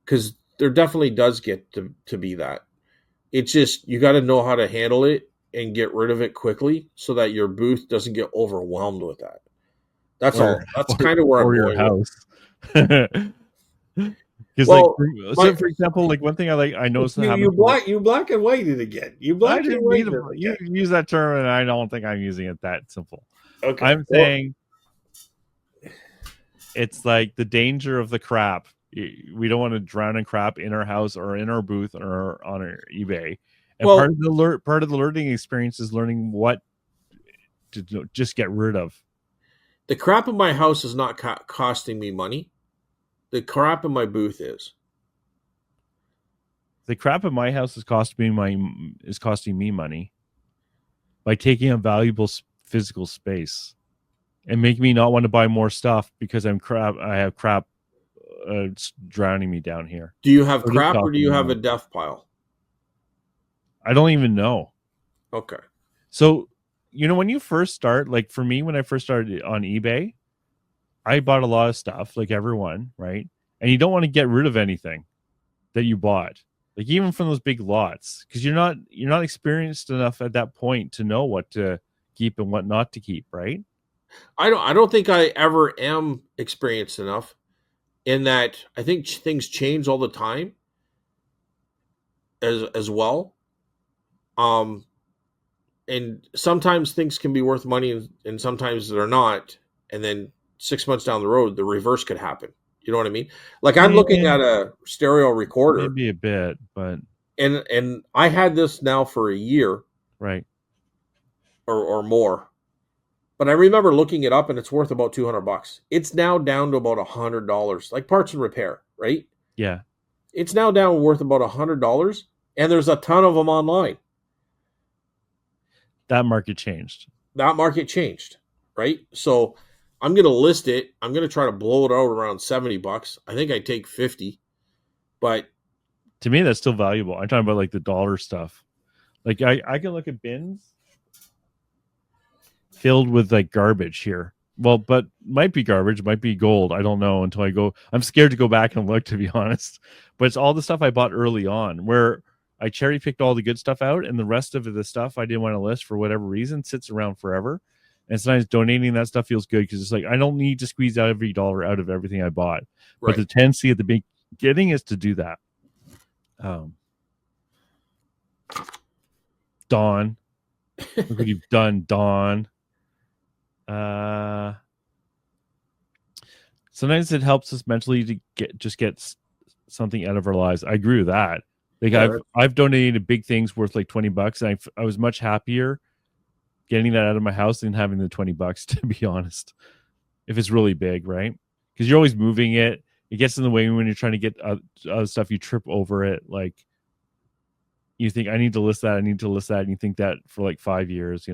because there definitely does get to be that. It's just you got to know how to handle it and get rid of it quickly so that your booth doesn't get overwhelmed with that. That's or all. That's or, kind of where I'm or your going with. house. Because like Well, my for example, like one thing I noticed that happens you black and white it again. You I black and didn't white mean it to you again. use that term and I don't think I'm using it that simple. Okay. I'm Well, saying it's like the danger of the crap. We don't want to drown in crap in our house or in our booth or on our eBay. And well, part of the learning experience is learning what to just get rid of. the crap in my house is not costing me money. The crap in my booth is. The crap in my house is costing me money by taking up valuable physical space and making me not want to buy more stuff because I have crap drowning me down here. Do you have So it is crap or do costing you me have a money. death pile? I don't even know. Okay. So, when you first start, like for me, when I first started on eBay, I bought a lot of stuff, like everyone, right? And you don't want to get rid of anything that you bought, like even from those big lots, because you're not experienced enough at that point to know what to keep and what not to keep, right? I don't think I ever am experienced enough in that I think things change all the time as well. Um and sometimes things can be worth money and sometimes they're not, and then 6 months down the road the reverse could happen. You know what I mean? Like I'm looking Yeah, at a stereo recorder, maybe a bit, but and I had this now for a year right. or more. But I remember looking it up and it's worth about $200. It's now down to about $100, like parts and repair, right? Yeah, It's now down worth about $100, and there's a ton of them online. that market changed. That market changed, right? So I'm going to list it. I'm going to try to blow it out around $70. I think I take 50, but To me, that's still valuable. I'm talking about like the dollar stuff. Like I can look at bins filled with like garbage here. Well, but might be garbage, might be gold. I don't know until I go. I'm scared to go back and look, to be honest. But it's all the stuff I bought early on, where I cherry picked all the good stuff out, and the rest of the stuff I didn't want to list for whatever reason sits around forever. And sometimes donating that stuff feels good because it's like I don't need to squeeze out every dollar out of everything I bought. But right. the tendency at the beginning is to do that. Um, Dawn, look what you've done, Dawn. Uh, Sometimes it helps us mentally to get something out of our lives. I agree with that. Like Yeah, I've donated big things worth like $20, and I was much happier getting that out of my house than having the $20. To be honest, if it's really big, right? Because you're always moving it. It gets in the way when you're trying to get other stuff. You trip over it. Like you think I need to list that. I need to list that, and you think that for like 5 years.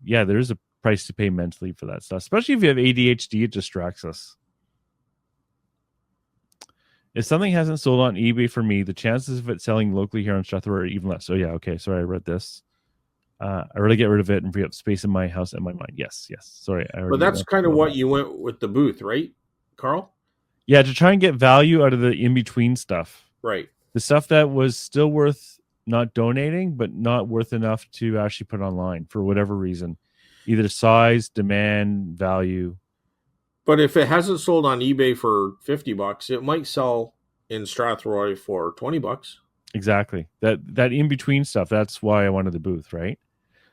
Yeah, there's a price to pay mentally for that stuff, especially if you have ADHD. It distracts us. If something hasn't sold on eBay for me, the chances of it selling locally here on Strathroy are even less. So yeah, okay. Sorry, I read this. I already get rid of it and free up space in my house and my mind. Yes, yes. Sorry, I but already that's went kind of through all what that. you went with the booth, right, Carl? Yeah, to try and get value out of the in between stuff, Right. the stuff that was still worth not donating, but not worth enough to actually put online for whatever reason, either size, demand, value. But if it hasn't sold on eBay for $50, it might sell in Strathroy for $20. Exactly. That in between stuff. That's why I wanted the booth, right?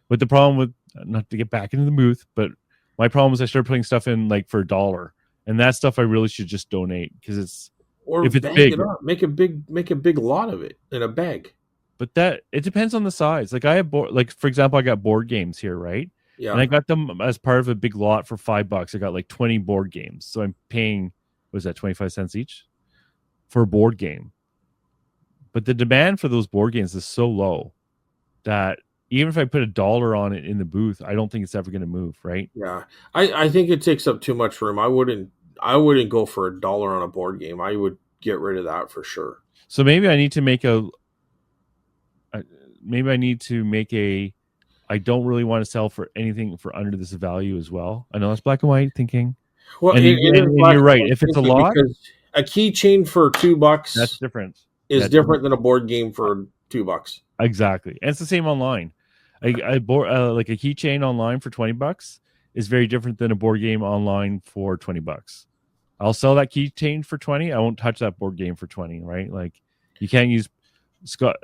But the problem with not to get back into the booth, but my problem is I started putting stuff in like for $1, and that stuff I really should just donate because it's or if it's bag big. it up. Make a big lot of it in a bag. But that it depends on the size. Like I have like for example, I got board games here, right? And Yeah, I got them as part of a big lot for $5. I got like 20 board games. So I'm paying, what is that, 25 cents each for a board game. But the demand for those board games is so low that even if I put $1 on it in the booth, I don't think it's ever going to move, right? yeah. I think it takes up too much room. I wouldn't go for $1 on a board game. I would get rid of that for sure. So maybe I need to make maybe I need to make a I don't really want to sell for anything for under this value as well. I know it's black and white thinking. Well, And, it is and black you're and right. white If it's a thinking lot, because a keychain for that's $2 different. is That's different than a board game for $2. exactly. And it's the same online. I bought like a keychain online for $20 is very different than a board game online for $20. I'll sell that keychain for 20. I won't touch that board game for 20, right? Like you can't use Scott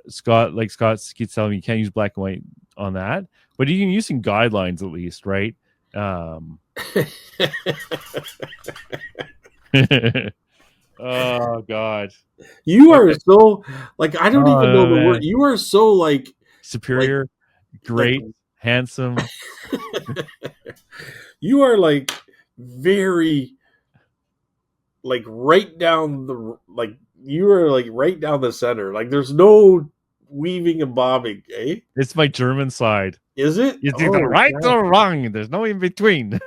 keeps telling me you can't use black and white on that, but you can use some guidelines at least, right? Oh God. You Like are so like I don't even know the word. man. You are so like Superior, like great, handsome. you are like very like right down the like you are like right down the center. Like there's no weaving and bobbing, eh? It's my German side. Is it? It's either Oh, right or wrong. There's no in between.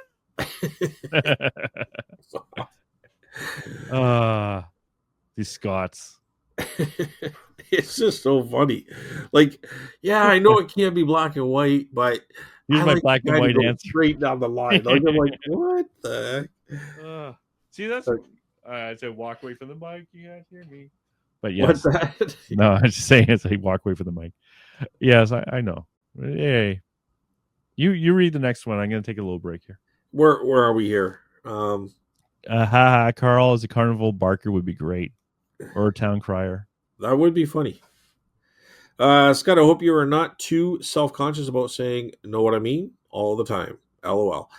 These Scots. it's just so funny. Like, yeah, I know it can't be black and white, but Here's I my like black the and guy to white go answer. straight down the line. Like I'm like, what the See, that's heck? I said walk away from the mic. You guys hear me? But What's yes, that? no, I'm just saying it's like walk away from the mic. Yes, I know. Hey, you read the next one. I'm gonna take a little break here. Where are we here? Haha, Carl as a carnival barker would be great, or a town crier. That would be funny. Scott, I hope you are not too self-conscious about saying "know what I mean" all the time. LOL.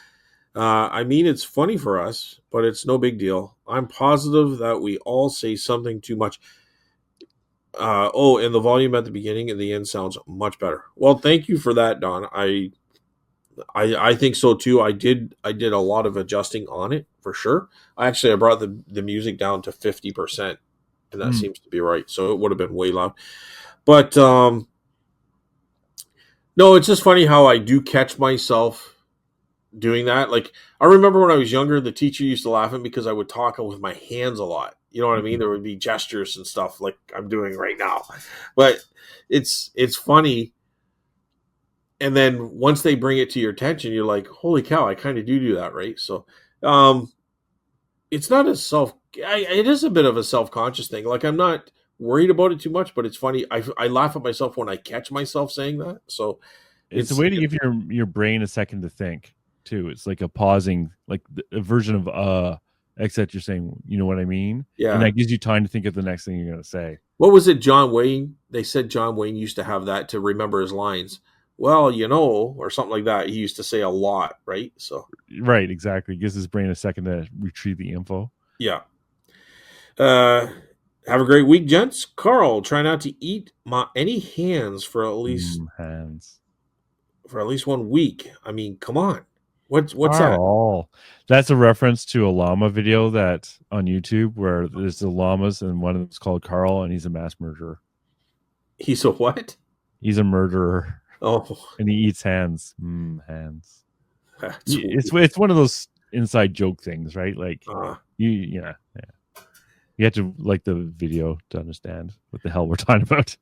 I mean, it's funny for us, but it's no big deal. I'm positive that we all say something too much. And the volume at the beginning and the end sounds much better. Well, thank you for that, Don. I think so too. I did a lot of adjusting on it for sure. I brought the music down to 50%, and that seems to be right. So it would have been way loud. But no, it's just funny how I do catch myself doing that. Like I remember when I was younger, the teacher used to laugh at me because I would talk with my hands a lot. You know what I mean? There would be gestures and stuff like I'm doing right now. But it's funny. And then once they bring it to your attention, you're like, holy cow, I kind of do that, right? So it's not a it is a bit of a self-conscious thing. Like I'm not worried about it too much, but it's funny. I laugh at myself when I catch myself saying that. So It's a way to give your brain a second to think too. It's like a pausing, like a version of except you're saying, you know what I mean? yeah. And that gives you time to think of the next thing you're gonna say. What was it, John Wayne? They said John Wayne used to have that to remember his lines. Well, or something like that. He used to say a lot, right? So Right, exactly. It gives his brain a second to retrieve the info. yeah. Have a great week, gents. Carl, try not to eat any hands for at least Hands. 1 week. I mean, come on. What's that? Carl. That's a reference to a llama video that on YouTube where there's the llamas and one of them's called Carl and he's a mass murderer. He's a what? He's a murderer. Oh, and he eats hands. Hands. that's It's one of those inside joke things, right? Like yeah. You have to like the video to understand what the hell we're talking about.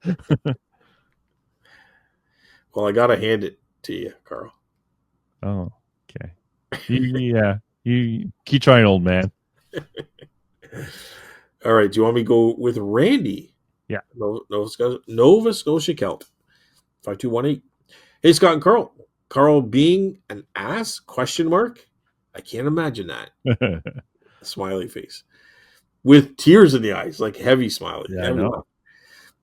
Well, I gotta hand it to you, Carl. Oh, okay. You keep trying, old man. All right. Do you want me to go with Randy? Yeah. Nova Scotia Celt. 5218. Hey, Scott and Carl. Carl being an ass? Question mark. I can't imagine that. Smiley face. With tears in the eyes, like heavy smiley. Yeah, I know.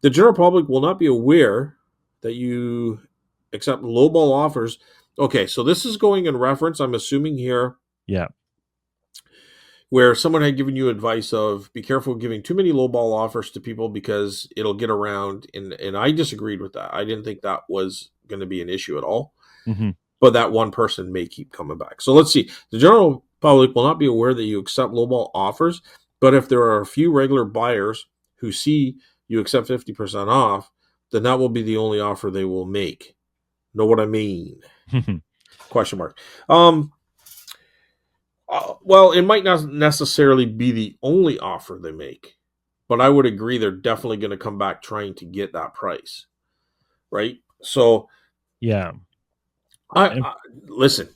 The general public will not be aware that you accept lowball offers. Okay, so this is going in reference, I'm assuming here. Yeah. where someone had given you advice of be careful giving too many lowball offers to people because it'll get around, and I disagreed with that. I didn't think that was going to be an issue at all, Hmm. but that one person may keep coming back. So let's see. The general public will not be aware that you accept lowball offers, but if there are a few regular buyers who see you accept 50% off, then that will be the only offer they will make. Know what I mean? Question mark. Well, it might not necessarily be the only offer they make, but I would agree they're definitely going to come back trying to get that price, right? So, Yeah. I, And I listen.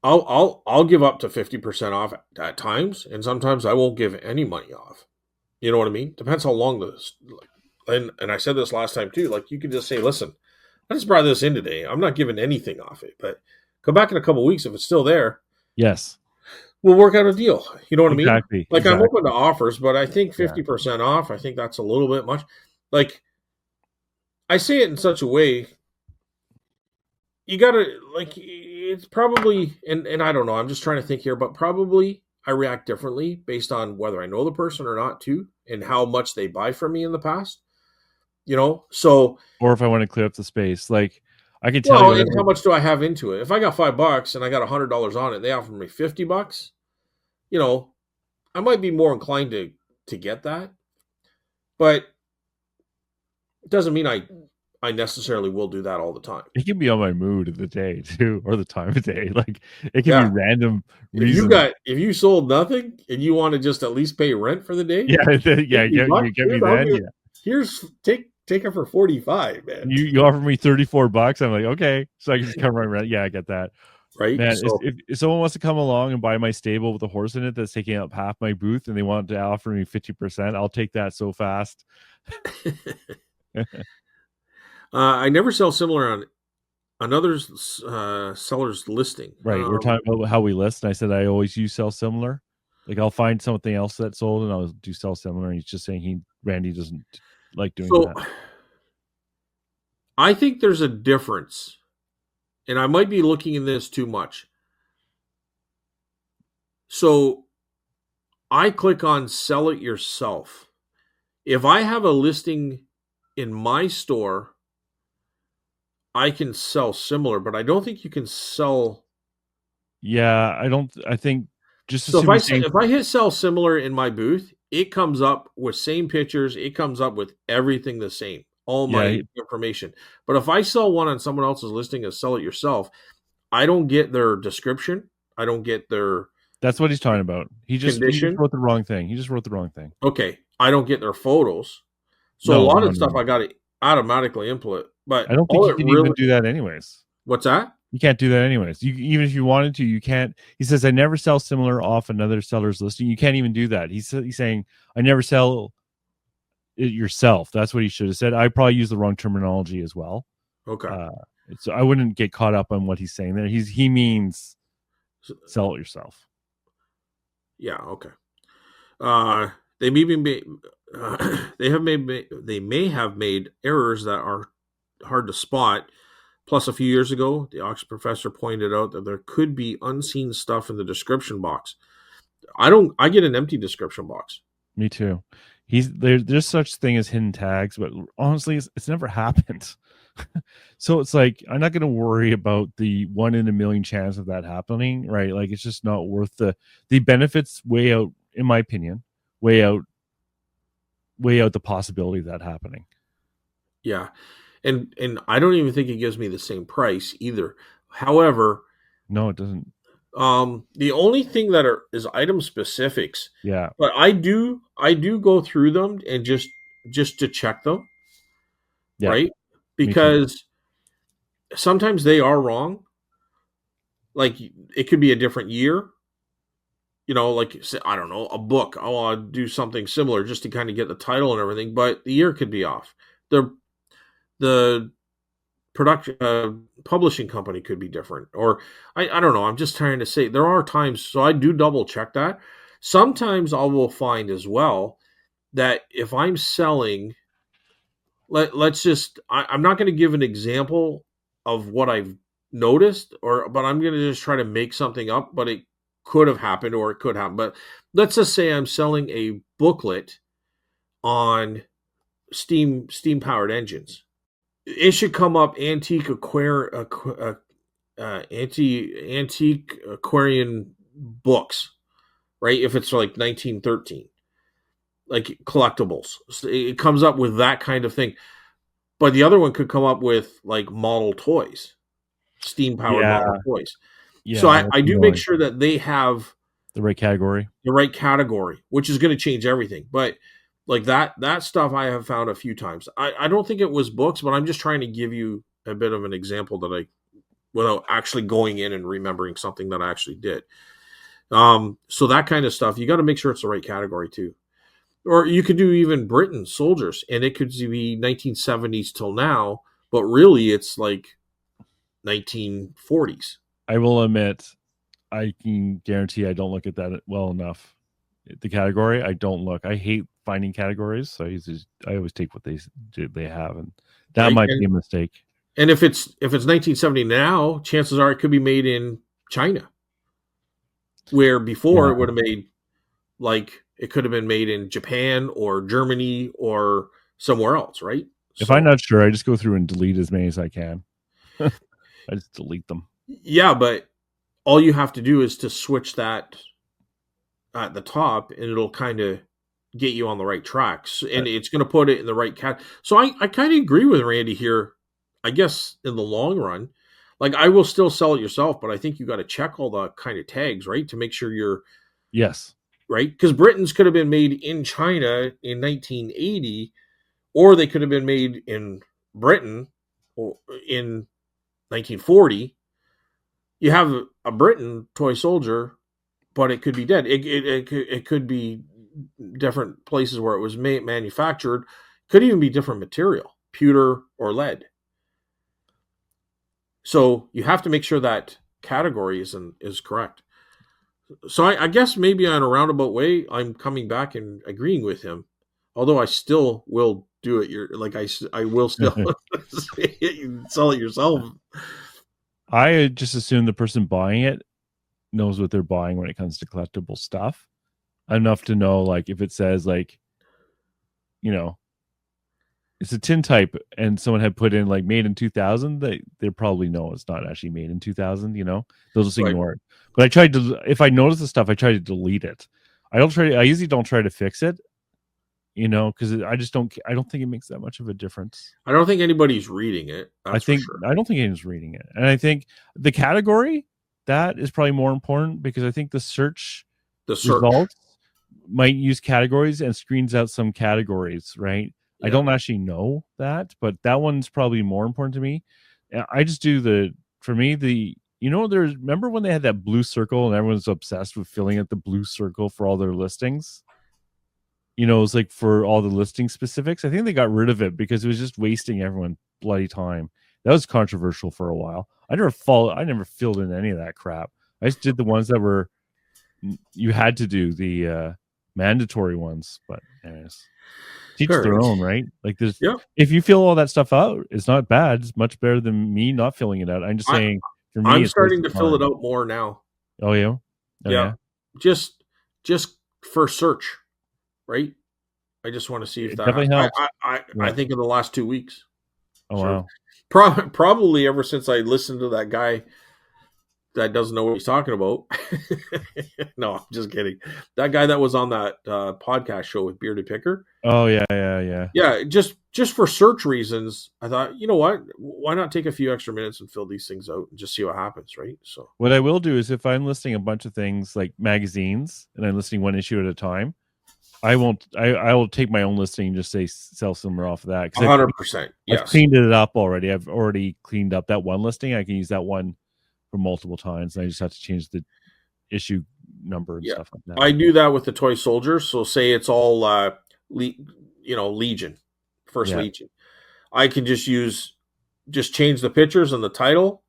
I'll give up to 50% off at times, and sometimes I won't give any money off. You know what I mean? Depends how long this. And I said this last time too. Like you could just say, listen, I just brought this in today. I'm not giving anything off it, but come back in a couple of weeks if it's still there. yes, We'll work out a deal. You know what I mean? exactly. Like I'm open Exactly. to offers, but I think Yeah. 50% off, I think that's a little bit much. Like I say it in such a way, you gotta like it's probably and I don't know, I'm just trying to think here, but probably I react differently based on whether I know the person or not too, and how much they buy from me in the past. So Or if I want to clear up the space, like I can tell you well, and whatever. how much do I have into it? If I got $5 and I got $100 on it, they offer me $50, you know, I might be more inclined to get that, but it doesn't mean I necessarily will do that all the time. It can be on my mood of the day too, or the time of day. Like it can be Yeah. random If you reasons. got if you sold nothing and you want to just at least pay rent for the day, Yeah, yeah. 50 You bucks, get me dude, I'll then. give Yeah, here's take it for 45, man. you offer me $34. I'm like, okay, so I can just cover my rent. Yeah, I get that. Right? Man, So if someone wants to come along and buy my stable with a horse in it that's taking up half my booth, and they want to offer me 50%, I'll take that so fast. I never sell similar on another seller's listing. Right. We're talking about how we list. And I said I always use sell similar. Like I'll find something else that's sold and I'll do sell similar. And he's just saying Randy doesn't like doing So that. I think there's a difference, and I might be looking in this too much. So I click on sell it yourself. If I have a listing in my store, I can sell similar, but I don't think you can sell. Yeah, I think just So assume you're saying if I hit sell similar in my booth, it comes up with same pictures. It comes up with everything the same, all yeah, my information. But if I sell one on someone else's listing as sell it yourself, I don't get their description. I don't get their that's what he's talking about. He just condition. wrote the wrong thing. He just wrote the wrong thing. Okay, I don't get their photos. So a No, lot no, of no, stuff no. I got to automatically input. I But don't think all you it can even really do that anyways. what's that? You can't do that anyways. You even if you wanted to, you can't. He says I never sell similar off another seller's listing. You can't even do that. He's saying I never sell it yourself. That's what he should have said. I probably used the wrong terminology as well. Okay. Uh, so I wouldn't get caught up on what he's saying there. He means So, sell it yourself. yeah. Okay. Uh, they may be they may have made errors that are hard to spot. Plus, a few years ago, the auction professor pointed out that there could be unseen stuff in the description box. I get an empty description box. Me too. There's such thing as hidden tags, but honestly, it's never happened. So it's like I'm not going to worry about the 1 in a million chance of that happening, right? Like it's just not worth the benefits way out, in my opinion, way out the possibility of that happening. Yeah, and I don't even think it gives me the same price either. However, No, it doesn't. the only thing that is item specifics, Yeah, but I do go through them and just to check them, yeah, right? me too. Because sometimes they are wrong. Like it could be a different year. Like I don't know, a book. I want to do something similar just to kind of get the title and everything, but the year could be off. The production publishing company could be different, or I don't know. I'm just trying to say there are times, so I do double check that. Sometimes I will find as well that if I'm selling, let's just I'm not going to give an example of what I've noticed, but I'm going to just try to make something up, but it could have happened or it could happen. But let's just say I'm selling a booklet on steam powered engines. It should come up antique Aquarian books, right? If it's like 1913, like collectibles, it comes up with that kind of thing. But the other one could come up with like model toys, steam powered Yeah, model toys. So yeah, I that's do make annoying. sure that they have The right category. the right category, which is going to change everything. But like that stuff I have found a few times. I don't think it was books, but I'm just trying to give you a bit of an example that I without actually going in and remembering something that I actually did. So that kind of stuff, you got to make sure it's the right category too. Or you could do even Britain soldiers, and it could be 1970s till now, but really it's like 1940s. I will admit, I can guarantee I don't look at that well enough. The category, I don't look. I hate finding categories, so I always take what they have, and that Right? might be a mistake. And if it's 1970 now, chances are it could be made in China, where before Yeah. it would have made like it could have been made in Japan or Germany or somewhere else, right? If I'm So not sure, I just go through and delete as many as I can. I just delete them. yeah, but all you have to do is to switch that at the top, and it'll kind of get you on the right tracks, Uh, and it's going to put it in the right cat. So I kind of agree with Randy here. I guess in the long run, like I will still sell it yourself, but I think you got to check all the kind of tags, right, to make sure you're yes. right, because Britons could have been made in China in 1980, or they could have been made in Britain in 1940. You have a Britain toy soldier, but it could be dead. It could be different places where it was manufactured. Could even be different material, pewter or lead. So you have to make sure that category is correct. So I guess maybe in a roundabout way, I'm coming back and agreeing with him. Although I still will do it. I will still sell it yourself. I just assume the person buying it knows what they're buying when it comes to collectible stuff enough to know, like, if it says, like, you know, it's a tin type and someone had put in like made in 2000, they probably know it's not actually made in 2000. They'll just Right. ignore it. But I tried to, if I notice the stuff, I try to delete it. I usually don't try to fix it, because I don't think it makes that much of a difference. I don't think anybody's reading it. That's for sure. I don't think anyone's reading it. And I think the category, that is probably more important, because I think the search The search. results might use categories and screens out some categories, right? I Yeah. don't actually know that, but that one's probably more important to me. I just do for me, remember when they had that blue circle and everyone's obsessed with filling out the blue circle for all their listings? It was like for all the listing specifics. I think they got rid of it because it was just wasting everyone bloody time. That was controversial for a while. I never filled in any of that crap. I just did the ones that were, you had to do the mandatory ones. But anyways, teach All their right. own, right? Like, Yeah. if you fill all that stuff out, it's not bad. It's much better than me not filling it out. I'm just I saying, for me, I'm it's waste starting to of fill it time. out more now. Oh yeah, oh Yeah. yeah. Just for search, right? I just want to see if It that definitely helps. I Yeah. think in the last 2 weeks. Oh Sort of wow. probably ever since I listened to that guy that doesn't know what he's talking about. No, I'm just kidding. That guy that was on that podcast show with Bearded Picker. Oh yeah, yeah, yeah. Yeah, just for search reasons, I thought, you know what? Why not take a few extra minutes and fill these things out and just see what happens, right? So What I will do is, if I'm listing a bunch of things like magazines and I'm listing one issue at a time, I won't. I will take my own listing and just say sell somewhere off of that, because 100%. I've Yes. cleaned it up already. I've already cleaned up that one listing. I can use that one for multiple times, and I just have to change the issue number and Yeah. stuff like that. I do that with the toy soldiers. So say it's all Legion, First Yeah. Legion. I can just change the pictures and the title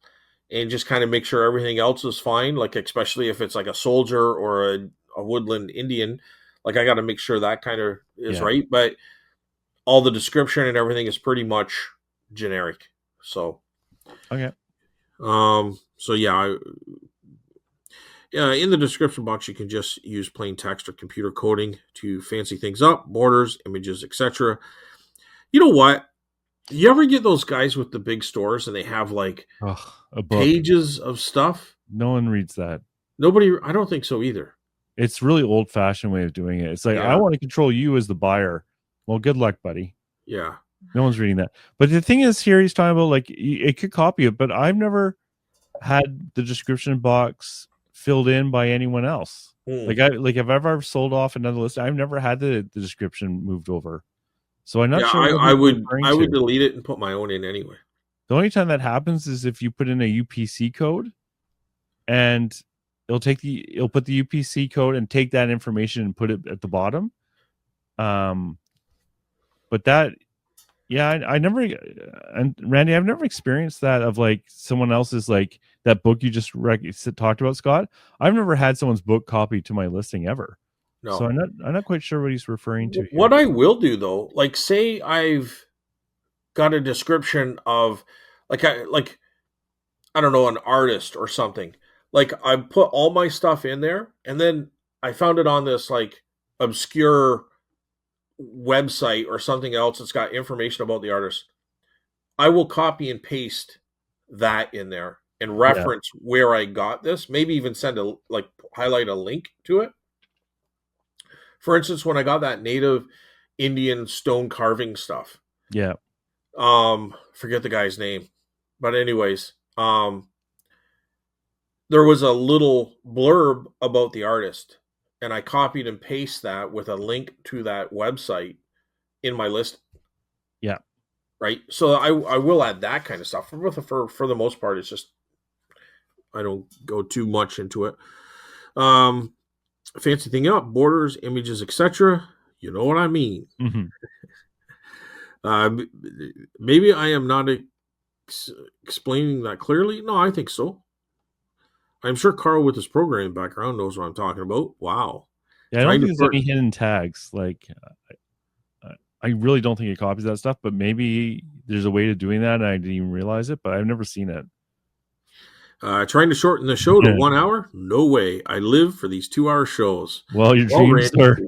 and just kind of make sure everything else is fine. Like, especially if it's like a soldier or a woodland Indian, like I got to make sure that kind of is Yeah. right. But all the description and everything is pretty much generic. So, Okay. so yeah, In the description box, you can just use plain text or computer coding to fancy things up, borders, images, etc. You know what? You ever get those guys with the big stores and they have like Ugh, a book. pages of stuff? No one reads that. Nobody, I don't think so either. It's really old fashioned way of doing it. It's like, I Yeah, want to control you as the buyer. Well, good luck, buddy. yeah, No one's reading that. But the thing is, here he's talking about like it could copy it, but I've never had the description box filled in by anyone else. Hmm. Like if I've ever sold off another list, I've never had the description moved over. So I'm not Yeah. sure what I he's would, referring I would to. delete it and put my own in anyway. The only time that happens is if you put in a UPC code, and it'll put the UPC code and take that information and put it at the bottom. But that, yeah, I never, and Randy, I've never experienced that of like someone else's, like that book you just talked about, Scott. I've never had someone's book copied to my listing ever. So No. I'm not quite sure what he's referring to here. What I will do though, like say I've got a description of I don't know, an artist or something. Like I put all my stuff in there and then I found it on this like obscure website or something else that's got information about the artist. I will copy and paste that in there and Yeah, reference where I got this, maybe even send a like highlight a link to it. For instance, when I got that native Indian stone carving stuff, yeah, forget the guy's name, but anyways, there was a little blurb about the artist, and I copied and pasted that with a link to that website in my list. yeah. Right, so I will add that kind of stuff. For the most part, it's just I don't go too much into it. Um, Fancy thing up, borders, images, etc. You know what I mean. Mm-hmm. Uh, Maybe I am not explaining that clearly. No, I think so. I'm sure Carl, with his programming background, knows what I'm talking about. Wow. Yeah, I don't Trying think to there's sort any hidden tags. Like, I really don't think it copies that stuff, but maybe there's a way to doing that and I didn't even realize it, but I've never seen it. trying to shorten the show to 1 hour? No way. I live for these 2 hour shows. Well, your Well, dreams Randy, are,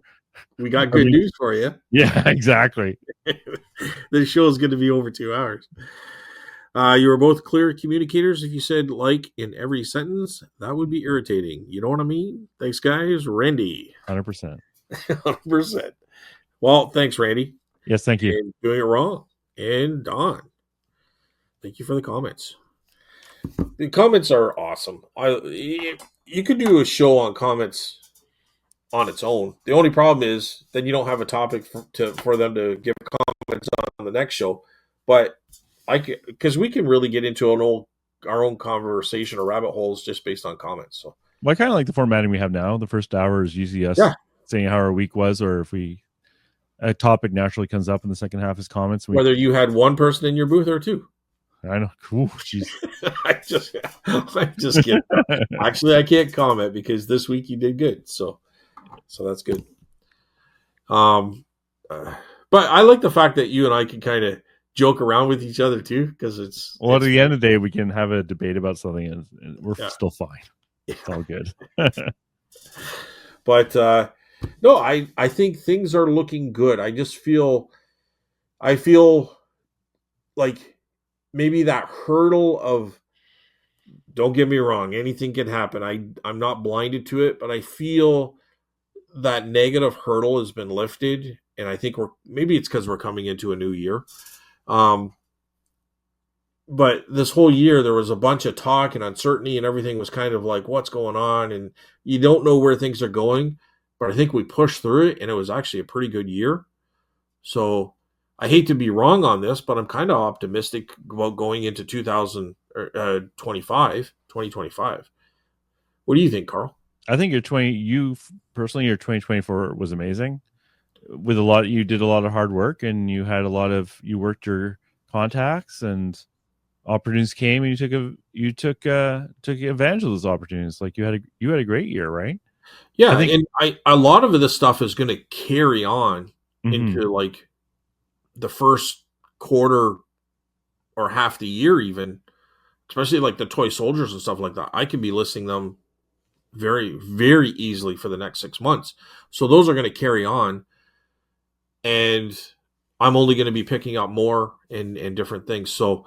we got I good mean, news for you. yeah, exactly. This show is going to be over 2 hours. You were both clear communicators. If you said like in every sentence, that would be irritating. You know what I mean? Thanks, guys. Randy. 100%. 100%. Well, thanks, Randy. Yes, thank you. And doing it wrong. And Don. Thank you for the comments. The comments are awesome. You could do a show on comments on its own. The only problem is then you don't have a topic for them to give comments on the next show. But because we can really get into our own conversation or rabbit holes just based on comments. So Well, I kind of like the formatting we have now. The first hour is usually us saying how our week was, or if a topic naturally comes up in the second half is comments. Whether you had one person in your booth or two. I know. Cool. Jeez. I'm just kidding. Actually, I can't comment because this week you did good. So that's good. But I like the fact that you and I can kind of joke around with each other too, because at the end of the day, we can have a debate about something and we're still fine. It's all good. But no, I think things are looking good. I feel like maybe that hurdle of, don't get me wrong, anything can happen. I'm not blinded to it, but I feel that negative hurdle has been lifted, and I think maybe it's because we're coming into a new year. But this whole year there was a bunch of talk and uncertainty, and everything was kind of like, what's going on, and you don't know where things are going. But I think we pushed through it, and it was actually a pretty good year. So I hate to be wrong on this, but I'm kind of optimistic about going into 2025. What do you think, Carl? I think your 2024 was amazing. With you did a lot of hard work, and you worked your contacts, and opportunities came, and you took advantage of those opportunities. Like you had a great year, right? Yeah, and a lot of this stuff is going to carry on into like the first quarter or half the year, even, especially like the toy soldiers and stuff like that. I could be listing them very, very easily for the next 6 months. So those are going to carry on, and I'm only going to be picking up more and different things. So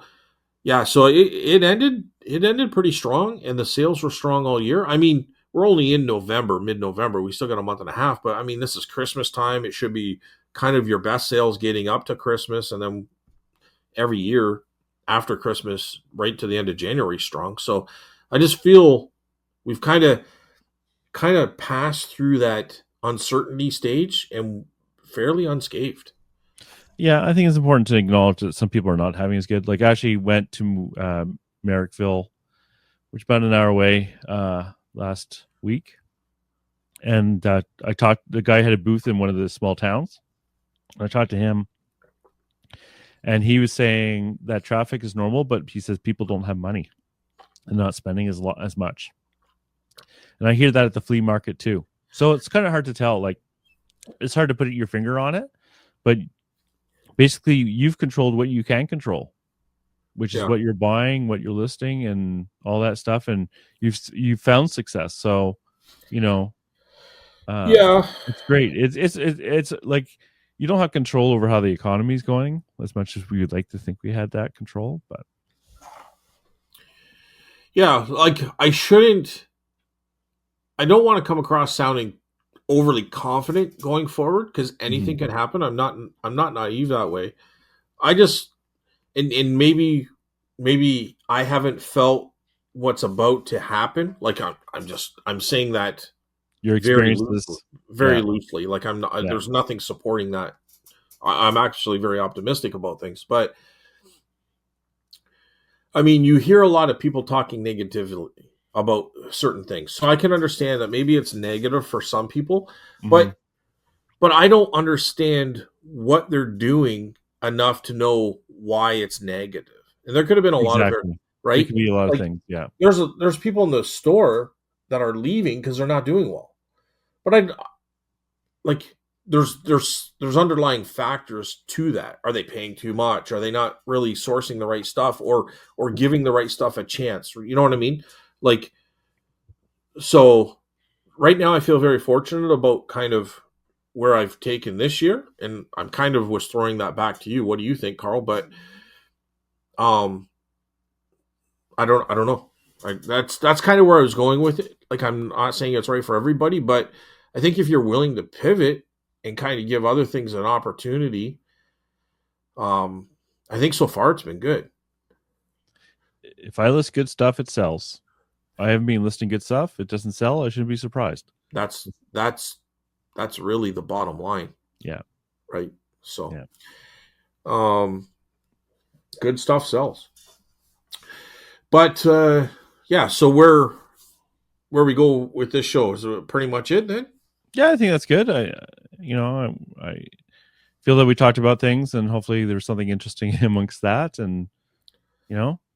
yeah, so it ended pretty strong, and the sales were strong all year. I mean, we're only in November, mid-November. We still got a month and a half, but I mean, this is Christmas time. It should be kind of your best sales getting up to Christmas, and then every year after Christmas, right to the end of January, strong. So I just feel we've kind of passed through that uncertainty stage and fairly unscathed. Yeah, I think it's important to acknowledge that some people are not having as good. Like, I actually went to Merrickville, which is about an hour away, last week, and I talked. The guy had a booth in one of the small towns. I talked to him, and he was saying that traffic is normal, but he says people don't have money and not spending as much. And I hear that at the flea market too. So it's kind of hard to tell. Like, it's hard to put your finger on it, but basically you've controlled what you can control, which is Yeah. what you're buying, what you're listing, and all that stuff. And you've found success. So, you know, uh, Yeah. it's great. It's like you don't have control over how the economy is going as much as we would like to think we had that control. But Yeah. Like I don't want to come across sounding overly confident going forward because anything mhm. can happen. I'm not naive that way. I just and maybe I haven't felt what's about to happen. Like I'm saying that Your very loosely, experiences, very yeah, loosely. Like I'm not. yeah, There's nothing supporting that. I'm actually very optimistic about things, but I mean, you hear a lot of people talking negatively about certain things. So I can understand that maybe it's negative for some people, hmm but I don't understand what they're doing enough to know why it's negative. And there could have been a lot of it, exactly. It right? could be a lot of Like things. Yeah, there's people in the store that are leaving because they're not doing well. But I like there's underlying factors to that. Are they paying too much? Are they not really sourcing the right stuff or giving the right stuff a chance? You know what I mean? Like so right now I feel very fortunate about kind of where I've taken this year, and I'm kind of was throwing that back to you. What do you think, Carl? But um I don't know. That's kind of where I was going with it. Like I'm not saying it's right for everybody, but I think if you're willing to pivot and kind of give other things an opportunity, um, I think so far it's been good. if I list good stuff, it sells. I haven't been listing good stuff. It doesn't sell. I shouldn't be surprised. That's that's that's really the bottom line, Yeah, right? So, yeah, um, good stuff sells. But yeah, so where we go with this show is pretty much it then. yeah. I think that's good. I feel that we talked about things, and hopefully there's something interesting amongst that. And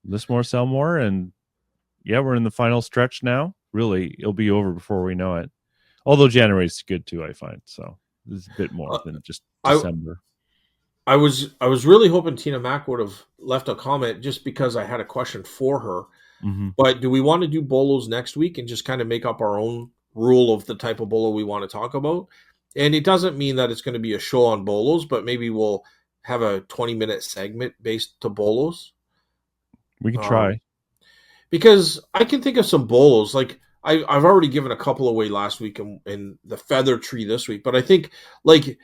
list more, sell more, and yeah, we're in the final stretch now. Really, it'll be over before we know it. Although January is good too, I find. So this is a bit more Uh, than just I December. I was really hoping Tina Mack would have left a comment just because I had a question for her. Hmm But do we want to do bolos next week and just kind of make up our own rule of the type of bolo we want to talk about? And it doesn't mean that it's going to be a show on bolos, but maybe we'll have a 20-minute segment based to bolos. We can Um, try. because I can think of some bolos. Like I've already given a couple away last week and the feather tree this week, but I think like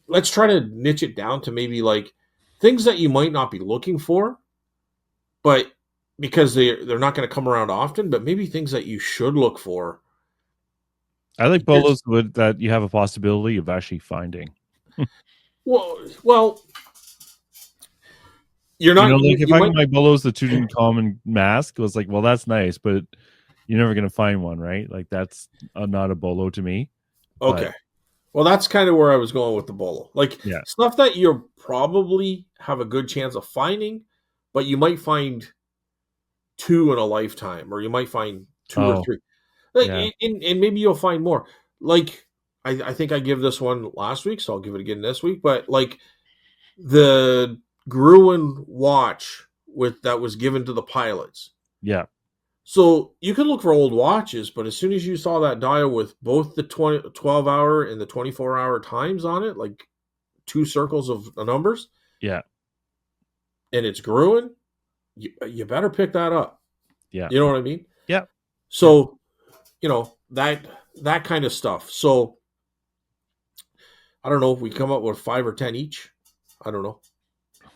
let's try to niche it down to maybe like things that you might not be looking for, but because they're not going to come around often, but maybe things that you should look for. I like Because bolos that you have a possibility of actually finding. well, you're not Like if you I might get my bolos the Tutankhamun mask, it was like, well, that's nice, but you're never gonna find one, right? Like that's not a bolo to me. But okay. Well, that's kind of where I was going with the bolo. Like yeah. stuff that you'll probably have a good chance of finding, but you might find two in a lifetime, or you might find two or Oh, three. Like, yeah. and maybe you'll find more. Like I think I give this one last week, so I'll give it again this week. But like the Gruen watch with that was given to the pilots. Yeah. So you can look for old watches, but as soon as you saw that dial with both the 12-hour and the 24-hour times on it, like two circles of numbers, Yeah. and it's growing, you better pick that up. Yeah. You know what I mean? Yeah. So, that kind of stuff. So I don't know if we come up with 5 or 10 each. I don't know.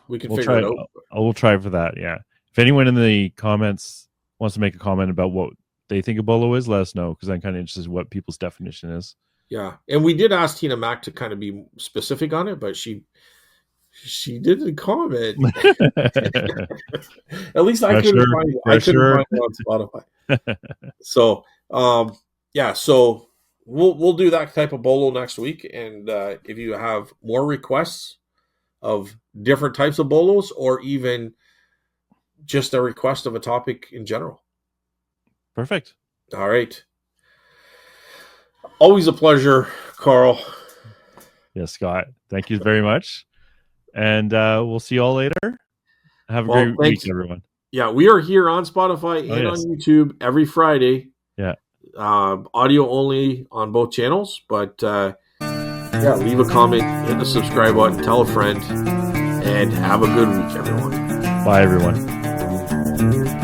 We can We'll figure try. it out. We'll try for that. Yeah. If anyone in the comments wants to make a comment about what they think a bolo is, let us know, because I'm kind of interested in what people's definition is. Yeah, and we did ask Tina Mac to kind of be specific on it, but she didn't comment. At least I couldn't find it. I couldn't find it on Spotify. So, yeah, so we'll do that type of bolo next week, and if you have more requests of different types of bolos, or even just a request of a topic in general. Perfect. All right. Always a pleasure, Carl. Yes, Scott. Thank you very much. And we'll see you all later. Have a great week, everyone. Yeah, we are here on Spotify and on YouTube every Friday. Yeah. Audio only on both channels, but leave a comment, hit the subscribe button, tell a friend, and have a good week, everyone. Bye, everyone.